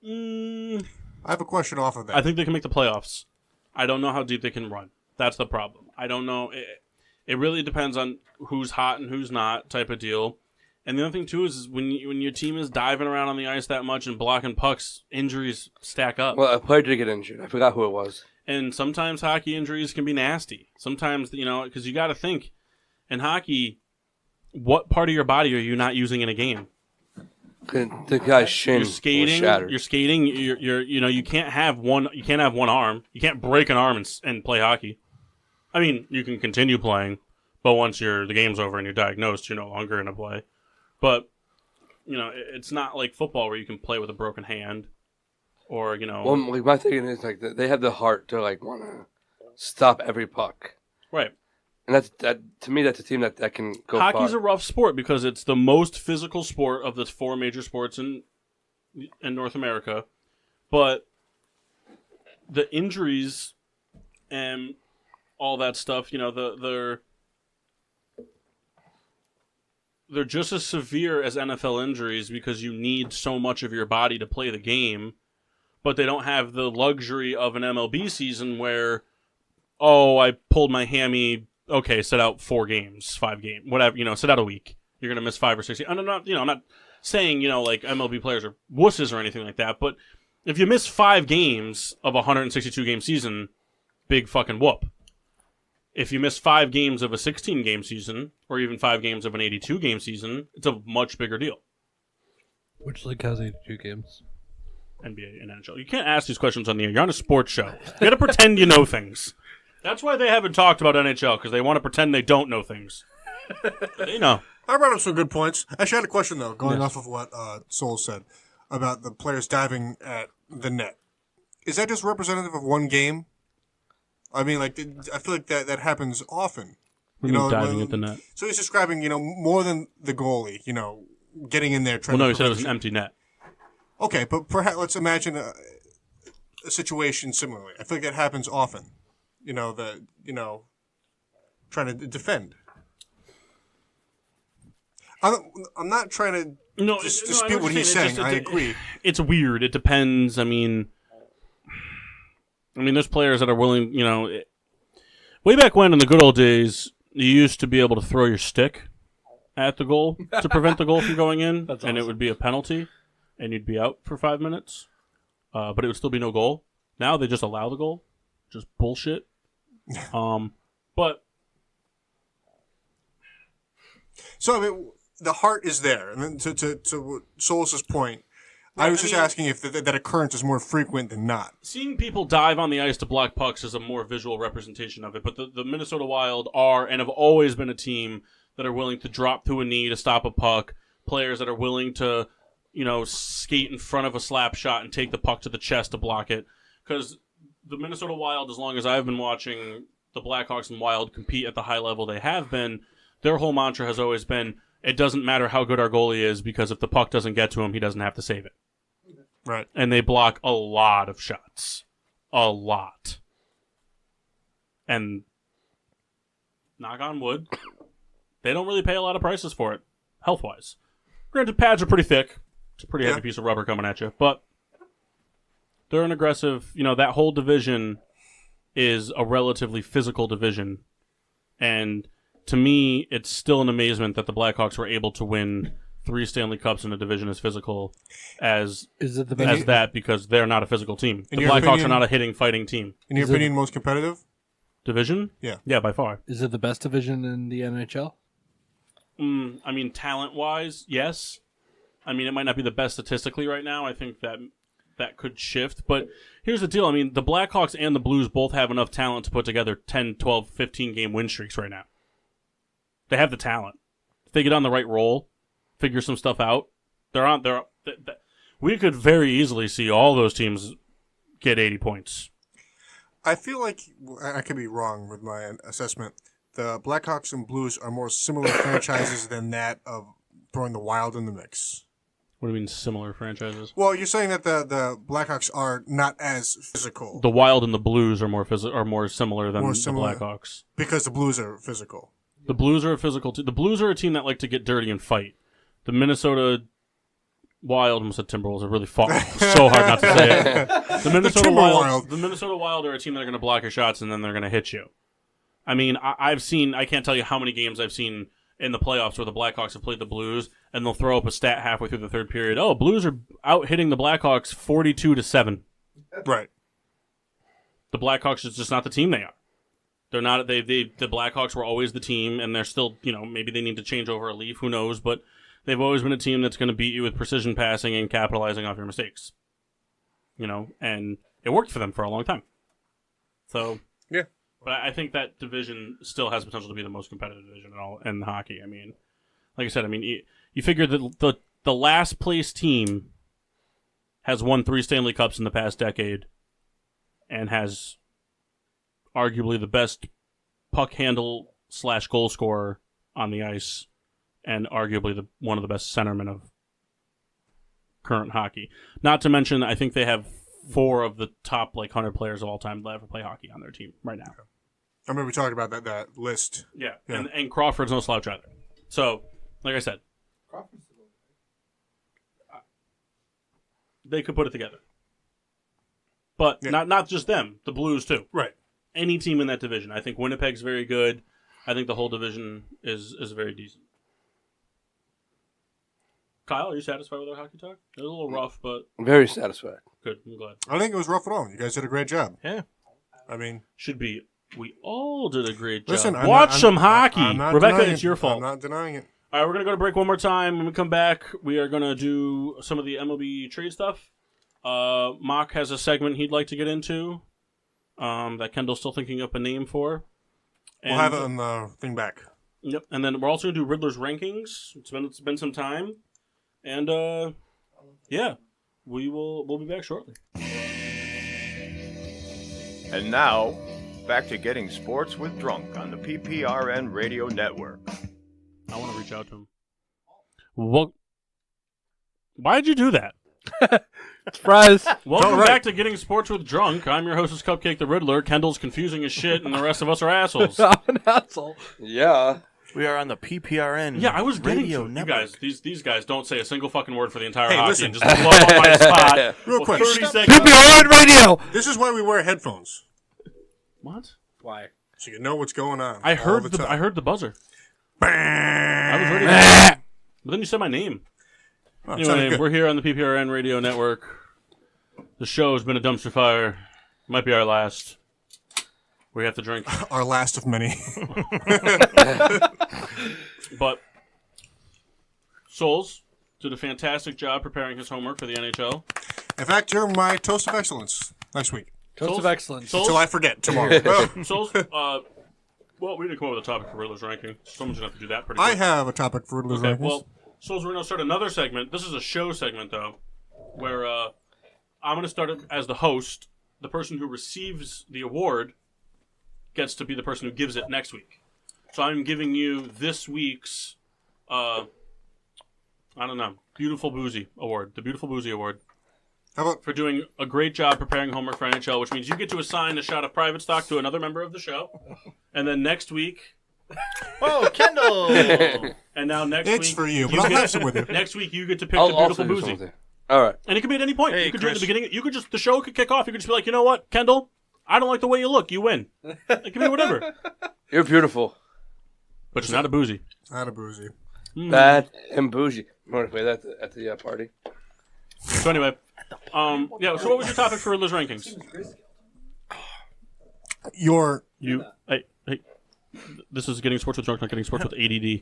I have a question off of that. I think they can make the playoffs. I don't know how deep they can run. That's the problem. I don't know. It really depends on who's hot and who's not type of deal. And the other thing, too, is when your team is diving around on the ice that much and blocking pucks, injuries stack up. Well, a player did get injured. I forgot who it was. And sometimes hockey injuries can be nasty. Sometimes, because you got to think, in hockey, what part of your body are you not using in a game? The guy's shin You're skating. was shattered. You're skating. You can't have one. You can't have one arm. You can't break an arm and play hockey. I mean, you can continue playing, but once the game's over and you're diagnosed, you're no longer going to play. But it's not like football where you can play with a broken hand, or Well, like, my thinking is like they have the heart to like want to stop every puck, right. and that to me that's a team that can go Hockey's far. a rough sport because it's the most physical sport of the 4 major sports in North America, but the injuries and all that stuff, they're just as severe as NFL injuries because you need so much of your body to play the game, but they don't have the luxury of an MLB season where, I pulled my hammy okay, sit out 4 games, 5 games, whatever, sit out a week. You're going to miss 5 or 6 games. I'm not saying, like MLB players are wusses or anything like that, but if you miss 5 games of a 162-game season, big fucking whoop. If you miss 5 games of a 16-game season, or even 5 games of an 82-game season, it's a much bigger deal. Which league has 82 games? NBA and NHL. You can't ask these questions on the air. You're on a sports show. You got to pretend you know things. That's why they haven't talked about NHL, because they want to pretend they don't know things. They know. I brought up some good points. Actually, I had a question, though, going off of what Soul said about the players diving at the net. Is that just representative of one game? I mean, like, I feel like that happens often. Diving at the net. So he's describing, more than the goalie, getting in there trying Well, no, to he said it was an empty net. Okay, but perhaps let's imagine a situation similarly. I feel like that happens often. Trying to defend. I'm not trying to dispute what he's saying. I agree. It's weird. It depends. I mean, there's players that are willing, way back when in the good old days, you used to be able to throw your stick at the goal to prevent the goal from going in, That's and awesome. It would be a penalty, and you'd be out for 5 minutes, but it would still be no goal. Now they just allow the goal. Just bullshit. But so, I mean, the heart is there. And then to Solis' point, I was just asking if that occurrence is more frequent than not. seeing people dive on the ice to block pucks is a more visual representation of it. But the Minnesota Wild are and have always been a team that are willing to drop to a knee to stop a puck. Players that are willing to, skate in front of a slap shot and take the puck to the chest to block it. Because the Minnesota Wild, as long as I've been watching the Blackhawks and Wild compete at the high level they have been, their whole mantra has always been, it doesn't matter how good our goalie is, because if the puck doesn't get to him, he doesn't have to save it. Right. And they block a lot of shots. A lot. And knock on wood, they don't really pay a lot of prices for it, health-wise. Granted, pads are pretty thick. It's a pretty heavy piece of rubber coming at you. But they're an aggressive, that whole division is a relatively physical division. And to me, it's still an amazement that the Blackhawks were able to win 3 Stanley Cups in a division as physical as that, because they're not a physical team. The Blackhawks are not a hitting, fighting team. In your opinion, most competitive? Division? Yeah. Yeah, by far. Is it the best division in the NHL? Talent-wise, yes. It might not be the best statistically right now. I think that could shift. But here's the deal. The Blackhawks and the Blues both have enough talent to put together 10, 12, 15-game win streaks right now. They have the talent. If they get on the right roll, figure some stuff out, we could very easily see all those teams get 80 points. I feel like, I could be wrong with my assessment, the Blackhawks and Blues are more similar franchises than that of throwing the Wild in the mix. What do you mean similar franchises? Well, you're saying that the Blackhawks are not as physical. The Wild and the Blues are more similar than the Blackhawks. Because the Blues are physical. The Blues are a physical team. The Blues are a team that like to get dirty and fight. The Minnesota Wild, almost said Timberwolves, I really fought so hard not to say it. The Minnesota Wild are a team that are going to block your shots and then they're going to hit you. I can't tell you how many games I've seen in the playoffs where the Blackhawks have played the Blues, and they'll throw up a stat halfway through the third period. Oh, Blues are out hitting the Blackhawks 42-7. Right. The Blackhawks is just not the team they are. They're not. The Blackhawks were always the team, and they're still. Maybe they need to change over a leaf. Who knows? But they've always been a team that's going to beat you with precision passing and capitalizing off your mistakes. And it worked for them for a long time. So yeah. But I think that division still has potential to be the most competitive division in hockey. Like I said, you figure that the last place team has won 3 Stanley Cups in the past decade and has arguably the best puck handle / goal scorer on the ice and arguably one of the best centermen of current hockey. Not to mention, I think they have 4 of the top 100 players of all time that ever play hockey on their team right now. I remember we talked about that list. Yeah. And Crawford's no slouch either. So, like I said, they could put it together. But not just them, the Blues too. Right. Any team in that division. I think Winnipeg's very good. I think the whole division is very decent. Kyle, are you satisfied with our hockey talk? It was a little rough, but Very satisfied. good. I'm glad. I don't think it was rough at all. You guys did a great job. Yeah. I mean, Should be. We all did a great job. listen. Watch some hockey. I'm not Rebecca, denying it's your fault. I'm not denying it. All right, we're going to go to break one more time. When we come back, we are going to do some of the MLB trade stuff. Mock has a segment he'd like to get into that Kendall's still thinking up a name for. We'll have it on the thing back. Yep, and then we're also going to do Riddler's rankings. It's been some time. And, yeah, we'll be back shortly. And now, back to getting sports with Drunk on the PPRN Radio Network. I want to reach out to him. What? Why'd you do that? Surprise! Welcome back to Getting Sports with Drunk. I'm your hostess, Cupcake the Riddler. Kendall's confusing as shit, and the rest of us are assholes. I'm an asshole. Yeah. We are on the PPRN. Yeah, I was getting Radio to it. You Network. guys, these guys don't say a single fucking word for the entire Hey, hockey listen. and just blow up my spot. Real quick. 30 seconds. PPRN Radio. This is why we wear headphones, What? Why? so you know what's going on. I all heard the time. I heard the buzzer. Bang! I was ready. But then you said my name. Oh, it sounded Anyway, good. we're here on the PPRN Radio Network. The show has been a dumpster fire. Might be our last. We have to drink. Our last of many. But Souls did a fantastic job preparing his homework for the NHL. In fact, you're my toast of excellence next week. Toast Souls- of excellence. Souls, Until I forget tomorrow. Well, Souls, well, we didn't come up with a topic for Riddler's ranking. Someone's going to have to do that pretty I quick. have a topic for Riddler's Okay, rankings. well, Souls, we're going to start another segment. This is a show segment, though, where I'm going to start it as the host. The person who receives the award gets to be the person who gives it next week. So I'm giving you this week's, I don't know, Beautiful Boozy Award. The Beautiful Boozy Award. How about For doing a great job preparing homework for NHL, which means you get to assign a shot of private stock to another member of the show. And then next week... Oh, Kendall! And now next it's week... for you, but I'll have some with you. Next week you get to pick I'll the also Beautiful do Boozy. something. All right. And it could be at any point. Hey, You could do it at the Chris. beginning. You could just... The show could kick off. You could just be like, you know what, Kendall? I don't like the way you look. You win. It could be whatever. You're beautiful. But you're not a boozy. Not a boozy. Bad and bougie. You want to play that at the party? So anyway... yeah, so what was your topic for Riddler's rankings? Hey, this is Getting Sports with Drunk, not Getting Sports with ADD.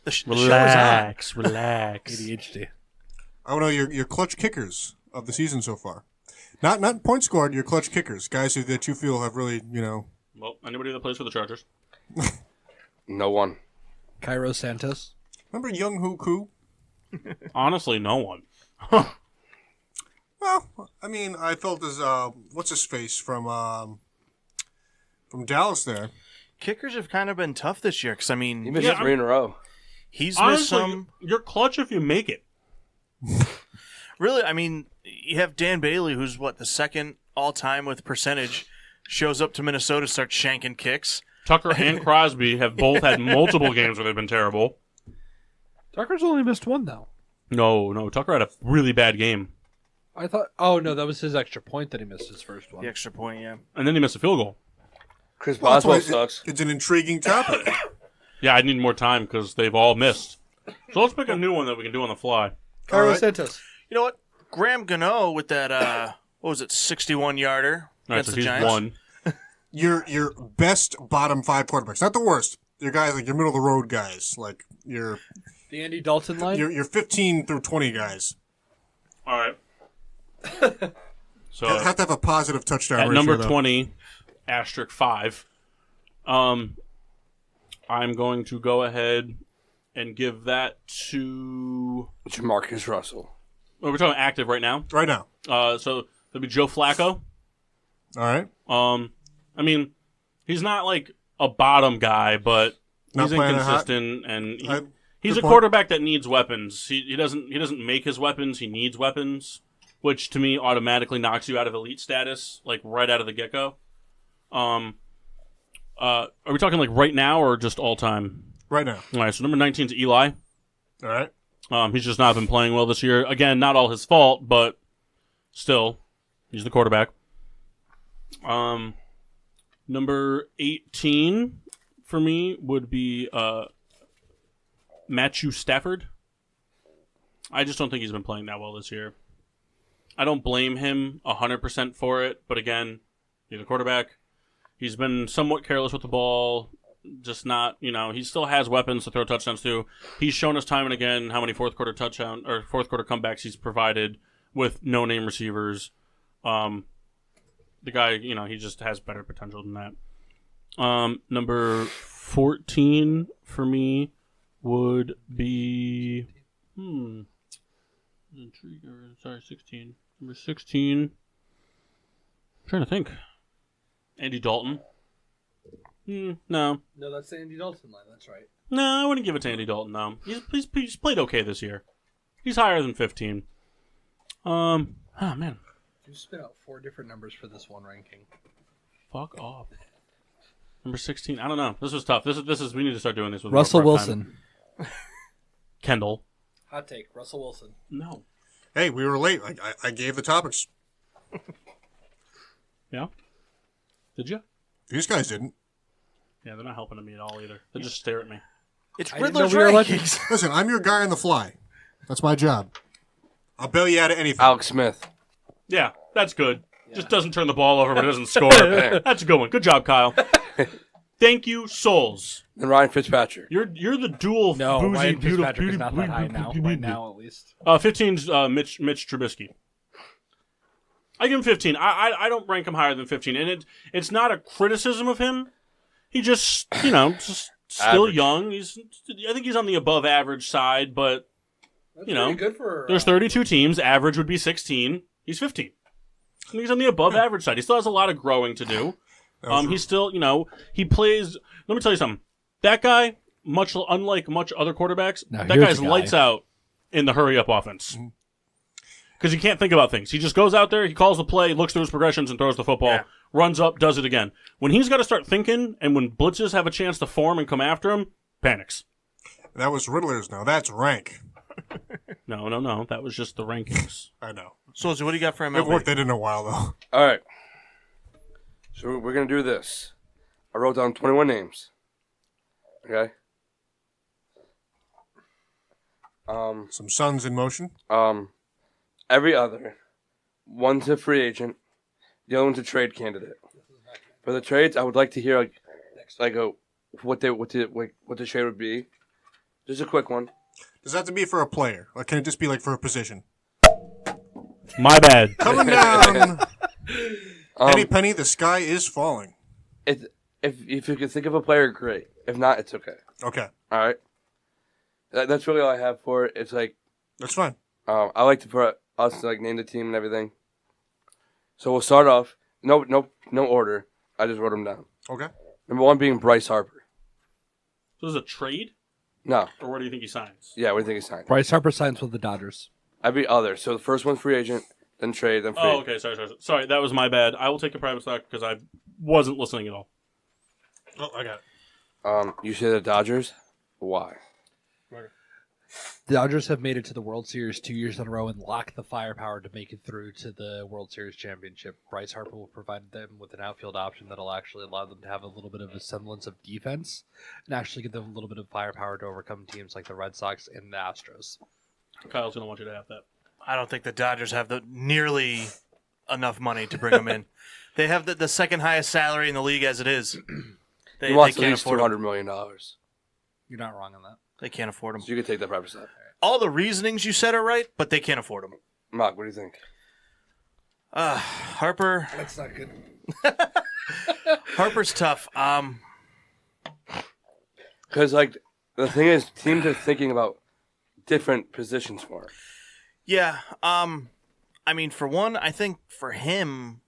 The show is on. Relax. ADHD. I want to know your clutch kickers of the season so far. Not point scored, your clutch kickers. Guys that you feel have really, Well, anybody that plays for the Chargers. No one. Cairo Santos. Remember Young Hoo Koo? Honestly, no one. Well, I mean, I felt as what's his face from Dallas there. Kickers have kind of been tough this year because, I mean, You missed Yeah, 3 in a row. he's missed Honestly, some. you're clutch if you make it. Really, I mean, you have Dan Bailey, who's the second all-time with percentage, shows up to Minnesota, starts shanking kicks. Tucker and Crosby have both had multiple games where they've been terrible. Tucker's only missed one, though. No, Tucker had a really bad game. I thought... Oh, no, that was his extra point that he missed his first one. The extra point, yeah. And then he missed a field goal. Chris Well, that's why Boswell sucks. It's an intriguing topic. Yeah, I need more time because they've all missed. So let's pick a new one that we can do on the fly. Cairo All right. Santos. You know what? Graham Gano with that, 61-yarder All right, against so the he's Giants. one. Your best bottom 5 quarterbacks, not the worst. Your guys like your middle of the road guys, like your The Andy Dalton line? your 15 through 20 guys. All right. So Have to have a positive touchdown at ratio, number though. 20, asterisk 5, I'm going to go ahead and give that to... Jamarcus Russell. Well, we're talking active right now. Right now. So that'd be Joe Flacco. All right. I mean, he's not like a bottom guy, but Not he's playing it hot. inconsistent, and he's good a point. quarterback that needs weapons. He doesn't make his weapons. He needs weapons, which to me automatically knocks you out of elite status, like right out of the get-go. Are we talking like right now or just all time? Right now. All right, so number 19 is Eli. All right. He's just not been playing well this year. Again, not all his fault, but still, he's the quarterback. Number 18, for me would be Matthew Stafford. I just don't think he's been playing that well this year. I don't blame him 100% for it, but again, he's a quarterback. He's been somewhat careless with the ball, just not, he still has weapons to throw touchdowns to. He's shown us time and again how many fourth quarter comebacks he's provided with no-name receivers. The guy, he just has better potential than that. Number 14 for me would be 16. Number 16. I'm trying to think. Andy Dalton. No. No, that's the Andy Dalton line. That's right. No, I wouldn't give it to Andy Dalton, though. He's played okay this year. He's higher than 15. Oh, man. You spit out 4 different numbers for this one ranking. Fuck off. Number 16. I don't know. This was tough. This is. We need to start doing this with Russell more prep Wilson. time. Kendall. Hot take. Russell Wilson. No. Hey, we were late. I gave the topics. Yeah? Did you? These guys didn't. Yeah, they're not helping me at all either. They just stare at me. It's I didn't Riddler's know we were rankings. Listen, I'm your guy on the fly. That's my job. I'll bail you out of anything. Alex Smith. Yeah, that's good. Just doesn't turn the ball over, but doesn't score. That's a good one. Good job, Kyle. Thank you, Souls. And Ryan Fitzpatrick. You're the dual No, boozy, Ryan beautiful, Fitzpatrick is not that high now. Right now, at least. 15's Mitch Trubisky. I give him 15. I don't rank him higher than 15, and it's not a criticism of him. He just just still Average. young. I think he's on the above average side, but That's pretty good for. there's 32 teams. Average would be 16. He's 15. I think he's on the above average side. He still has a lot of growing to do. He's still, he plays. Let me tell you something. That guy, unlike much other quarterbacks, Now, that here's guy's a guy. lights out in the hurry up offense. Because he can't think about things. He just goes out there, he calls the play, looks through his progressions, and throws the football. Runs up, does it again. When he's got to start thinking, and when blitzes have a chance to form and come after him, panics. That was Riddler's now. That's rank. No. That was just the rankings. I know. So, what do you got for I've MLB? worked it in a while, though. All right. So we're going to do this. I wrote down 21 names. Okay? Some suns in motion. Every other. One's a free agent. The other one's a trade candidate. For the trades, I would like to hear what the trade would be. Just a quick one. Does that have to be for a player? Or can it just be like for a position? My bad. Coming down. Penny, the sky is falling. If you can think of a player, great. If not, it's okay. Okay. All right. That's really all I have for it. It's like That's fine. I like to put us to name the team and everything. So we'll start off. No order. I just wrote them down. Okay. Number 1 being Bryce Harper. So this is a trade? No. Or what do you think he signs? Yeah, what do you think he signed? Bryce Harper signs with the Dodgers. Every other. So the first one's free agent, then trade, then free Oh, agent. okay. Sorry, that was my bad. I will take a private stock because I wasn't listening at all. Oh, I got it. You say the Dodgers? Why? The Dodgers have made it to the World Series 2 years in a row and lack the firepower to make it through to the World Series championship. Bryce Harper will provide them with an outfield option that will actually allow them to have a little bit of a semblance of defense and actually give them a little bit of firepower to overcome teams like the Red Sox and the Astros. Kyle's going to want you to have that. I don't think the Dodgers have nearly enough money to bring him in. They have the second highest salary in the league as it is. He wants they at can't least afford $200 him. million. You're not wrong on that. They can't afford him. So you can take that private stock. All the reasonings you said are right, but they can't afford him. Mark, what do you think? Harper. That's not good. Harper's tough. Because, the thing is, teams are thinking about different positions for him. Yeah. I mean, for one, I think for him,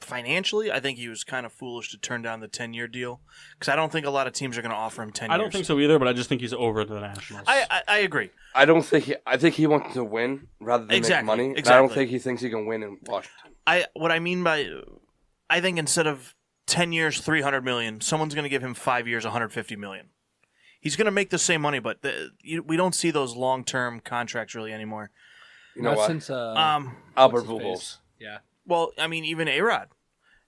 financially, I think he was kind of foolish to turn down the 10-year deal because I don't think a lot of teams are going to offer him 10 years. I don't think so either, but I just think he's over the Nationals. I agree. I think he wants to win rather than make money. And I don't think he thinks he can win in Washington. What I mean by, I think instead of 10 years, $300 million, someone's going to give him 5 years, $150 million. He's going to make the same money, but we don't see those long-term contracts really anymore. You know Not what? since Albert Pujols. Yeah. Well, I mean, even A-Rod.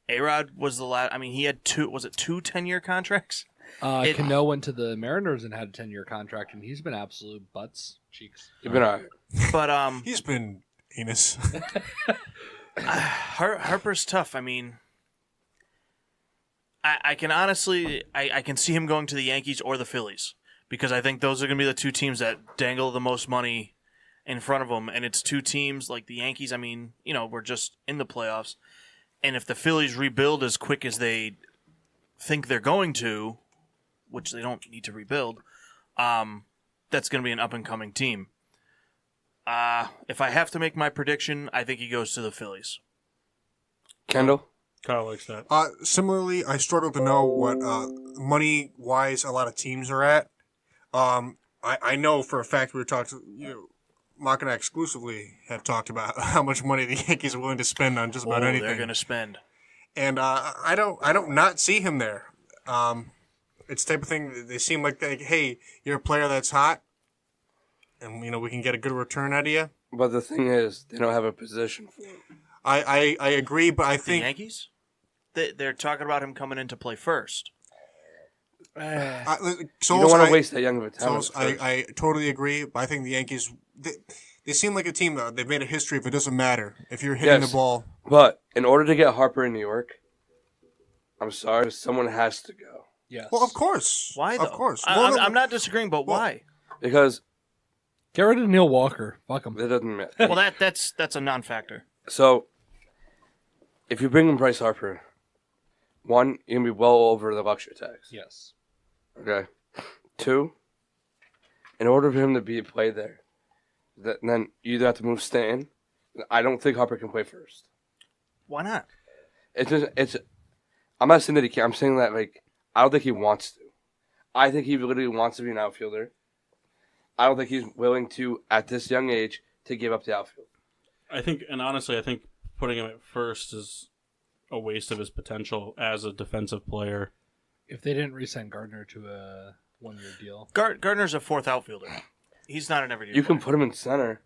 A-Rod was the last. I mean, he had two 10-year contracts? Cano went to the Mariners and had a 10-year contract, and he's been absolute butts cheeks. You've been all right. But He's been anus. Harper's tough. I mean, I can honestly, I can see him going to the Yankees or the Phillies because I think those are going to be the two teams that dangle the most money in front of them. And it's two teams like the Yankees. I mean, we're just in the playoffs. And if the Phillies rebuild as quick as they think they're going to, which they don't need to rebuild, that's going to be an up-and-coming team. If I have to make my prediction, I think he goes to the Phillies. Kendall? Kyle likes that. Similarly, I struggle to know what money-wise a lot of teams are at. I know for a fact we were talking. Mark and I exclusively have talked about how much money the Yankees are willing to spend on just about anything. They're going to spend, and I don't not see him there. It's the type of thing they seem like, hey, you're a player that's hot, and we can get a good return out of you. But the thing is, they don't have a position for him. I agree, but I think the Yankees. They're talking about him coming in to play first. You don't want to waste that young of a talent. I totally agree, but I think the Yankees, they seem like a team that they've made a history of it doesn't matter if you're hitting the ball. But in order to get Harper in New York, I'm sorry, someone has to go. Yes. Well, of course. Why, though? Of course. I'm not disagreeing, but why? Because Get rid of Neil Walker. Fuck him. that doesn't matter. Well, that's a non-factor. So, if you bring in Bryce Harper, one, you're going to be well over the luxury tax. Yes. Okay. Two, in order for him to play there, then you either have to move Stanton. I don't think Harper can play first. Why not? I'm not saying that he can't. I'm saying that, I don't think he wants to. I think he literally wants to be an outfielder. I don't think he's willing to, at this young age, to give up the outfield. Honestly, I think putting him at first is a waste of his potential as a defensive player. If they didn't re-sign Gardner to a one-year deal. Gardner's a fourth outfielder. He's not an everyday You can player. put him in center.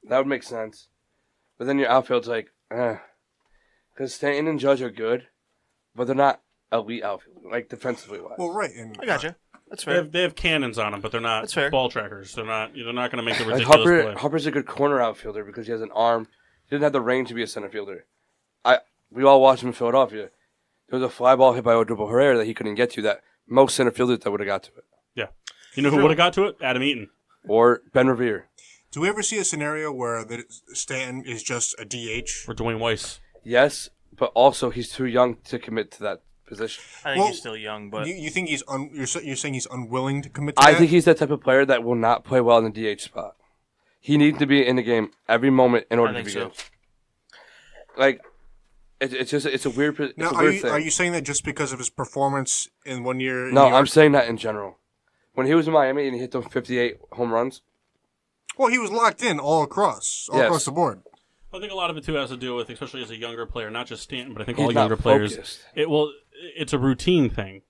That would make sense. But then your outfield's because Stanton and Judge are good, but they're not elite outfielders, defensively wise. Well, right. And, I gotcha. That's fair. They have cannons on them, but they're not That's fair. ball trackers. They're not going to make the ridiculous play. Harper's a good corner outfielder because he has an arm. He doesn't have the range to be a center fielder. We all watched him in Philadelphia. There was a fly ball hit by Odubel Herrera that he couldn't get to that most center fielders that would have got to it. Yeah. You know who would have got to it? Adam Eaton. Or Ben Revere. do we ever see a scenario where Stanton is just a DH? Or Dwayne Weiss. Yes, but also he's too young to commit to that position. I think he's still young, but you think he's you're saying he's unwilling to commit to that? I think he's that type of player that will not play well in the DH spot. He needs to be in the game every moment in order to be good. It's a weird thing. Are you saying that just because of his performance in 1 year? No, I'm saying that in general. When he was in Miami and he hit those 58 home runs. Well, he was locked in all across the board. I think a lot of it too has to do with, especially as a younger player, not just Stanton, but I think He's all not younger players. focused. It's a routine thing.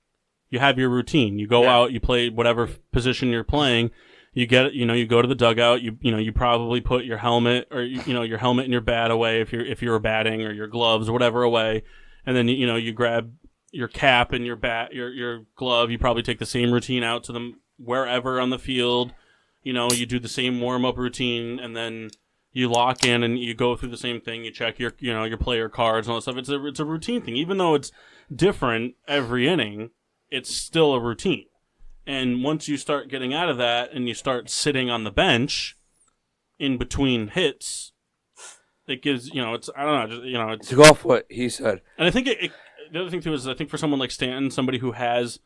You have your routine. You go out, you play whatever position you're playing. You you go to the dugout. You probably put your helmet or your helmet and your bat away if you're batting, or your gloves or whatever away, and then you grab your cap and your bat, your glove. You probably take the same routine out to them wherever on the field. You do the same warm up routine, and then you lock in and you go through the same thing. You check your player cards and all that stuff. It's a routine thing, even though it's different every inning. It's still a routine. And once you start getting out of that and you start sitting on the bench in between hits, it gives, it's, I don't know, it's... To go off what he said. And I think the other thing, too, is I think for someone like Stanton, somebody who has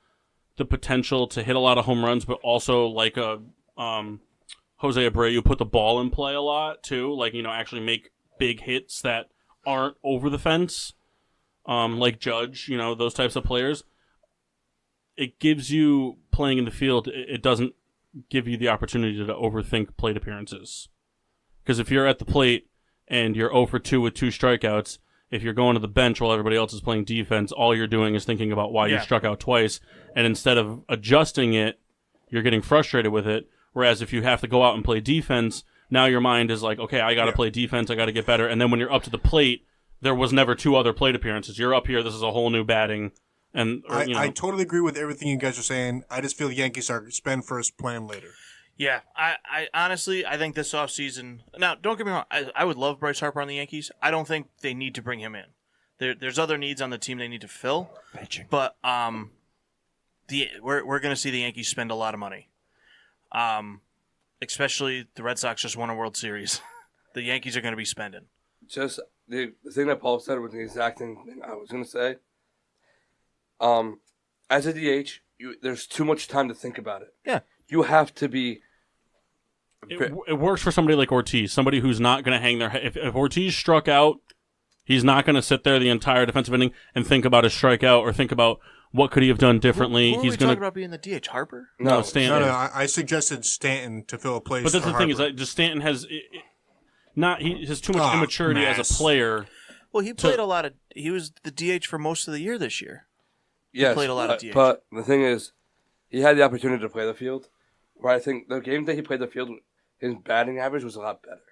the potential to hit a lot of home runs, but also like a Jose Abreu, put the ball in play a lot, too. Actually make big hits that aren't over the fence, like Judge, those types of players. It gives you playing in the field. It doesn't give you the opportunity to overthink plate appearances. Because if you're at the plate and you're 0 for 2 with 2 strikeouts, if you're going to the bench while everybody else is playing defense, all you're doing is thinking about why you struck out twice. And instead of adjusting it, you're getting frustrated with it. Whereas if you have to go out and play defense, now your mind is like, okay, I got to play defense. I got to get better. And then when you're up to the plate, there was never 2 other plate appearances. You're up here. This is a whole new batting And I totally agree with everything you guys are saying. I just feel the Yankees are spend first, plan later. Yeah, I honestly, I think this offseason... Now, don't get me wrong. I would love Bryce Harper on the Yankees. I don't think they need to bring him in. There's other needs on the team they need to fill. Pitching. But we're going to see the Yankees spend a lot of money. Especially the Red Sox just won a World Series. The Yankees are going to be spending. Just the thing that Paul said was the exact thing I was going to say. As a DH, there's too much time to think about it. Yeah. You have to be... It works for somebody like Ortiz, somebody who's not going to hang their head. If Ortiz struck out, he's not going to sit there the entire defensive inning and think about his strikeout or think about what could he have done differently. Who He's we going talking about being the DH? Harper? No, Stanton. No, I suggested Stanton to fill a place. But that's for the thing Harper. is that just Stanton has he has too much immaturity as mass. a player. Well, he played a lot of... He was the DH for most of the year this year. Yes, played a lot of DH. But the thing is, he had the opportunity to play the field. Where I think the game that he played the field, his batting average was a lot better.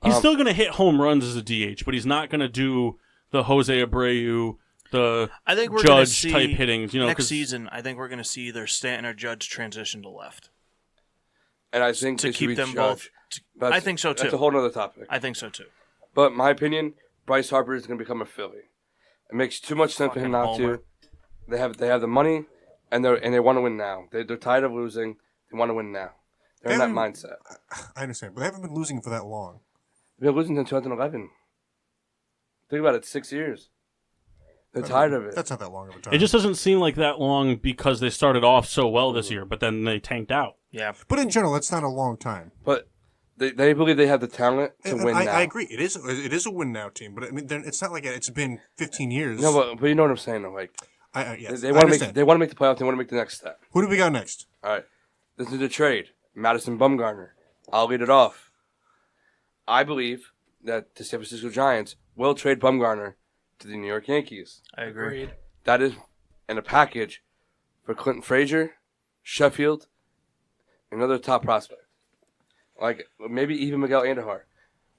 He's still going to hit home runs as a DH, but he's not going to do the Jose Abreu, the I think we're gonna Judge see, type hitting. Next 'cause season, I think we're going to see either Stanton or Judge transition to left. And I think To it should keep be them Judge. both... I think so, too. That's a whole other topic. I think so, too. But in my opinion, Bryce Harper is going to become a Philly. It makes too much sense for him not Fucking to. They have the money, and they want to win now. They're tired of losing. They want to win now. They're in that mindset. I understand, but they haven't been losing for that long. They've been losing since 2011. Think about it, 6 years. They're tired of it. That's not that long of a time. it just doesn't seem like that long because they started off so well this year, but then they tanked out. Yeah. But in general, that's not a long time. But they believe they have the talent to win now. I agree. It is a win now team, but I mean, it's not like it's been 15 years. No, but you know what I'm saying, though. Like, Yes, they I want understand. to make the playoffs. They want to make the next step. Who do we got next? All right, this is the trade. Madison Bumgarner. I'll lead it off. I believe that the San Francisco Giants will trade Bumgarner to the New York Yankees. I agree. That is in a package for Clinton Frazier, Sheffield, another top prospect. Like maybe even Miguel Andujar.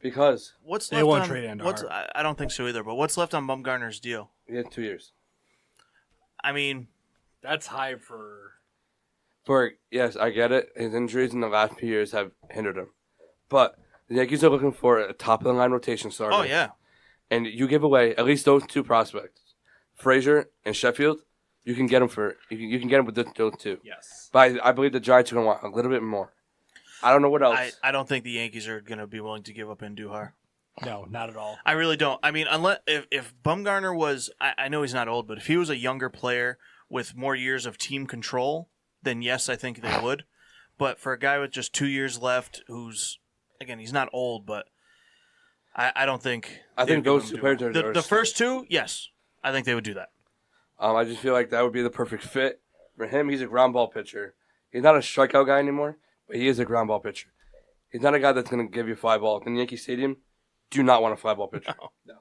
Because What's They left won't on, trade Andujar. what's, I don't think so either, but what's left on Bumgarner's deal? he had 2 years. I mean, That's high for... Yes, I get it. His injuries in the last few years have hindered him. But the Yankees are looking for a top-of-the-line rotation starter. oh, yeah. And you give away at least those two prospects, Frazier and Sheffield. You can get them for you can get them with those two. Yes. But I believe the Giants are going to want a little bit more. I don't know what else. I don't think the Yankees are going to be willing to give up Andujar. No, not at all. I really don't. I mean, unless if Bumgarner was, I know he's not old, but if he was a younger player with more years of team control, then yes, I think they would. But for a guy with just 2 years left, who's, again, he's not old, but I don't think. I think those two players are the first two. Yes, I think they would do that. I just feel like that would be the perfect fit for him. He's a ground ball pitcher. He's not a strikeout guy anymore, but he is a ground ball pitcher. He's not a guy that's going to give you fly balls. In Yankee Stadium, do not want a fly ball pitcher. No.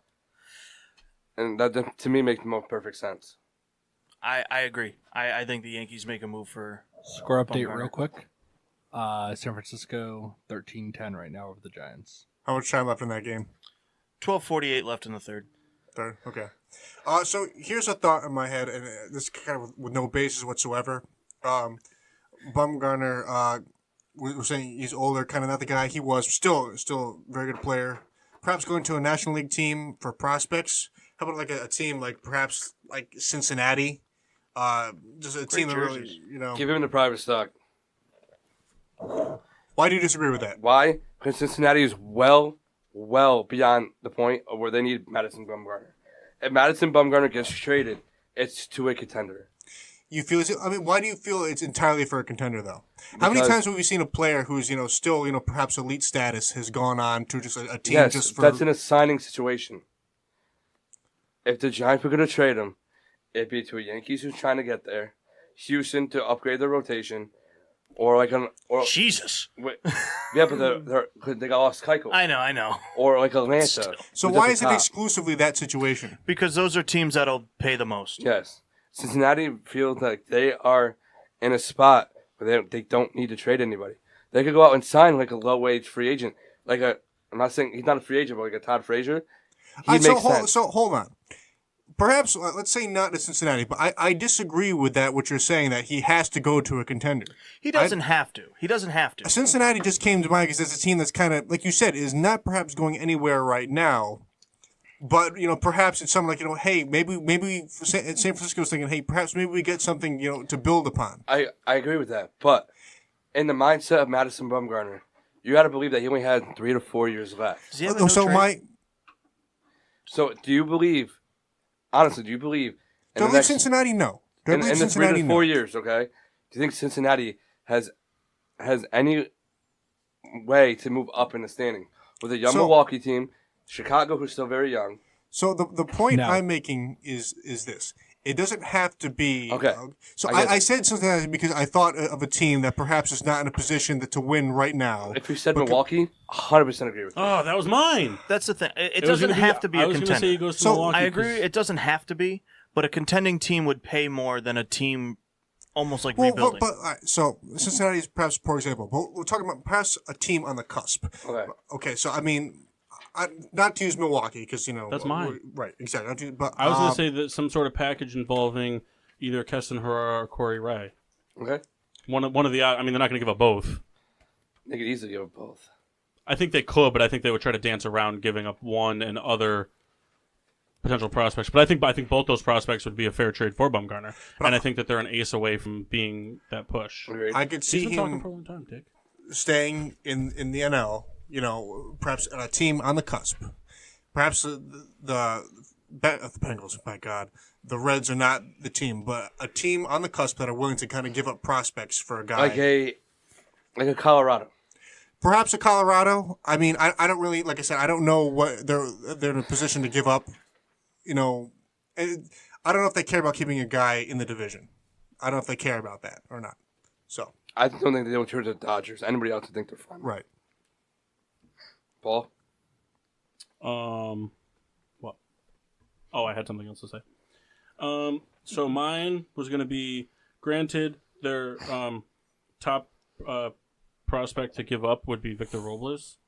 And that to me makes the most perfect sense. I agree. I think the Yankees make a move for Score update Bumgarner. real quick. San Francisco 13-10 right now over the Giants. How much time left in that game? 12:48 left in the third. Third. Okay. So here's a thought in my head, and this kind of with no basis whatsoever. Bumgarner, we're saying he's older, kind of not the guy he was. Still a very good player. Perhaps going to a National League team for prospects. How about like a team like perhaps like Cincinnati? Just a team that really, Give him the private stock. Why do you disagree with that? Why? Because Cincinnati is well beyond the point of where they need Madison Bumgarner. If Madison Bumgarner gets traded, it's to a contender. You feel? Why do you feel it's entirely for a contender though? How many times have we seen a player who's still perhaps elite status has gone on to just a team Yes, just for? that's in a signing situation. If the Giants were going to trade him, it'd be to a Yankees who's trying to get there, Houston to upgrade their rotation, or like Jesus. Yeah, but they got lost Keuchel. I know. Or like Atlanta. So who's why at the is it top. exclusively that situation? Because those are teams that'll pay the most. Yes. Cincinnati feels like they are in a spot where they don't need to trade anybody. They could go out and sign like a low-wage free agent. I'm not saying he's not a free agent, but like a Todd Frazier. He makes sense. So hold on. perhaps let's say not to Cincinnati, but I disagree with that. What you're saying that he has to go to a contender. He doesn't have to. He doesn't have to. Cincinnati just came to mind because it's a team that's kind of like you said is not perhaps going anywhere right now. But, perhaps it's something like, hey, maybe San Francisco's thinking, hey, perhaps maybe we get something, to build upon. I agree with that. But in the mindset of Madison Bumgarner, you got to believe that he only had 3 to 4 years left. Does he have a no trade? So do you believe, honestly, in Don't leave Cincinnati? No. In the 3 to 4 years, okay? Do you think Cincinnati has any way to move up in the standing? With a young Milwaukee team, Chicago, who's still very young. So the point I'm making is this. It doesn't have to be... Okay. I said Cincinnati because I thought of a team that perhaps is not in a position to win right now. If you said Milwaukee, 100% agree with you. Oh, that was mine. That's the thing. It doesn't have to be a contender. I was going to say he goes to Milwaukee. I agree. It doesn't have to be, but a contending team would pay more than a team almost like rebuilding. So Cincinnati is perhaps a poor example. But we're talking about perhaps a team on the cusp. Okay, so I mean... not to use Milwaukee because that's mine. Right, exactly. But I was going to say that some sort of package involving either Keston Herrera or Corey Ray. Okay. One of the. I mean, they're not going to give up both. They could easily give up both. I think they could, but I think they would try to dance around giving up one and other potential prospects. But I think both those prospects would be a fair trade for Bumgarner, and I think that they're an ace away from being that push. I could see He's been him talking for a long time, Dick. staying in the NL. Perhaps a team on the cusp. Perhaps the Bengals. My God, the Reds are not the team, but a team on the cusp that are willing to kind of give up prospects for a guy like a Colorado. Perhaps a Colorado. I mean, I don't really, like I said, I don't know what they're in a position to give up. I don't know if they care about keeping a guy in the division. I don't know if they care about that or not. So I don't think they would turn to the Dodgers. Anybody else would think they're fine. Right. Paul? What? Oh, I had something else to say. So mine was going to be, granted, their top prospect to give up would be Victor Robles,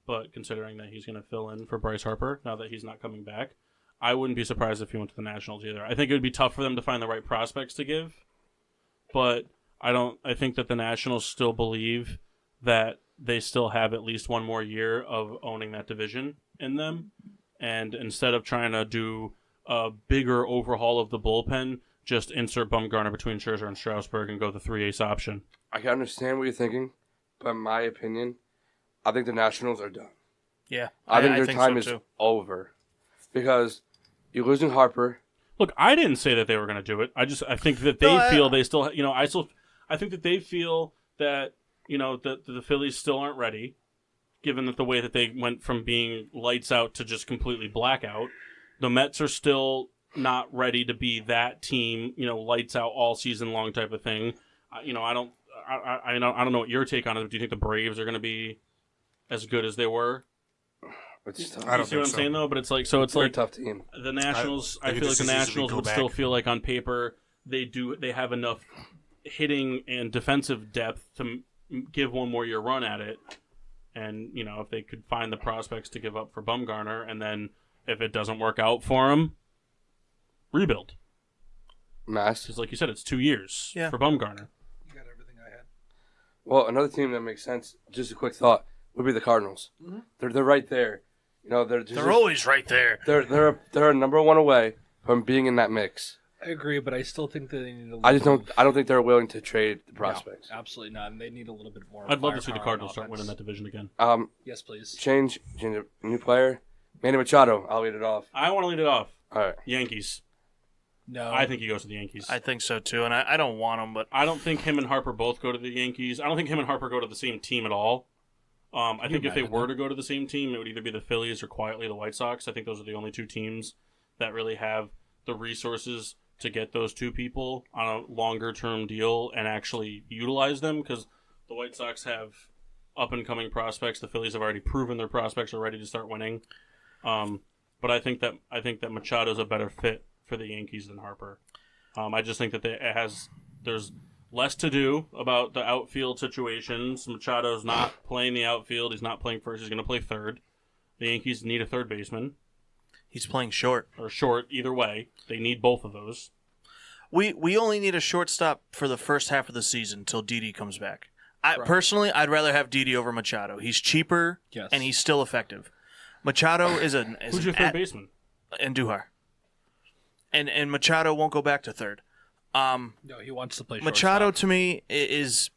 but considering that he's going to fill in for Bryce Harper now that he's not coming back, I wouldn't be surprised if he went to the Nationals either. I think it would be tough for them to find the right prospects to give, but I think that the Nationals still believe that they still have at least one more year of owning that division in them. And instead of trying to do a bigger overhaul of the bullpen, just insert Bumgarner between Scherzer and Strasburg and go the 3-ace option. I can understand what you're thinking, but in my opinion, I think the Nationals are done. Yeah, I think their time is over. Because you're losing Harper. Look, I didn't say that they were going to do it. I think that they feel they still, I think that they feel that, that the Phillies still aren't ready, given that the way that they went from being lights out to just completely blackout. The Mets are still not ready to be that team, lights out all season long type of thing. I don't know what your take on it, but do you think the Braves are going to be as good as they were? I don't see what I'm saying though, but it's like a tough team. The Nationals. I feel like the Nationals would still feel like on paper they have enough hitting and defensive depth to give one more year run at it, and if they could find the prospects to give up for Bumgarner, and then if it doesn't work out for him, rebuild. Nice. Because like you said, it's 2 years for Bumgarner. You got everything I had. Well, another team that makes sense. Just a quick thought would be the Cardinals. Mm-hmm. They're right there. They're always right there. They're a number one away from being in that mix. I agree, but I still think that they need a little I don't think they're willing to trade the prospects. No, absolutely not. And they need a little bit more. I'd love to see the Cardinals start winning that division again. Yes, please. Change a new player. Manny Machado. I'll lead it off. I want to lead it off. All right. Yankees. No. I think he goes to the Yankees. I think so too, and I don't want him, but I don't think him and Harper both go to the Yankees. I don't think him and Harper go to the same team at all. I think if they were to go to the same team, it would either be the Phillies or quietly the White Sox. I think those are the only two teams that really have the resources to get those two people on a longer-term deal and actually utilize them, because the White Sox have up-and-coming prospects. The Phillies have already proven their prospects are ready to start winning. But I think that Machado's a better fit for the Yankees than Harper. I just think that there's less to do about the outfield situations. Machado's not playing the outfield. He's not playing first. He's going to play third. The Yankees need a third baseman. He's playing short. or short. Either way, they need both of those. We only need a shortstop for the first half of the season until Didi comes back. Personally, I'd rather have Didi over Machado. He's cheaper, and he's still effective. Machado is Who's your third baseman? Andujar. And Machado won't go back to third. No, he wants to play shortstop. Machado, to me, he's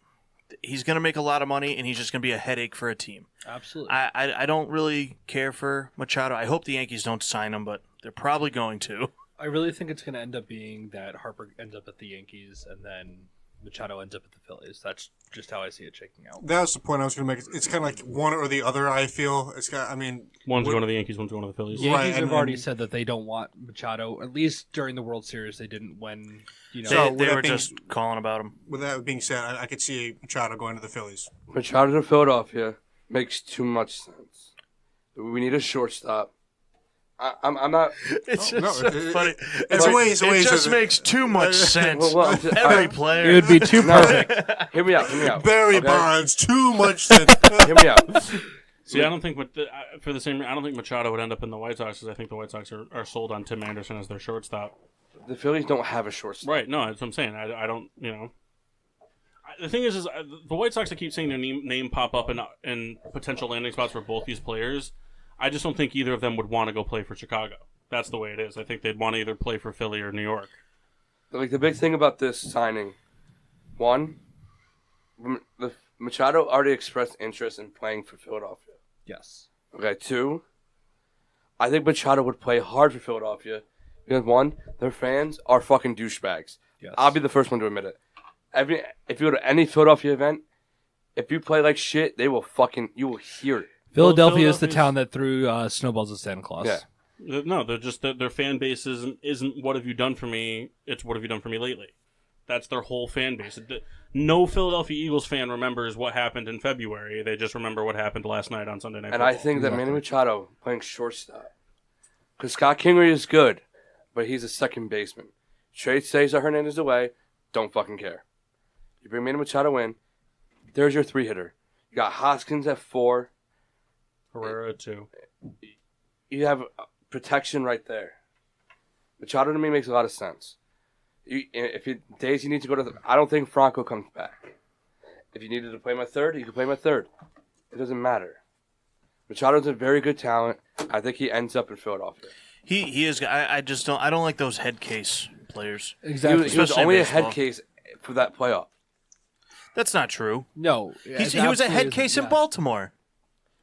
going to make a lot of money, and he's just going to be a headache for a team. Absolutely. I don't really care for Machado. I hope the Yankees don't sign him, but they're probably going to. I really think it's going to end up being that Harper ends up at the Yankees and then Machado ends up at the Phillies. That's just how I see it shaking out. That was the point I was going to make. It's kind of like one or the other, I feel. It's got, I mean... One's going to the Yankees, one's going to the Phillies. The Yankees Right, have already said that they don't want Machado. At least during the World Series, they didn't when, They were just calling about him. With that being said, I could see Machado going to the Phillies. Machado to Philadelphia makes too much sense. We need a shortstop. I'm not. It's No, just no, so funny. It just makes too much sense. Well, Every player. It would be too perfect. Hear me out. Barry okay? Bonds, too much sense. Hear me out. See, I don't think I don't think Machado would end up in the White Sox because I think the White Sox are sold on Tim Anderson as their shortstop. The Phillies don't have a shortstop. Right? No, that's what I'm saying. I don't. The thing is the White Sox. I keep seeing their name pop up in potential landing spots for both these players. I just don't think either of them would want to go play for Chicago. That's the way it is. I think they'd want to either play for Philly or New York. Like the big thing about this signing, one, Machado already expressed interest in playing for Philadelphia. Yes. Okay, two, I think Machado would play hard for Philadelphia because one, their fans are fucking douchebags. Yes. I'll be the first one to admit it. If you go to any Philadelphia event, if you play like shit, you will hear it. Philadelphia is the town that threw snowballs at Santa Claus. Yeah. No, they're just their fan base isn't what have you done for me. It's what have you done for me lately. That's their whole fan base. No Philadelphia Eagles fan remembers what happened in February. They just remember what happened last night on Sunday Night And Football. I think that Manny Machado playing shortstop, because Scott Kingery is good, but he's a second baseman. Trade Cesar Hernandez away, don't fucking care. You bring Manny Machado in, there's your three hitter. You got Hoskins at 4. Herrera too. You have protection right there. Machado to me makes a lot of sense. Days you need to go to I don't think Franco comes back. If you needed to play my third, you can play my third. It doesn't matter. Machado's a very good talent. I think he ends up in Philadelphia. He is. I don't like those head case players. Exactly. He was Especially only a baseball. head case for that playoff. That's not true. No. He was a head case in Baltimore.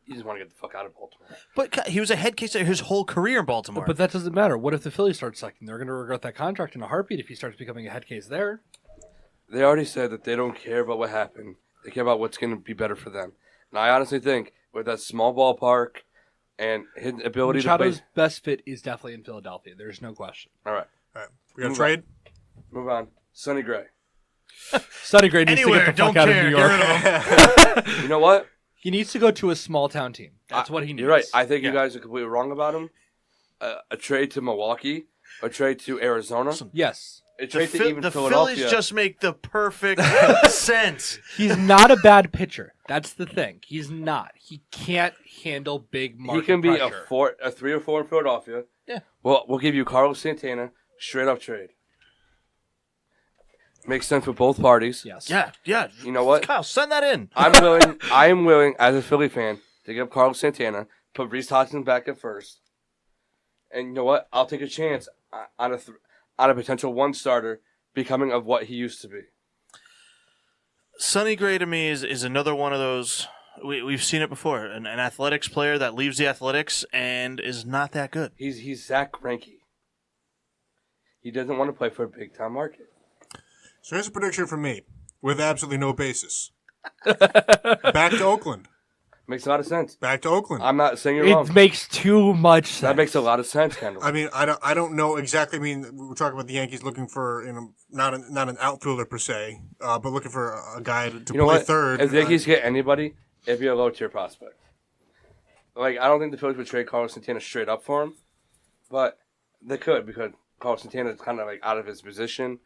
You just want to get the fuck out of Baltimore. But he was a head case his whole career in Baltimore. But that doesn't matter. What if the Phillies start sucking? They're going to regret that contract in a heartbeat if he starts becoming a head case there. They already said that they don't care about what happened. They care about what's going to be better for them. And I honestly think with that small ballpark and his ability Machado's to play... best fit is definitely in Philadelphia. There's no question. All right. We got a trade? Move on. Sonny Gray. Sonny Gray needs to get the fuck out of New York. You know what? He needs to go to a small town team. That's what he needs. You're right. I think you guys are completely wrong about him. A trade to Milwaukee, a trade to Arizona, Yes. a trade to even the Philadelphia. Phillies just make the perfect sense. He's not a bad pitcher. That's the thing. He's not. He can't handle big market He can be pressure. a 3 or 4 in Philadelphia. Yeah. Well, we'll give you Carlos Santana, straight up trade. Makes sense for both parties. Yes. Yeah. You know what? Kyle, send that in. I am willing, as a Philly fan, to give up Carlos Santana, put Rhys Hoskins back at first. And you know what? I'll take a chance on a potential one starter becoming of what he used to be. Sonny Gray to me is another one of those. We've seen it before. An athletics player that leaves the athletics and is not that good. He's Zach Greinke. He doesn't want to play for a big time market. So here's a prediction from me, with absolutely no basis. Back to Oakland. Makes a lot of sense. Back to Oakland. I'm not saying you're wrong. It makes too much sense. That makes a lot of sense, Kendall. I mean, I don't know exactly. I mean, we're talking about the Yankees looking for, not an outfielder per se, but looking for a guy to play third. If the Yankees get anybody, it'd be a low tier prospect. Like, I don't think the Phillies would trade Carlos Santana straight up for him, but they could because Carlos Santana is kind of like out of his position.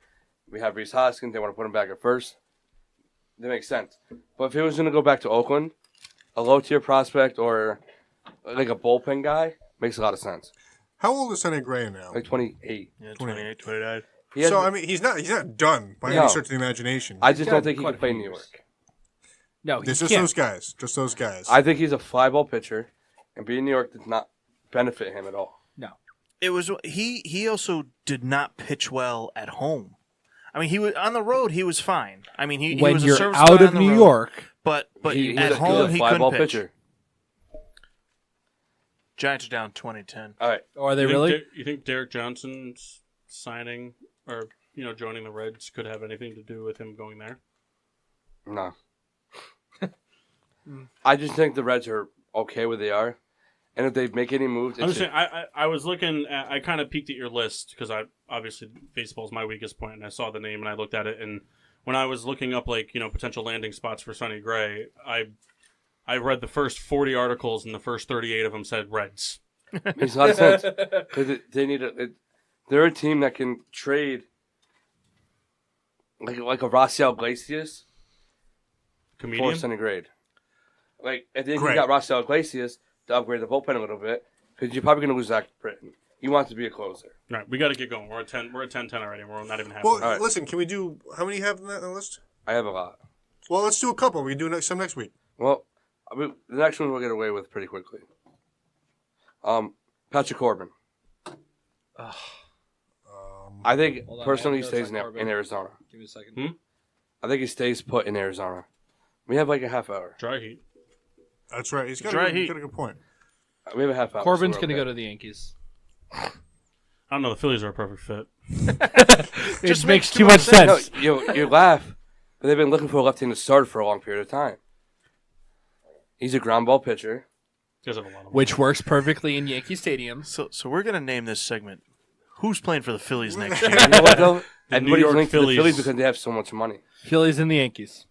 We have Rhys Hoskins. They want to put him back at first. That makes sense. But if he was going to go back to Oakland, a low-tier prospect or like a bullpen guy makes a lot of sense. How old is Sonny Gray now? Like 28. Yeah, 28, 29. So I mean, he's not done by any stretch of the imagination. I just don't think he can play in New York. No, It's just those guys. Just those guys. I think he's a fly ball pitcher, and being in New York did not benefit him at all. No. It was he also did not pitch well at home. I mean, he was on the road. He was fine. I mean, he when was you're a service out guy of on the New road, York, but He's at home he fly couldn't ball pitch. pitcher. Giants are down 2010. All right. or are they really? You think Derek Johnson's signing or joining the Reds could have anything to do with him going there? No. I just think the Reds are okay where they are. And if they make any moves... I'm just saying, I was looking at... I kind of peeked at your list because obviously baseball's my weakest point, and I saw the name and I looked at it, and when I was looking up potential landing spots for Sonny Gray, I read the first 40 articles and the first 38 of them said Reds. Makes a lot of sense. Because they need they're a team that can trade like a Raciel Iglesias Comedian? for Sonny Gray. Like, I think you Great. got Raciel Iglesias to upgrade the bullpen a little bit because you're probably going to lose Zach Britton. He wants to be a closer. All right, we got to get going. We're at 10. We're at 10 already. We're not even halfway. well, All right. listen. Can we do? How many you have on that list? I have a lot. Well, let's do a couple. We can do some next week. Well, the next one we'll get away with pretty quickly. Patrick Corbin. I think Hold on, personally I he have stays notes on Corbin. in Arizona. Give me a second. I think he stays put in Arizona. We have like a half hour. Dry heat. That's right. He's got Dry a heat. good point. We have a half hour. Corbin's so going to we're go okay. to the Yankees. I don't know. The Phillies are a perfect fit. It Just makes too much sense. No, you laugh, but they've been looking for a left-handed starter for a long period of time. He's a ground ball pitcher. You guys have a lot of Which works perfectly in Yankee Stadium. So we're gonna name this segment. Who's playing for the Phillies next year? You know what though? The New Everybody's York linked to the Phillies. Phillies because they have so much money. Phillies and the Yankees.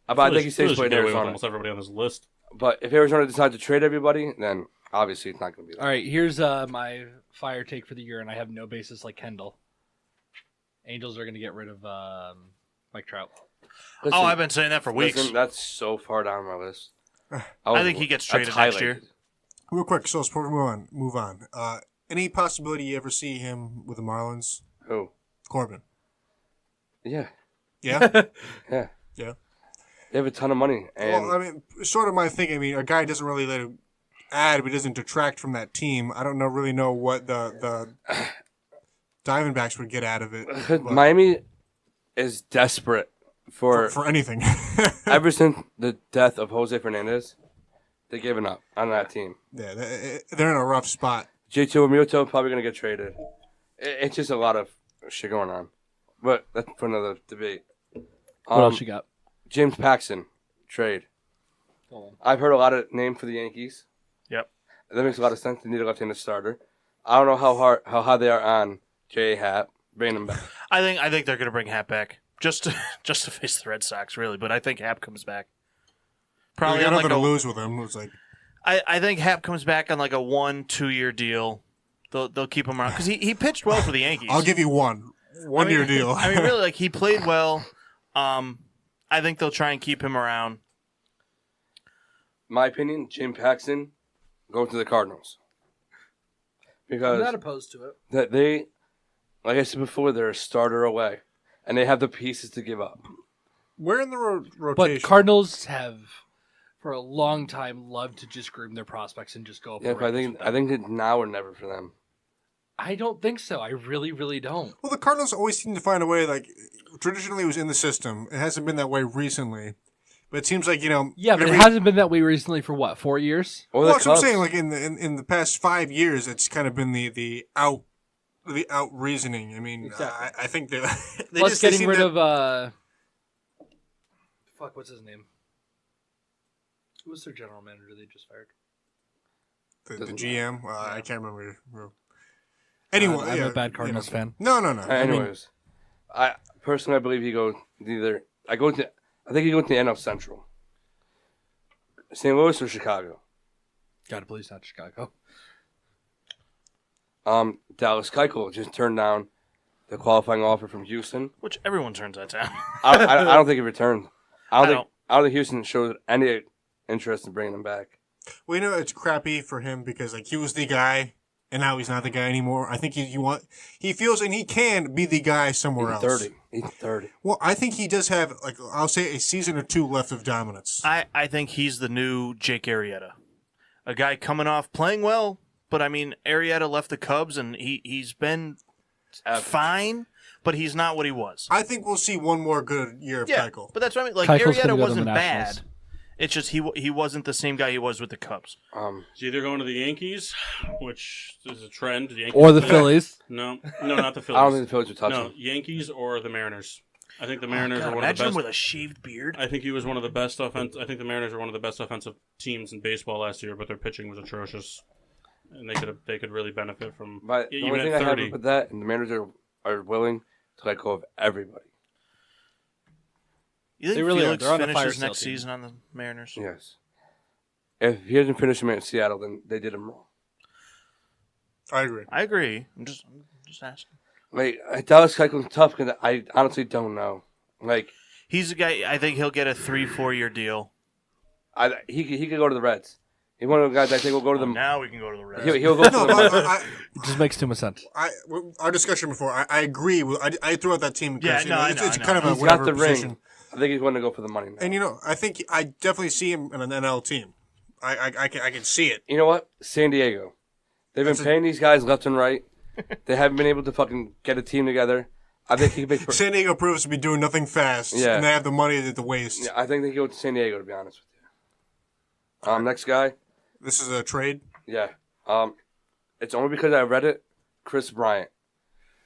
But I think he stays Phillies put should in get away with Arizona. almost everybody on this list. But if Arizona decides to trade everybody, then obviously it's not going to be that. All right, here's my fire take for the year, and I have no basis like Kendall. Angels are going to get rid of Mike Trout. Listen, I've been saying that for weeks. listen, that's so far down my list. I think he gets traded That's next year. highlighted. Real quick, so let's move on. Any possibility you ever see him with the Marlins? Who? Corbin. Yeah. Yeah? Yeah. Yeah. They have a ton of money. And Well, I mean, sort of my thing. I mean, a guy doesn't really let him add, but he doesn't detract from that team. I don't really know what the Diamondbacks would get out of it. but Miami is desperate for anything. ever since the death of Jose Fernandez, they've given up on that team. Yeah, they're in a rough spot. JT Realmuto probably going to get traded. It's just a lot of shit going on. But that's for another debate. What else you got? James Paxton, trade. I've heard a lot of names for the Yankees. Yep. That makes a lot of sense. They need a left-handed starter. I don't know how high they are on J.A. Happ, bringing him back. I think they're gonna bring Happ back just to face the Red Sox, really. But I think Happ comes back. They Probably got on nothing like to a, lose with him. It's like I think Happ comes back on like a 1-2 year deal. They'll keep him around because he pitched well for the Yankees. I'll give you one year deal. I mean, really, like he played well. I think they'll try and keep him around. My opinion, James Paxton going to the Cardinals. Because opposed to it. that they, like I said before, they're a starter away. And they have the pieces to give up. We're in the rotation. But Cardinals have, for a long time, loved to just groom their prospects and just go up. Yeah, the but ranks I think that now or never for them. I don't think so. I really, really don't. Well, the Cardinals always seem to find a way. Like traditionally, it was in the system. It hasn't been that way recently, but it seems like Yeah, but it hasn't been that way recently for what, 4 years? Or Well, the that's what I'm Cubs. saying. Like in the past 5 years, it's kind of been the out reasoning. I mean, Exactly. I think they Plus getting seem rid to- of what's his name? Who was their general manager they just fired? the GM. I can't remember. Anyway, Anyway, I'm yeah, a bad Cardinals fan. No. Anyways, I personally believe he goes either. I think he goes to the NL Central. St. Louis or Chicago. God, please not Chicago. Dallas Keuchel just turned down the qualifying offer from Houston. Which everyone turns that down. I don't think he returned. I don't. don't think Houston showed any interest in bringing him back. Well, it's crappy for him because like he was the guy and now he's not the guy anymore. I think he feels and he can be the guy somewhere else. He's 30. Well, I think he does have, like, I'll say a season or two left of dominance. I think he's the new Jake Arrieta. A guy coming off playing well, but I mean, Arrieta left the Cubs and he's been fine, but he's not what he was. I think we'll see one more good year of Keuchel. But that's what I mean. Like, Keuchel's gonna Arrieta go to wasn't the Nationals. bad. It's just he wasn't the same guy he was with the Cubs. It's either going to the Yankees, which is a trend. The Yankees Or the Phillies. No, not the Phillies. I don't think the Phillies would touch No, him. Yankees or the Mariners. I think the Mariners are one of the Imagine best. with a shaved beard. I think he was one of the best I think the Mariners are one of the best offensive teams in baseball last year, but their pitching was atrocious, and they could really benefit from But the even only thing at I have 30. with that, and the managers are willing to let go of everybody. You think They really are. Felix They're on the fire finishes sale next team. season on the Mariners? Yes. If he doesn't finish him in Seattle, then they did him wrong. I agree. I agree. I'm just asking. Like, Dallas Keiko's tough because I honestly don't know. Like, He's a guy. I think he'll get a 3-4 year deal. he could go to the Reds. He's one of the guys I think will go to the. Now we can go to the Reds. He'll go to No, the but Reds. It just makes too much sense. our discussion before, I agree. I threw out that team because Yeah, no, I know, it's I know. kind of a He's whatever got the position. ring. I think he's going to go for the money now. And I think I definitely see him in an NL team. I can see it. You know what? San Diego. They've been paying these guys left and right. They haven't been able to fucking get a team together. I think he could make. San Diego proves to be doing nothing fast, Yeah. and they have the money to waste. Yeah, I think they go to San Diego, to be honest with you. Next guy. This is a trade. Yeah. It's only because I read it. Chris Bryant.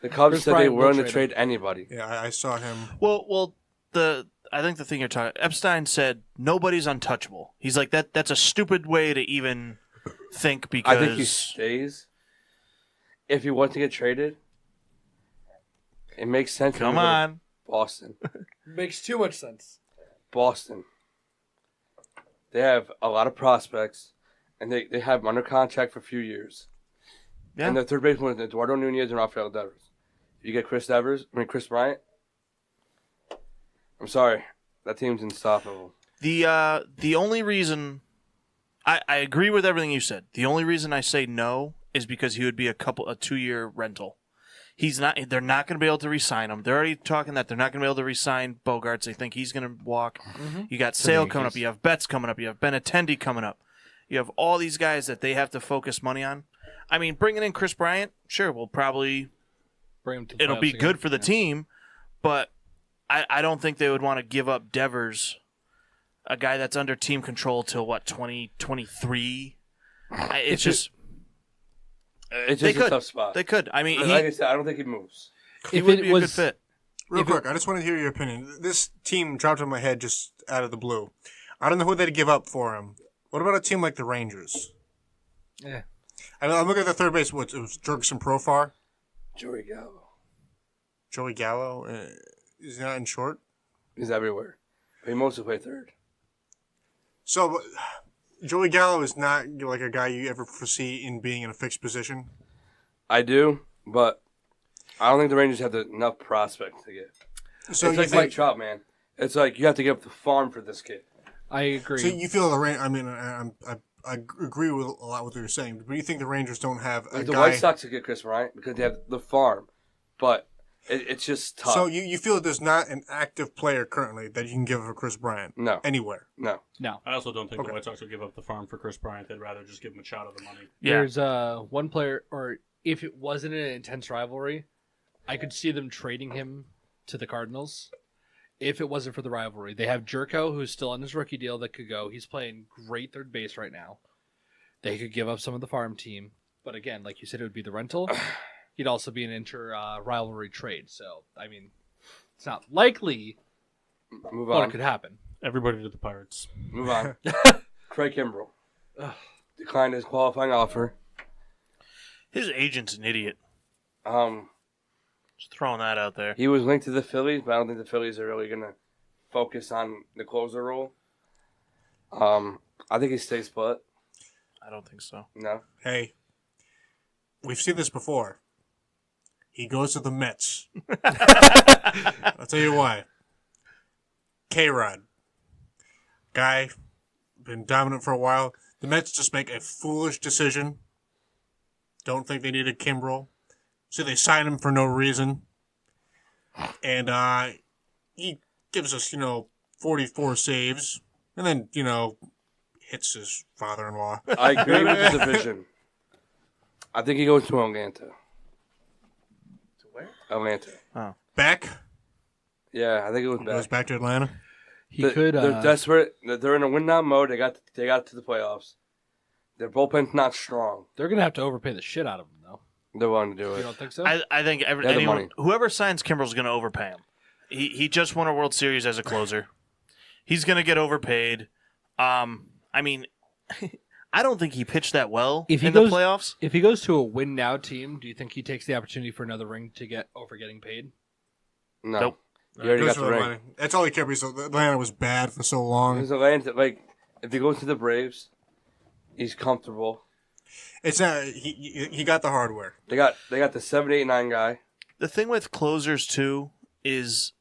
The Cubs Chris said they Bryant were willing will to trade trade anybody. Yeah, I saw him. Well, I think the thing you're talking. Epstein said nobody's untouchable. He's like that. That's a stupid way to even think because I think he stays. If he wants to get traded, it makes sense. Come on. Boston. Makes too much sense. Boston. They have a lot of prospects, and they have them under contract for a few years. Yeah. And their third baseman is Eduardo Nunez and Rafael Devers. If you get Chris Bryant, I'm sorry. That team's unstoppable. The only reason I agree with everything you said. The only reason I say no is because he would be a 2-year rental. They're not going to be able to re-sign him. They're already talking that they're not going to be able to re-sign Bogarts. They think he's going to walk. Mm-hmm. You got Sale coming up. You have Betts coming up. You have Benintendi coming up. You have all these guys that they have to focus money on. I mean, bringing in Chris Bryant, sure, will probably Bring him to the it'll be playoffs good again. for the team, but I don't think they would want to give up Devers, a guy that's under team control till 2023. It's just It's they just a could. tough spot. They could. I mean, Like I said, I don't think he moves. he If would it be a good was- fit. Real If quick, I just want to hear your opinion. This team dropped in my head just out of the blue. I don't know who they'd give up for him. What about a team like the Rangers? Yeah. I'm looking at the third base. It was Jurgson Profar, Joey Gallo. Joey Gallo. Is he not in short? He's everywhere. But he mostly play third. So, Joey Gallo is not like a guy you ever foresee in being in a fixed position. I do, but I don't think the Rangers have enough prospects to get. So it's you like Mike Trout, man. It's like you have to give up the farm for this kid. I agree. So you feel the Rangers? I mean, I agree with a lot with what you're saying, but you think the Rangers don't have a The guy? White Sox could get Chris Bryant because they have the farm, but it's just tough. So you feel that there's not an active player currently that you can give for Chris Bryant? No. Anywhere? No. no. I also don't think Okay. the White Sox would give up the farm for Chris Bryant. They'd rather just give him a shot of the money. Yeah. There's one player, or if it wasn't an intense rivalry, I could see them trading him to the Cardinals. If it wasn't for the rivalry, they have Jerko, who's still on his rookie deal, that could go. He's playing great third base right now. They could give up some of the farm team, but again, like you said, it would be the rental. He'd also be an inter-rivalry trade. So, I mean, it's not likely, Move but on. it could happen. Everybody to the Pirates. Move on. Craig Kimbrell declined his qualifying offer. His agent's an idiot. Um, Just throwing that out there. he was linked to the Phillies, but I don't think the Phillies are really gonna focus on the closer role. I think he stays put. I don't think so. No. Hey, we've seen this before. He goes to the Mets. I'll tell you why. K-Rod. Guy, been dominant for a while. The Mets just make a foolish decision. don't think they needed Kimbrel. So they signed him for no reason. And he gives us, 44 saves. And then, hits his father-in-law. I agree with the division. I think he goes to Atlanta. To where? Atlanta. Oh. Back? Yeah, I think it was Goes back to Atlanta. Could. They're desperate. They're in a win-now mode. They got to the playoffs. Their bullpen's not strong. They're gonna have to overpay the shit out of him, though. They're willing to do You it. don't think so? I think whoever signs Kimbrel's going to overpay him. He just won a World Series as a closer. He's going to get overpaid. I mean, I don't think he pitched that well If he in goes- the playoffs. If he goes to a win now team, do you think he takes the opportunity for another ring to get over getting paid? No. Nope. You already Goes got for the ring. money. That's all he cared because Atlanta was bad for so long. Because Atlanta, if he goes to the Braves, he's comfortable. It's not. He got the hardware. They got the 7, 8, 9 guy. The thing with closers, too, is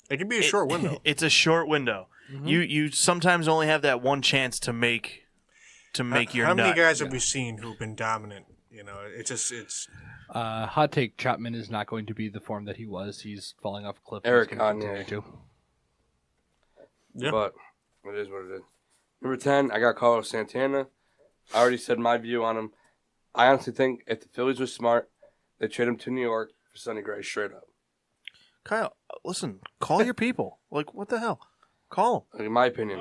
It can be a short window. It's a short window. Mm-hmm. You sometimes only have that one chance to make your How nut. many guys have we seen who've been dominant? It's Hot take: Chapman is not going to be the form that he was. He's falling off a cliff. Eric He's gonna Gagne. continue to. Yeah. But it is what it is. Number 10, I got Carlos Santana. I already said my view on him. I honestly think if the Phillies were smart, they'd trade him to New York for Sonny Gray straight up. Kyle, listen, call your people. Like, what the hell? Call them. In my opinion.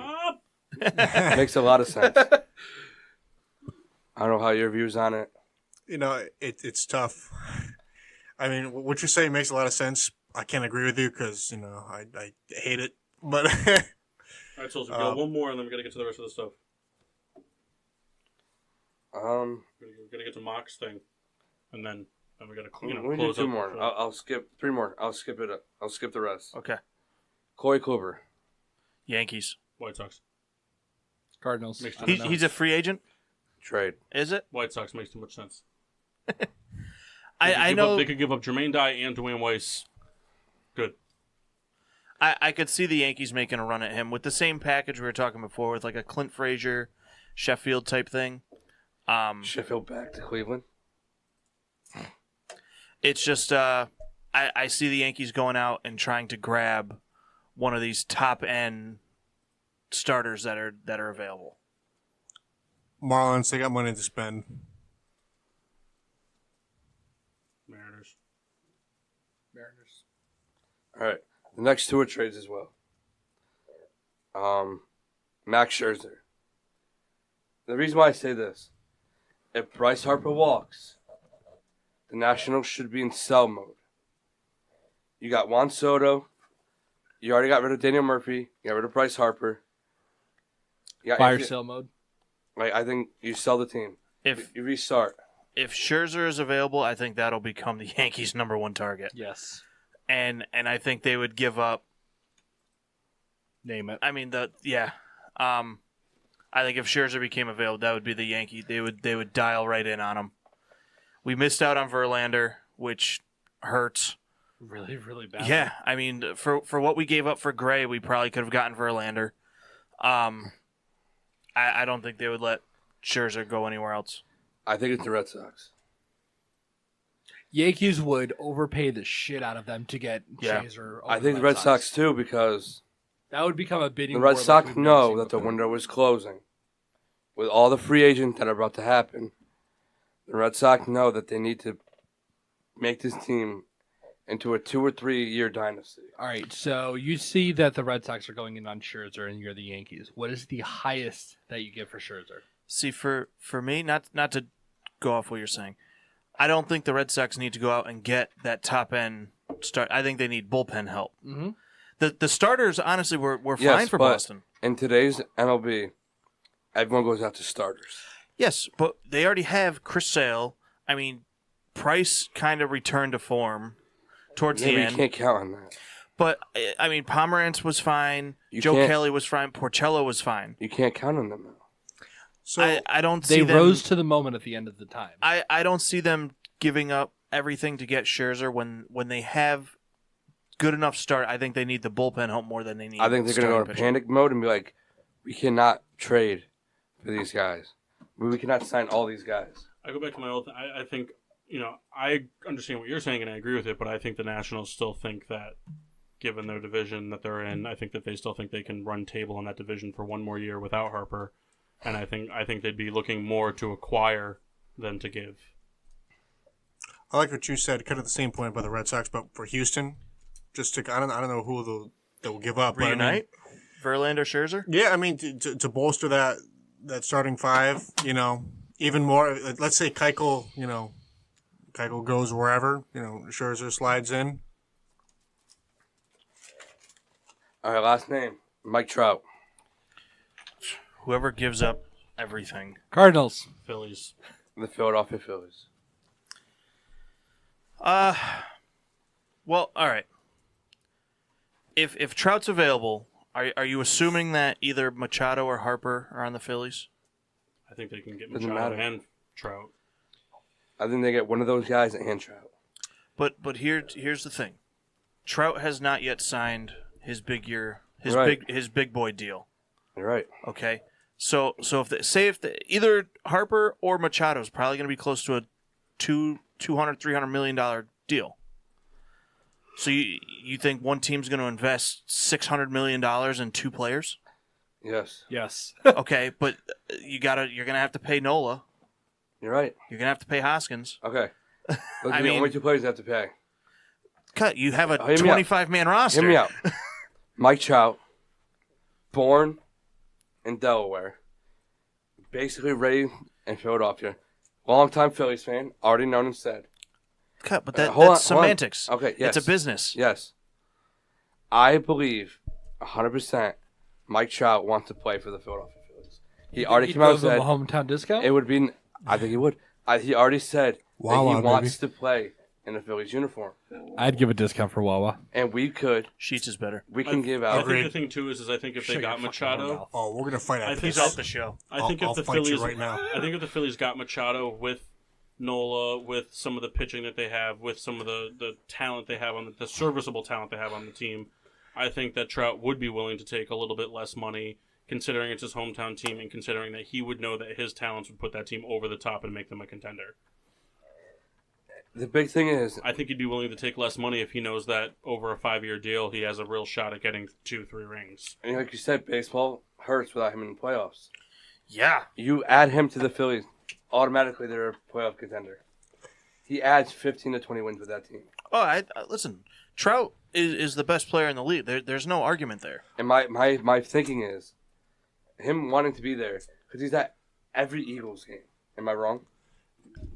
Makes a lot of sense. I don't know how your views on it. it's tough. I mean, what you're saying makes a lot of sense. I can't agree with you because I hate it. But All right, so we got one more, and then we're gonna get to the rest of the stuff. We're gonna get to Mock's thing, and then we're gonna we close do 2 up. more. I'll skip 3 more. I'll skip it. I'll skip the rest. Okay. Corey Kluber. Yankees. White Sox. Cardinals. Makes I don't know. He's a free agent? Trade. Is it? White Sox makes too much sense. I know. They could give up Jermaine Dye and Dwayne Weiss. Good. I could see the Yankees making a run at him with the same package we were talking before, with like a Clint Frazier, Sheffield type thing. Sheffield back to Cleveland. It's just I see the Yankees going out and trying to grab one of these top end starters that are available. Marlins, they got money to spend. Mariners. All right. The next 2 are trades as well. Max Scherzer. The reason why I say this, if Bryce Harper walks, the Nationals should be in sell mode. You got Juan Soto. You already got rid of Daniel Murphy. You got rid of Bryce Harper. Fire sale mode. I think you sell the team. If You restart. if Scherzer is available, I think that'll become the Yankees' number 1 target. Yes. And I think they would give up. Name it. I mean I think if Scherzer became available, that would be the Yankee. They would dial right in on him. We missed out on Verlander, which hurts. Really, really bad. Yeah, I mean, for what we gave up for Gray, we probably could have gotten Verlander. I don't think they would let Scherzer go anywhere else. I think it's the Red Sox. Yankees would overpay the shit out of them to get Yeah. Scherzer. I think the Red Sox too, because That would become a bidding the war Red like Sox we've never know seen that the before. window is closing. With all the free agents that are about to happen, the Red Sox know that they need to make this team into a 2 or 3 year dynasty. All right, so you see that the Red Sox are going in on Scherzer, and you're the Yankees. What is the highest that you give for Scherzer? See, for me, not to go off what you're saying, I don't think the Red Sox need to go out and get that top end start. I think they need bullpen help. Mm-hmm. The starters, honestly, were Yes, fine for but Boston. In today's MLB, everyone goes after starters. Yes, but they already have Chris Sale. I mean, Price kind of returned to form towards Yeah, the but you end. can't count on that. But, I mean, Pomerantz was fine. You Joe can't- Kelly was fine. Porcello was fine. You can't count on them now. So I don't They see them. rose to the moment at the end of the time. I don't see them giving up everything to get Scherzer when they have good enough start. I think they need the bullpen help more than they need. I think they're going to go starting into pitching. panic mode and be like, we cannot trade for these guys. We cannot sign all these guys. I go back to my old thing. I think, I understand what you're saying and I agree with it, but I think the Nationals still think that, given their division that they're in, I think that they still think they can run table in that division for one more year without Harper. And I think they'd be looking more to acquire than to give. I like what you said, kind of the same point about the Red Sox, but for Houston, just to I don't know who they'll give up. Reunite? Verlander, Scherzer? Yeah, I mean to bolster that starting five, even more. Let's say Keuchel, Keuchel goes wherever, Scherzer slides in. All right, last name, Mike Trout. Whoever gives up everything. Cardinals. Phillies. The Philadelphia Phillies. Well, all right. If Trout's available, are you assuming that either Machado or Harper are on the Phillies? I think they can get Doesn't Machado matter. and Trout. I think they get one of those guys and Trout. But here's the thing. Trout has not yet signed his big year, Right. his big boy deal. You're right. Okay, so if either Harper or Machado is probably going to be close to a $200-300 million deal. So you think one team's going to invest $600 million in two players? Yes. Yes. Okay, but you're going to have to pay Nola. You're right. You're going to have to pay Hoskins. Okay. Those I are the mean- only two players you have to pay. Cut. You have a Hear me out. 25-man roster. Hear me out. Mike Trout, born in Delaware, basically raised in Philadelphia. Longtime Phillies fan, already known and said. Cut, but Hold that's on, hold on. semantics. Okay, yes. It's a business. Yes. I believe 100% Mike Trout wants to play for the Philadelphia Phillies. He already came out and Give them said a hometown discount. it would be. I think he would. He already said Wawa, that he wants baby. to play in the Phillies uniform, I'd give a discount for Wawa. and we Sheets is better. can give I out. think the thing too is I think if they Shut got your fucking Machado, mouth. Oh, we're gonna fight I at think this. the show. I think I'll if the fight you Phillies right now. I think if the Phillies got Machado with Nola, with some of the pitching that they have, with some of the talent they have on the serviceable talent they have on the team, I think that Trout would be willing to take a little bit less money, considering it's his hometown team and considering that he would know that his talents would put that team over the top and make them a contender. The big thing is, I think he'd be willing to take less money if he knows that over a 5-year deal he has a real shot at getting 2-3 rings. and like you said, baseball hurts without him in the playoffs. Yeah. You add him to the Phillies, automatically they're a playoff contender. He adds 15 to 20 wins with that team. Oh, listen. Trout is the best player in the league. There's no argument there. And my thinking is, him wanting to be there, because he's at every Eagles game. Am I wrong?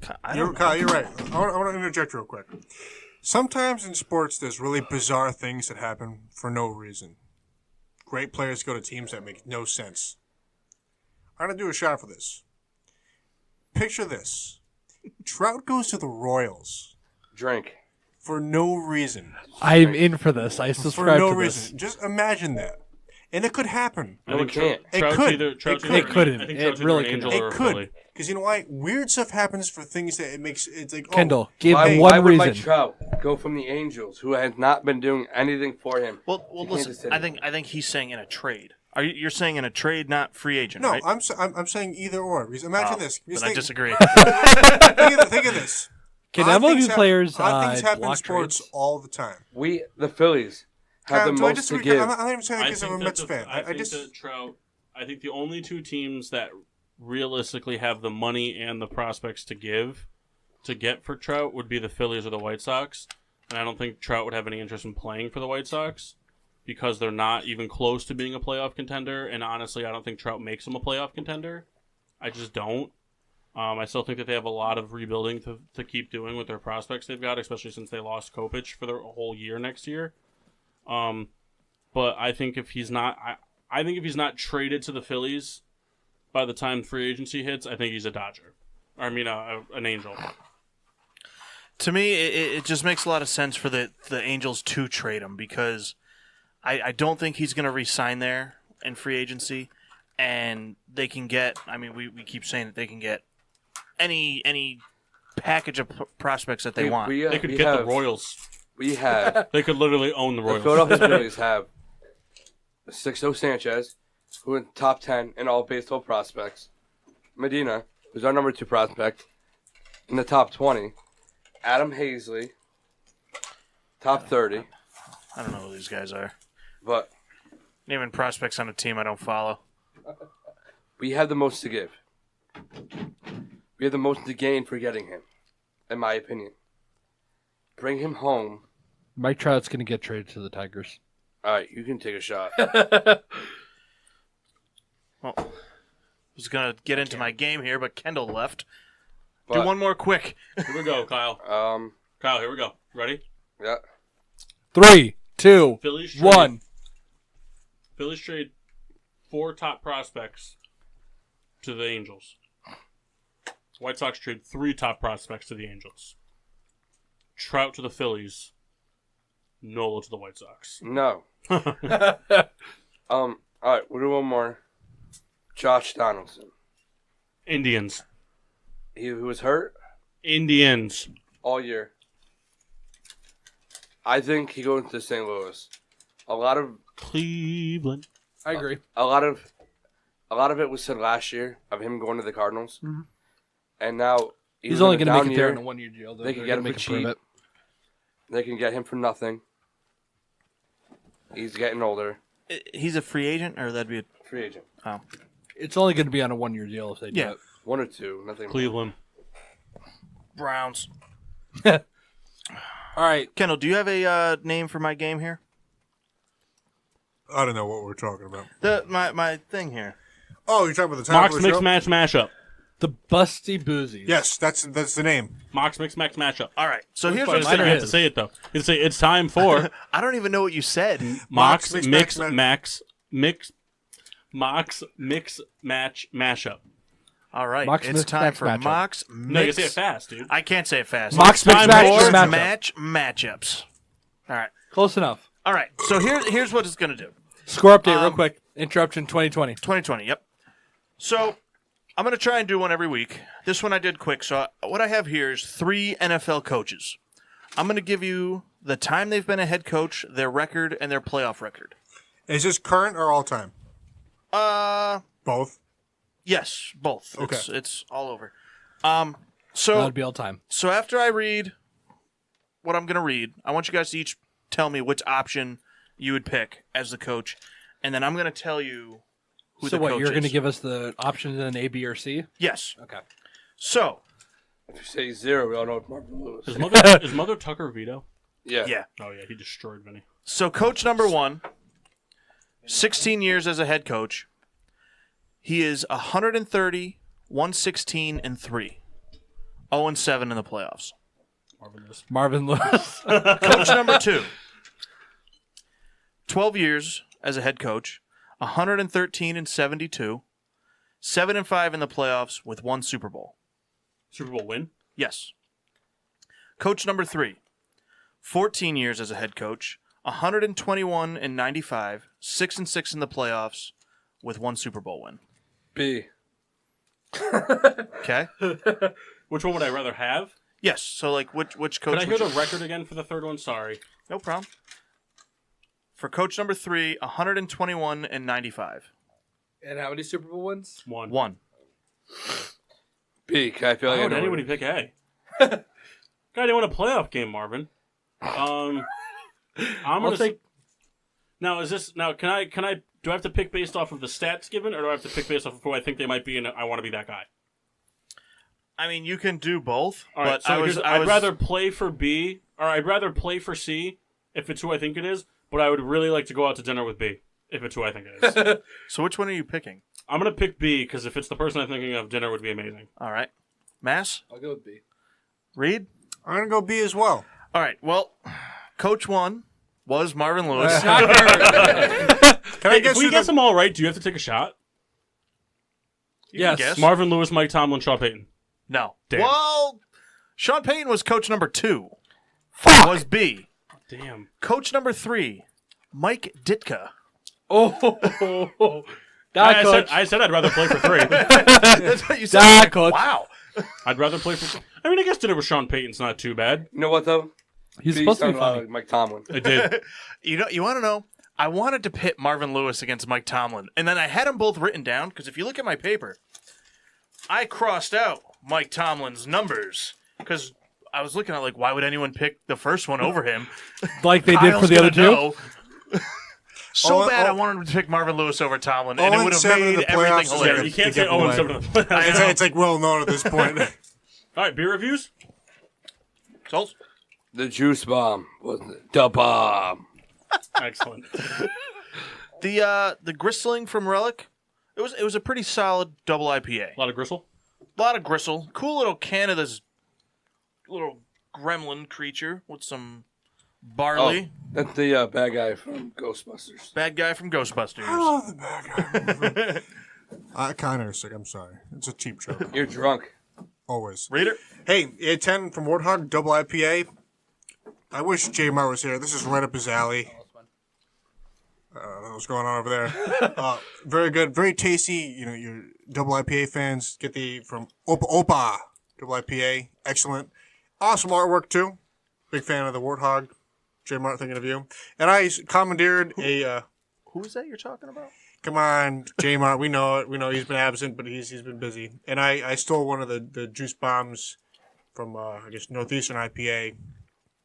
Kyle, you're right. I want to interject real quick. Sometimes in sports, there's really bizarre things that happen for no reason. Great players go to teams that make no sense. I'm going to do a shot for this. Picture this. Trout goes to the Royals Drink. for no reason. I'm in for this. I For subscribe no to reason. Just imagine that. And it could happen. No, it can't. It Trout's could. either Trout's It either- could. It couldn't. I think It Trout's either really an Angel couldn't. or It a could. Philly. Because you know why? Weird stuff happens for things that it's like, oh, Kendall, give Why one would Mike reason. Trout go from the Angels, who has not been doing anything for him? Well, to listen. Kansas City? I think he's saying in a trade. You're saying in a trade, not free agent, No, right? I'm saying either or. Because imagine this. Then Just I think, disagree. think of this. Can Odd MLB things hap- players odd things happen in block sports trades? all the time. We, the Phillies, have the Do I most to disagree? give. I'm not even saying that because I'm a Mets fan. I think that Trout. I think the only two teams that realistically have the money and the prospects to get for Trout would be the Phillies or the White Sox, and I don't think Trout would have any interest in playing for the White Sox because they're not even close to being a playoff contender. And honestly, I don't think Trout makes them a playoff contender. I just don't. I still think that they have a lot of rebuilding to keep doing with their prospects they've got, especially since they lost Kopech for the whole year next year. But I think if he's not, I think if he's not traded to the Phillies by the time free agency hits, I think he's a Dodger. I mean, an Angel. To me, it just makes a lot of sense for the Angels to trade him because I don't think he's going to re-sign there in free agency, and they can get. I mean, we keep saying that they can get any package of prospects that they want. They could get the Royals. We have They could literally own the the Royals. Philadelphia Phillies have Sixto Sanchez, who is top 10 in all baseball prospects. Medina, who's our number 2 prospect. in the top 20. Adam Hazley, top 30. I don't know who these guys are. But Naming prospects on a team I don't follow. we have the most to give. We have the most to gain for getting him, in my opinion. Bring him home. Mike Trout's going to get traded to the Tigers. All right, you can take a shot. Well, I was going to get into my game here, but Kendall left. Do But, one more quick. Here we go, Kyle. Kyle, here we go. Ready? Yeah. 3, 2, Phillies trade, 1. Phillies trade 4 top prospects to the Angels. White Sox trade 3 top prospects to the Angels. Trout to the Phillies. Nola to the White Sox. No. All right, we'll do one more. Josh Donaldson. Indians. He was hurt Indians. all year. I think he goes to St. Louis. A lot of Cleveland. I agree. a lot of it was said last year of him going to the Cardinals, and now He's only going going to to make it there in a 1-year deal. Though. They can They're get gonna him for prove cheap. They can get him for nothing. He's getting older. He's a free agent, or that'd be a... Free agent. Oh. It's only going to be on a 1-year deal if they do Yeah. it. 1 or 2, nothing. more. Cleveland. Browns. All right. Kendall, do you have a name for my game here? I don't know what we're talking about. My thing here. Oh, you're talking about the title Mox of the Mix show? Match Mashup. The Busty Boozies. Yes, that's the name. Mox Mix Match Mashup. All right. So here's I what have mine to is. say it, though. You have to say it's time for I don't even know what you said. Mox Mix Mix Match- Max Mix Mox Mix Match Mashup. All right. Mox it's Mix time Max for matchup. Mox Mix. No, you can say it fast, dude. I can't say it fast. Mox Mix time Match for matchup. matchups. All right. Close enough. All right. So here's what it's going to do. Score update real quick. Interruption 2020. 2020, yep. So I'm going to try and do one every week. This one I did quick. So what I have here is 3 NFL coaches. I'm going to give you the time they've been a head coach, their record, and their playoff record. Is this current or all time? Both. Yes, both. Okay. It's all over. That So would be all time. so after I read what I'm going to read, I want you guys to each tell me which option you would pick as the coach, and then I'm going to tell you who So the what, coach you're going to is. give us the options in an A, B, or C? Yes. Okay. So, If you say 0, we all know it's Marvin Lewis. Is Mother Tucker Vito? Yeah. yeah. Oh, yeah, he destroyed Vinny. So coach number 1, 16 years as a head coach. He is 130, 116, and 3. 0-7 in the playoffs. Marvin Lewis. Marvin Lewis. Coach number 2, 12 years as a head coach. 113 and 72. 7-5 in the playoffs with 1 Super Bowl. Super Bowl win? Yes. Coach number 3, 14 years as a head coach. 121 and 95. 6-6 in the playoffs with 1 Super Bowl win. B. Okay? Which one would I rather have? Yes. So, like, which coach? Can I hear would the record again for the third one? Sorry. No problem. For coach number 3, 121 and 95. And how many Super Bowl wins? 1. B. Can I feel Why like I would know anybody it? pick A? God, didn't win a playoff game, Marvin. I'm gonna take- Now is this now? Can I? Do I have to pick based off of the stats given, or do I have to pick based off of who I think they might be, and I want to be that guy? I mean, you can do both, All right, but so I I'd rather play for B, or I'd rather play for C if it's who I think it is. But I would really like to go out to dinner with B if it's who I think it is. So which one are you picking? I'm gonna pick B because if it's the person I'm thinking of, dinner would be amazing. All right. Mass? I'll go with B. Reed? I'm gonna go B as well. All right. Well, coach 1 was Marvin Lewis. Can I Hey, guess if we who guess the- them all right, do you have to take a shot? You can Yes. guess. Marvin Lewis, Mike Tomlin, Sean Payton. No. Damn. Well, Sean Payton was coach number 2. Was B. Damn. Coach number 3, Mike Ditka. Oh, that coach. I said I'd rather play for 3. That's what you said. That Like, coach. Wow. I'd rather play for. I mean, I guess dinner with Sean Payton's not too bad. You know what, though? He's B supposed to be sounded a lot funny. like Mike Tomlin. It did. You want to know? I wanted to pit Marvin Lewis against Mike Tomlin, and then I had them both written down because if you look at my paper, I crossed out Mike Tomlin's numbers because I was looking at like, why would anyone pick the first one over him? Like they did for the other two? Know. I wanted to pick Marvin Lewis over Tomlin, and it would have made everything hilarious. You can't say 0-7. It's like well known at this point. All right, beer reviews. Souls? The juice bomb was the bomb. Excellent. The gristling from Relic, it was a pretty solid double IPA. A lot of gristle. A lot of gristle. Cool little can of this little gremlin creature with some barley. Oh, that's the bad guy from Ghostbusters. Bad guy from Ghostbusters. I love the bad guy. Kind of sick. I'm sorry. It's a cheap joke. You're drunk. Always. Reader? Hey, A10 from Warthog, double IPA. I wish J Mar was here. This is right up his alley. What's going on over there? Very good, very tasty. You know, your double IPA fans get the from Opa double IPA. Excellent, awesome artwork too. Big fan of the Warthog. J Mart, thinking of you. And I commandeered a. Who is that you're talking about? Come on, J Mart. We know it. We know he's been absent, but he's been busy. And I stole one of the juice bombs from I guess Northeastern IPA.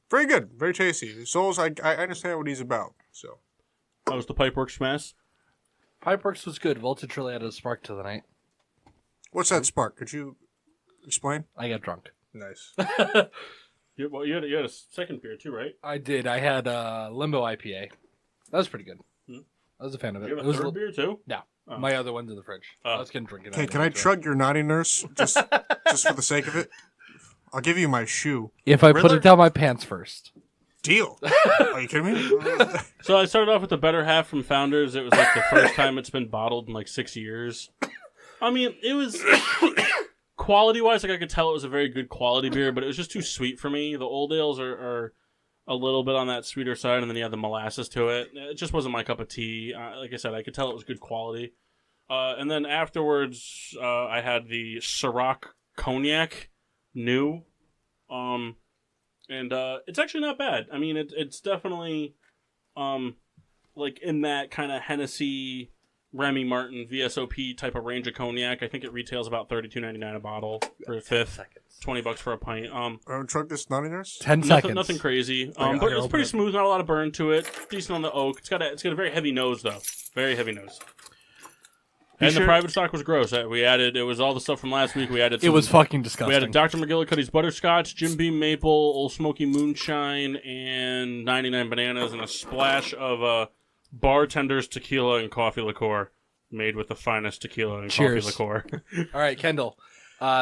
Very good, very tasty. Souls, I understand what he's about. So. That was the Pipeworks smash. Pipeworks was good. Voltage really added a spark to the night. What's that spark? Could you explain? I got drunk. Nice. You had a second beer too, right? I did. I had Limbo IPA. That was pretty good. I was a fan of it. You have It a was third beer too? No. Oh. My other one's in the fridge. Oh. I was going to drink it. Hey, can I chug your naughty nurse just for the sake of it? I'll give you my shoe. If I put it down my pants first. Deal. Are you kidding me? So I started off with the Better Half from Founders. It was like the first time it's been bottled in like 6 years. I mean, it was quality-wise, like I could tell it was a very good quality beer, but it was just too sweet for me. The old ales are a little bit on that sweeter side, and then you had the molasses to it. It just wasn't my cup of tea. Like I said, I could tell it was good quality. And then afterwards, I had the Ciroc Cognac New. And it's actually not bad. I mean, it's definitely like in that kind of Hennessy, Remy Martin, VSOP type of range of cognac. I think it retails about $32.99 a bottle for a fifth. $20 for a pint. Chug this naughty nurse? 10 seconds. Nothing crazy. But it's pretty smooth. Not a lot of burn to it. Decent on the oak. It's got a very heavy nose though. Very heavy nose. And the private stock was gross. It was all the stuff from last week. It was fucking disgusting. We had a Dr. McGillicuddy's Butterscotch, Jim Beam Maple, Old Smoky Moonshine, and 99 Bananas, and a splash of bartender's tequila and coffee liqueur made with the finest tequila and coffee liqueur. All right, Kendall.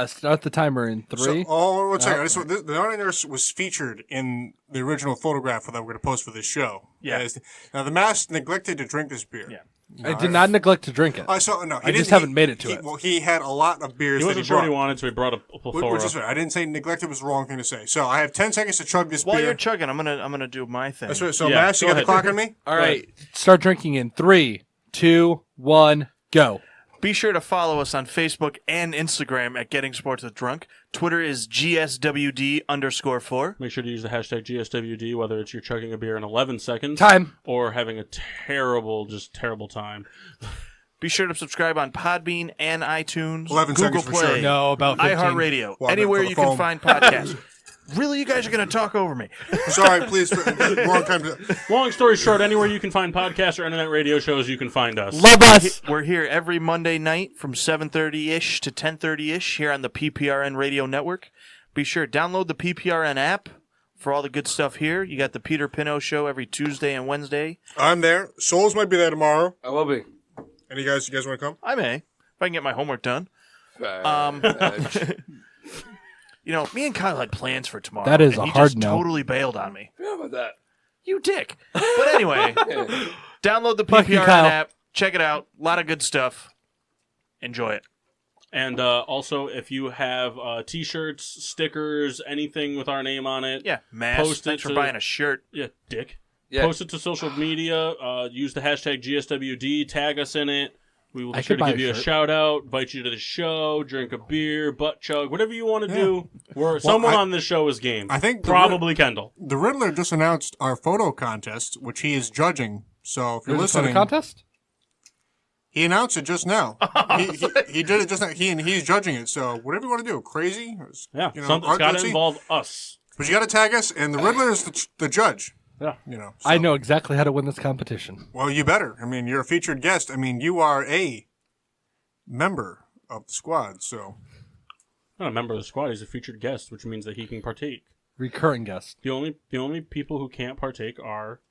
Start the timer in 3. One second. The naughty nurse was featured in the original photograph that we're going to post for this show. Yeah. Now, the mask neglected to drink this beer. Yeah. I did not neglect to drink it. I just haven't made it to it. Well, he had a lot of beers. He wasn't sure what he wanted, so he brought a plethora. Which is fair. I didn't say neglected was the wrong thing to say. So I have 10 seconds to chug this beer. While you're chugging, I'm gonna do my thing. That's right. So Mass, you got the clock on me? All right. Start drinking in 3, 2, 1, go. Be sure to follow us on Facebook and Instagram at Getting Sports with Drunk. Twitter is GSWD_4. Make sure to use the hashtag GSWD, whether it's you're chugging a beer in 11 seconds. Time. Or having a terrible time. Be sure to subscribe on Podbean and iTunes, 11 Google seconds for Play, sure. No, about 15. iHeartRadio, Well, anywhere for the you phone. can find podcasts. Really, you guys are going to talk over me. Sorry, please. Wrong time to... Long story short, anywhere you can find podcasts or internet radio shows, you can find us. Love us. We're here every Monday night from 7:30-ish to 10:30-ish here on the PPRN Radio Network. Be sure to download the PPRN app for all the good stuff here. You got the Peter Pino Show every Tuesday and Wednesday. I'm there. Souls might be there tomorrow. I will be. Any guys? You guys want to come? I may, if I can get my homework done. You know, me and Kyle had plans for tomorrow. That is and a he hard just no. totally bailed on me. How about that? You dick. But anyway, download the Fuck you, PPRN Kyle. app. Check it out. A lot of good stuff. Enjoy it. And also, if you have T-shirts, stickers, anything with our name on it, Yeah, Mass. Post Thanks it for to- buying a shirt. yeah, dick. Yeah. Post it to social media. Use the hashtag GSWD. Tag us in it. We will I be sure could to buy give a you a shirt. shout out, invite you to the show, drink a beer, butt chug, whatever you want to do. Someone on this show is game. I think probably Kendall. The Riddler just announced our photo contest, which he is judging. So if you're There's a photo listening, contest? He announced it just now. He did it just now. He's judging it. So whatever you want to do, crazy. Yeah, you know, something's got to artsy. involve us. But you got to tag us, and the Riddler is the judge. Yeah. You know. I so. know exactly how to win this competition. Well, you better. I mean, you're a featured guest. I mean, you are a member of the squad. So. Not a member of the squad. He's a featured guest, which means that he can partake. Recurring guest. The only people who can't partake are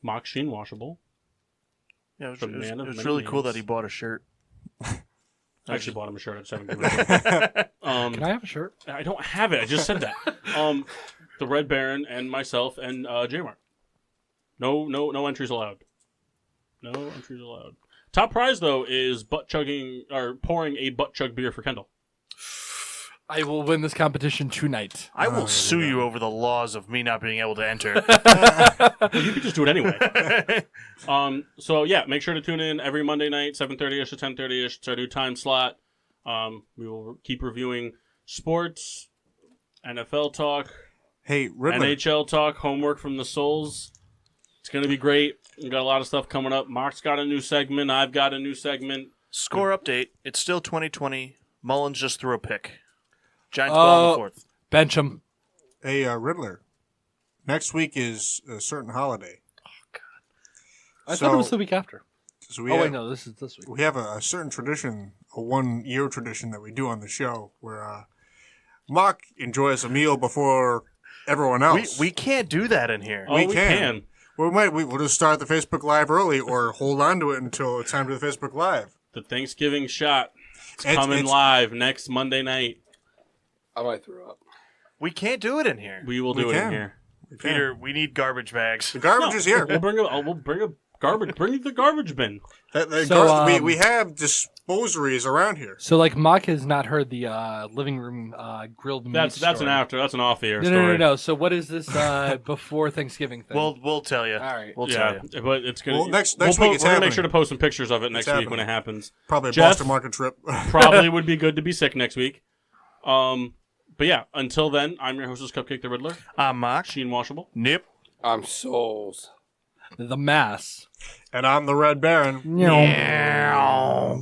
Mock Sheen Washable. Yeah, The man of it was many really cool names. that he bought a shirt. I actually bought him a shirt at 7. Can I have a shirt? I don't have it. I just said that. The Red Baron and myself and J-Mark. No entries allowed. No entries allowed. Top prize though is pouring a butt chug beer for Kendall. I will win this competition tonight. I will sue you over the laws of me not being able to enter. Well, you could just do it anyway. So yeah, make sure to tune in every Monday night, 7:30ish to 10:30ish. It's our new time slot. We will keep reviewing sports, NFL talk, Hey, Riddler. NHL talk, homework from the Souls. It's going to be great. We got a lot of stuff coming up. Mark's got a new segment. I've got a new segment. Score update. It's still 2020. Mullins just threw a pick. Giants ball in the fourth. Bench him. Hey, Riddler. Next week is a certain holiday. I thought it was the week after. So Wait, no, this is this week. We have a certain tradition, a 1-year tradition that we do on the show where Mock enjoys a meal before everyone else. We can't do that in here. Oh, we can. We'll just start the Facebook Live early or hold on to it until it's time to the Facebook Live. The Thanksgiving shot. It's coming live next Monday night. I might throw up. We can't do it in here. We will do it in here. Peter, we need garbage bags. The garbage is here. We'll bring a garbage. Bring the garbage bin. We have disposaries around here. So, like, Mock has not heard the living room grilled meat That's story. That's an off-air No, story. no. So, what is this before Thanksgiving thing? We'll tell you. All right. We'll tell you. But it's gonna. Well, next we're week it's gonna happening. make sure to post some pictures of it next week happening. when it happens. Probably a Jeff, Boston market trip. Probably would be good to be sick next week. But yeah, until then, I'm your hostess, Cupcake the Riddler. I'm Mock. Sheen Washable. Nip. I'm Souls. The Mass. And I'm the Red Baron. Yeah.